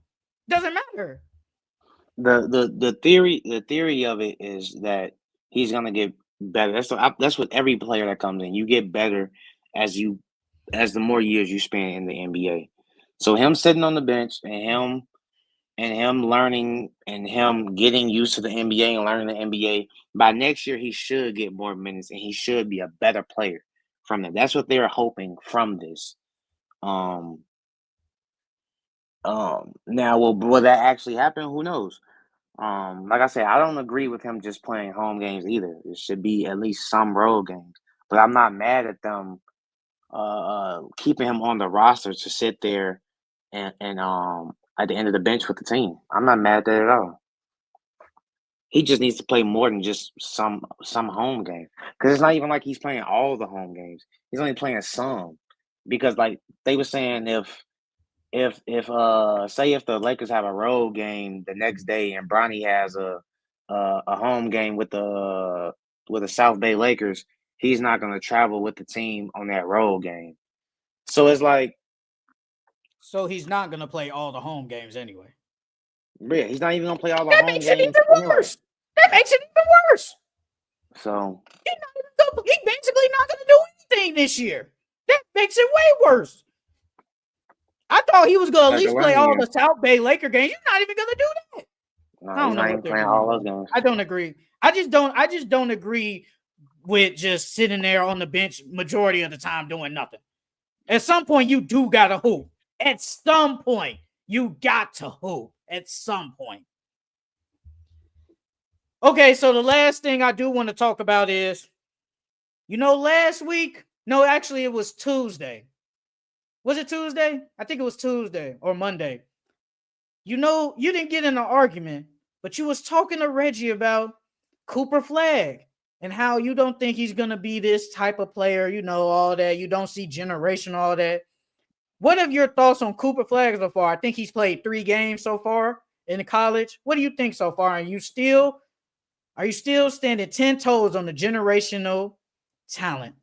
Doesn't matter. The theory of it is that he's gonna get better. That's what every player that comes in. You get better as the more years you spend in the NBA. So him sitting on the bench and him learning and him getting used to the NBA and learning the NBA, by next year he should get more minutes and he should be a better player from that. That's what they're hoping from this. Um, now will that actually happen? Who knows? Like I said, I don't agree with him just playing home games either. It should be at least some road games. But I'm not mad at them keeping him on the roster to sit there and at the end of the bench with the team. I'm not mad at that at all. He just needs to play more than just some home game. Because it's not even like he's playing all the home games. He's only playing some. Because like they were saying if say if the Lakers have a road game the next day and Bronny has a home game with the South Bay Lakers, he's not going to travel with the team on that road game. So it's like, So he's not going to play all the home games anyway. yeah, he's not even going to play all the That home makes it games even anyway. worse. That makes it even worse. So He's basically not going to do anything this year. That makes it way worse. I thought he was going to at least play all the South Bay Laker games. You're not even going to do that. no, I don't know what they're doing. all those games. I don't agree. I just don't agree with just sitting there on the bench majority of the time doing nothing. At some point, you do got to hoop. At some point, you got to hoop. At some point. Okay, so the last thing I do want to talk about is, last week, no, actually it was Tuesday. Was it Tuesday? I think it was Tuesday or Monday. You didn't get in an argument, but you was talking to Reggie about Cooper Flagg and how you don't think he's going to be this type of player, all that. You don't see generation, all that. What are your thoughts on Cooper Flagg so far? I think he's played 3 games so far in college. What do you think so far? Are you still standing 10 toes on the generational talent?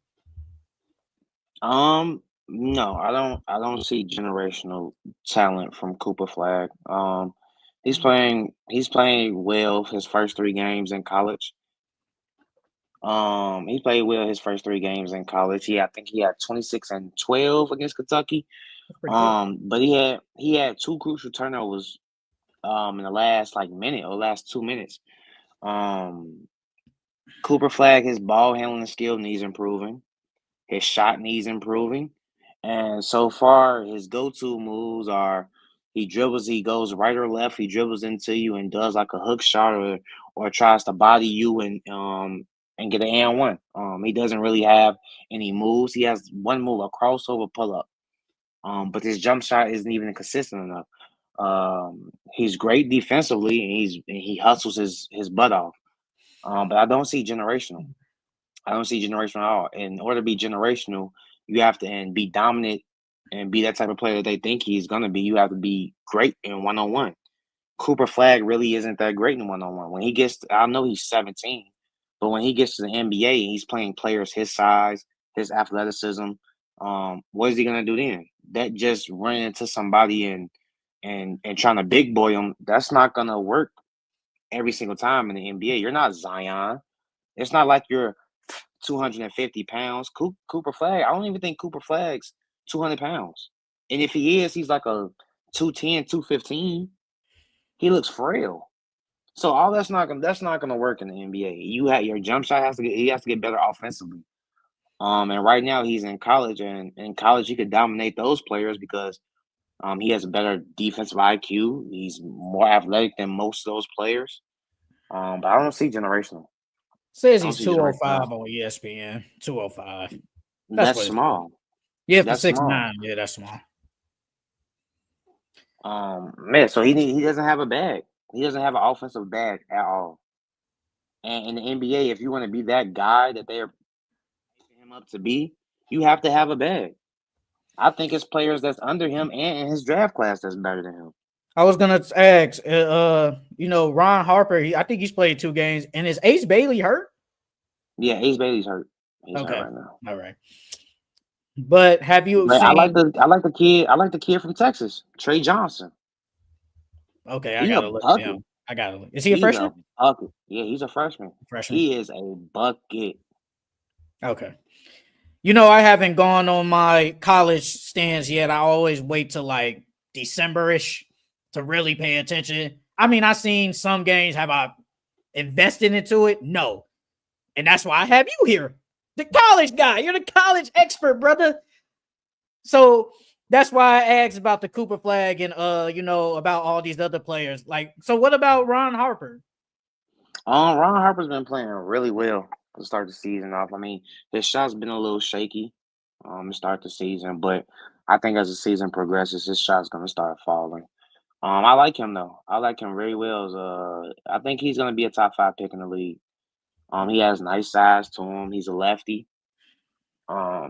No, I don't see generational talent from Cooper Flagg. He's playing well his first 3 games in college. He played well his first 3 games in college. I think he had 26 and 12 against Kentucky. That's pretty good. But he had 2 crucial turnovers in the last like minute or last 2 minutes. Um, Cooper Flagg, his ball handling skill needs improving. His shot needs improving. And so far, his go-to moves are he dribbles, he goes right or left, he dribbles into you and does like a hook shot or tries to body you and get an and one. He doesn't really have any moves. He has one move, a crossover pull up. But his jump shot isn't even consistent enough. He's great defensively and he hustles his butt off. But I don't see generational. I don't see generational at all. In order to be generational, you have to and be dominant and be that type of player that they think he's gonna be. You have to be great in 1-on-1. Cooper Flagg really isn't that great in 1-on-1. When he gets, I know he's 17, but when he gets to the NBA and he's playing players his size, his athleticism, what is he gonna do then? That just running into somebody and trying to big boy him, that's not gonna work every single time in the NBA. You're not Zion. It's not like you're 250 pounds. Cooper Flagg, I don't even think Cooper Flagg's 200 pounds. And if he is, he's like a 210, 215. He looks frail. So all that's not gonna work in the NBA. You have your jump shot has to get better offensively. And right now he's in college, and in college he could dominate those players because he has a better defensive IQ. He's more athletic than most of those players. But I don't see generational. Says I don't he's see generational at 205 all. on ESPN. 205. That's That's what it says. small. Yeah, for That's six small. nine. Yeah, that's small. Man, so he doesn't have a bag. He doesn't have an offensive bag at all. And in the NBA, if you want to be that guy that they're making him up to be, you have to have a bag. I think it's players that's under him and in his draft class that's better than him. I was gonna ask, Ron Harper. I think he's played 2 games, and is Ace Bailey hurt? Yeah, Ace Bailey's hurt. He's hurt Okay, right now. all right. But have you But I like seen? the I like the kid. I like the kid from Texas, Trey Johnson. Okay, I He a gotta look at bucket. him. I gotta look. Is he a He's freshman? a bucket. Yeah, he's a freshman. Freshman. He is a bucket. Okay. I haven't gone on my college stands yet. I always wait till like December-ish to really pay attention. I mean, I've seen some games. Have I invested into it? No. And that's why I have you here. The college guy. You're the college expert, brother. So that's why I asked about the Cooper Flag and about all these other players. Like, so what about Ron Harper? Ron Harper's been playing really well to start the season off. I mean, his shot's been a little shaky to start the season, but I think as the season progresses, his shot's gonna start falling. I like him though. I like him very well. I think he's gonna be a top 5 pick in the league. He has nice size to him. He's a lefty.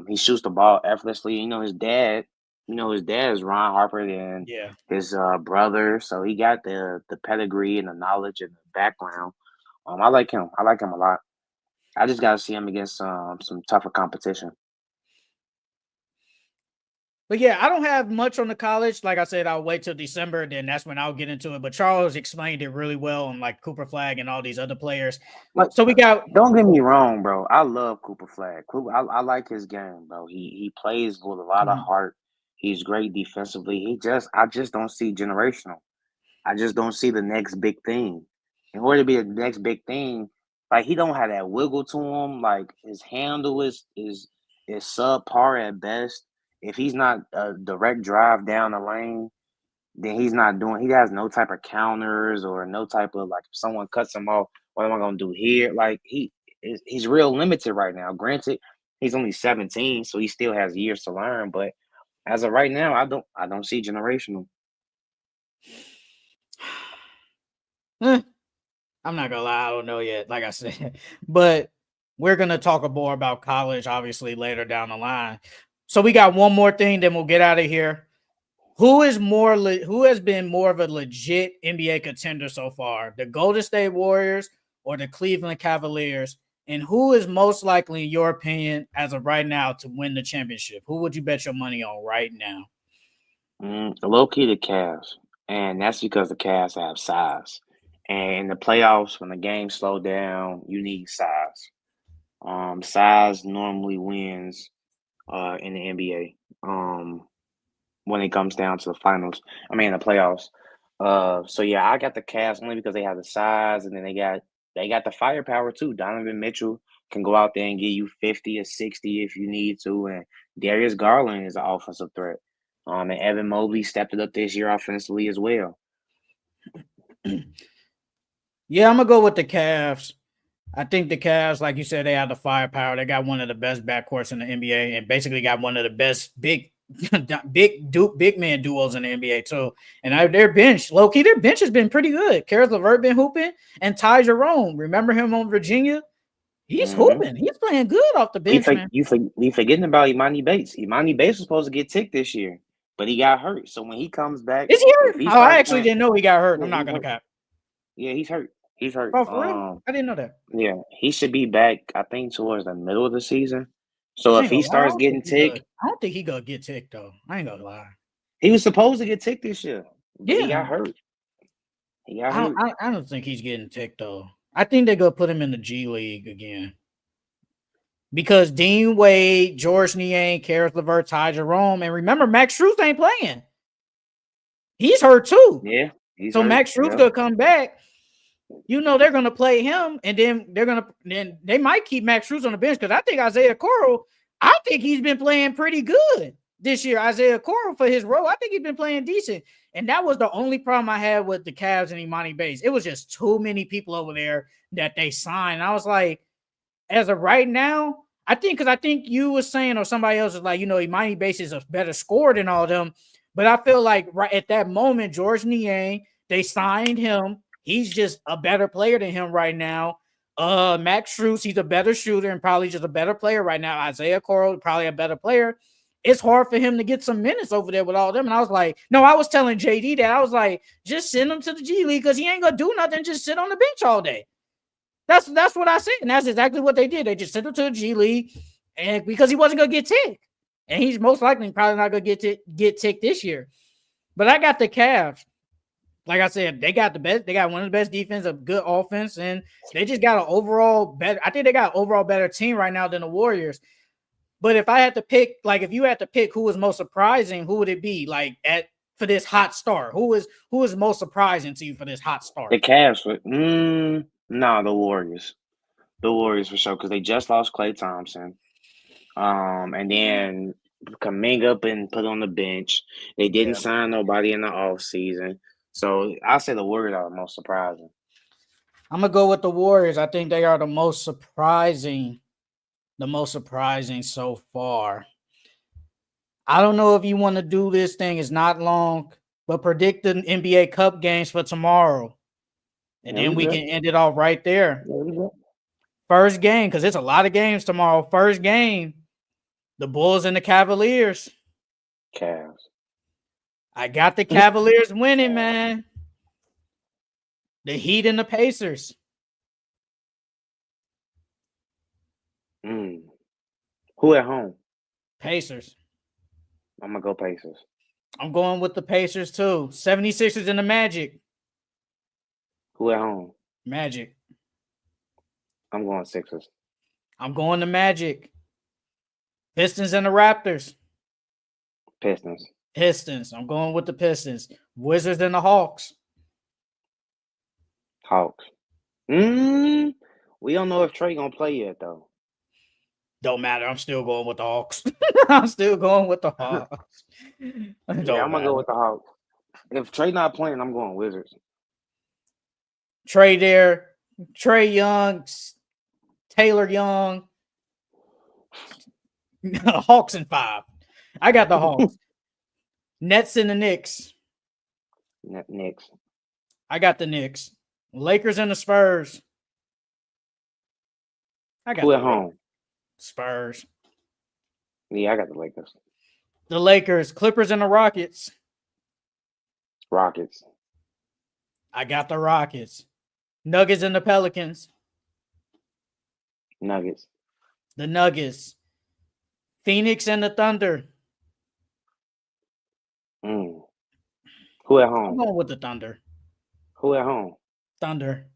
He shoots the ball effortlessly. His dad is Ron Harper and Yeah. his brother, so he got the pedigree and the knowledge and the background. I like him. I like him a lot. I just gotta see him against some tougher competition. But yeah, I don't have much on the college. Like I said, I'll wait till December, then that's when I'll get into it. But Charles explained it really well on like Cooper Flag and all these other players. Like, So we got don't get me wrong, bro. I love Cooper Flagg. I like his game, bro. He plays with a lot of heart. He's great defensively. I just don't see generational. I just don't see the next big thing. In order to be the next big thing, like he don't have that wiggle to him. Like his handle is subpar at best. If he's not a direct drive down the lane, then he's not doing. He has no type of counters or no type of like if someone cuts him off, what am I gonna do here? Like he's real limited right now. Granted, he's only 17, so he still has years to learn. But as of right now, I don't see generational. eh, I'm not gonna lie, I don't know yet, like I said. But we're gonna talk more about college, obviously, later down the line. So we got one more thing, then we'll get out of here. Who has been more of a legit NBA contender so far? The Golden State Warriors or the Cleveland Cavaliers? And who is most likely, in your opinion, as of right now, to win the championship? Who would you bet your money on right now? Low key the Cavs, and that's because the Cavs have size. And in the playoffs, when the game slow down, you need size. Size normally wins in the NBA. When it comes down to the finals. I mean the playoffs. So yeah, I got the Cavs only because they have the size and then they got the firepower too. Donovan Mitchell can go out there and give you 50 or 60 if you need to, and Darius Garland is an offensive threat. And Evan Mobley stepped it up this year offensively as well. Yeah, I'm gonna go with the Cavs. I think the Cavs, like you said, they have the firepower. They got one of the best backcourts in the NBA, and basically got one of the best big man duos in the NBA too. And their bench, low key, their bench has been pretty good. Karis LeVert been hooping, and Ty Jerome. Remember him on Virginia? He's Mm-hmm. hooping. He's playing good off the bench, man. You forgetting about Imani Bates. Imani Bates was supposed to get ticked this year, but he got hurt. So when he comes back, Is he if hurt? he Oh, I starts actually playing, didn't know he got hurt. yeah, I'm not he's gonna hurt. cap. Yeah, he's hurt. He's hurt. Oh, for real? I didn't know that. Yeah, he should be back, I think, towards the middle of the season. So I if ain't he gonna lie. I starts don't think getting he gonna. ticked, I don't think he gonna get ticked though. I ain't gonna lie. he was supposed to get ticked this year, but he Yeah, got hurt. He got I don't. hurt. I don't think he's getting ticked though. I think they're gonna put him in the G League again because Dean Wade, George Niang, Karis LeVert, Ty Jerome, and remember Max Strus ain't playing. He's hurt too. Yeah, he's So hurt. Max Strus Yep. gonna come back. You know they're gonna play him, and then they might keep Max Strus on the bench because I think Isaiah Coral. I think he's been playing pretty good this year. Isaiah Coral for his role, I think he's been playing decent, and that was the only problem I had with the Cavs and Imani Bates. It was just too many people over there that they signed. I was like, as of right now, I think you was saying or somebody else was like, Imani Bates is a better scorer than all of them, but I feel like right at that moment, George Niang, they signed him. He's just a better player than him right now. Max Strus, he's a better shooter and probably just a better player right now. Isaiah Coral, probably a better player. It's hard for him to get some minutes over there with all them. And I was like, no, I was telling JD that I was like, just send him to the G League because he ain't gonna do nothing, just sit on the bench all day. That's what I said, and that's exactly what they did. They just sent him to the G League, and because he wasn't gonna get ticked, and he's most likely probably not gonna get ticked this year. But I got the Cavs. Like I said, they got the best. They got one of the best defense, a good offense, and they just got an overall better. I think they got an overall better team right now than the Warriors. But if I had to pick, like if you had to pick who was most surprising, who would it be? Like for this hot start, who is most surprising to you for this hot start? The Cavs, nah, the Warriors. The Warriors for sure because they just lost Klay Thompson. And then Kaminga been put on the bench. They didn't Yeah. sign nobody in the off season. So I'll say the Warriors are the most surprising. I'm gonna go with the Warriors. I think they are the most surprising so far. I don't know if you want to do this thing. It's not long, but predict the NBA Cup games for tomorrow, and There then we we go. can end it off right there. There we go. First game, because it's a lot of games tomorrow. First game, the Bulls and the Cavaliers. Cavs. I got the Cavaliers winning, man. The Heat and the Pacers. Who at home? Pacers. I'm going to go Pacers. I'm going with the Pacers too. 76ers and the Magic. Who at home? Magic. I'm going Sixers. I'm going to Magic. Pistons and the Raptors. Pistons. I'm going with the Pistons. Wizards and the Hawks. Hawks. We don't know if Trey gonna play yet though. Don't matter. I'm still going with the Hawks. I'm still going with the Hawks. I'm gonna go with the Hawks. If Trey not playing, I'm going Wizards. Trey there. Trey Young. Taylor Young. Hawks in 5. I got the Hawks. Nets and the Knicks. Knicks. I got the Knicks. Lakers and the Spurs. I got Who the at home? Spurs. Yeah, I got the Lakers. The Lakers. Clippers and the Rockets. Rockets. I got the Rockets. Nuggets and the Pelicans. Nuggets. The Nuggets. Phoenix and the Thunder. Who at home? I'm going with the Thunder. Who at home? Thunder.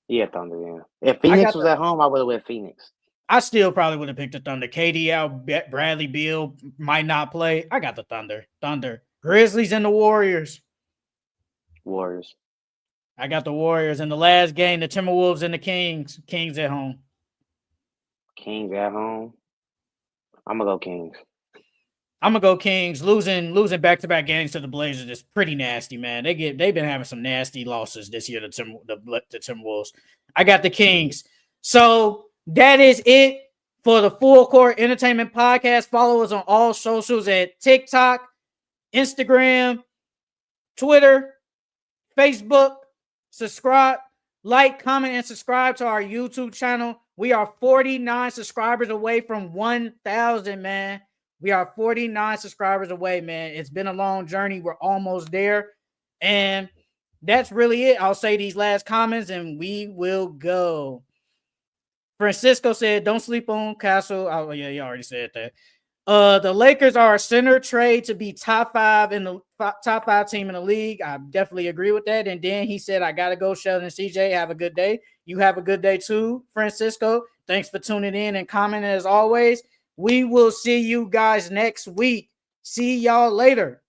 Yeah, Thunder, yeah. If Phoenix was at home, I would have went Phoenix. I still probably would have picked the Thunder. KD out, Bradley Beal might not play. I got the Thunder. Thunder. Grizzlies and the Warriors. Warriors. I got the Warriors. In the last game, the Timberwolves and the Kings. Kings at home. Kings at home. I'm gonna go Kings. I'm gonna go Kings. Losing back-to-back games to the Blazers is pretty nasty, man. They've been having some nasty losses this year. The Timberwolves. I got the Kings. So that is it for the Full Court Entertainment Podcast. Follow us on all socials at TikTok, Instagram, Twitter, Facebook. Subscribe, like, comment, and subscribe to our YouTube channel. We are 49 subscribers away from 1,000, man. We are 49 subscribers away, man. It's been a long journey. We're almost there. And that's really it. I'll say these last comments and we will go. Francisco said, don't sleep on Castle. Oh, yeah, you already said that. The Lakers are a center trade to be top five team in the league. I definitely agree with that. And then he said, I got to go, Sheldon and CJ. Have a good day. You have a good day too, Francisco. Thanks for tuning in and commenting as always. We will see you guys next week. See y'all later.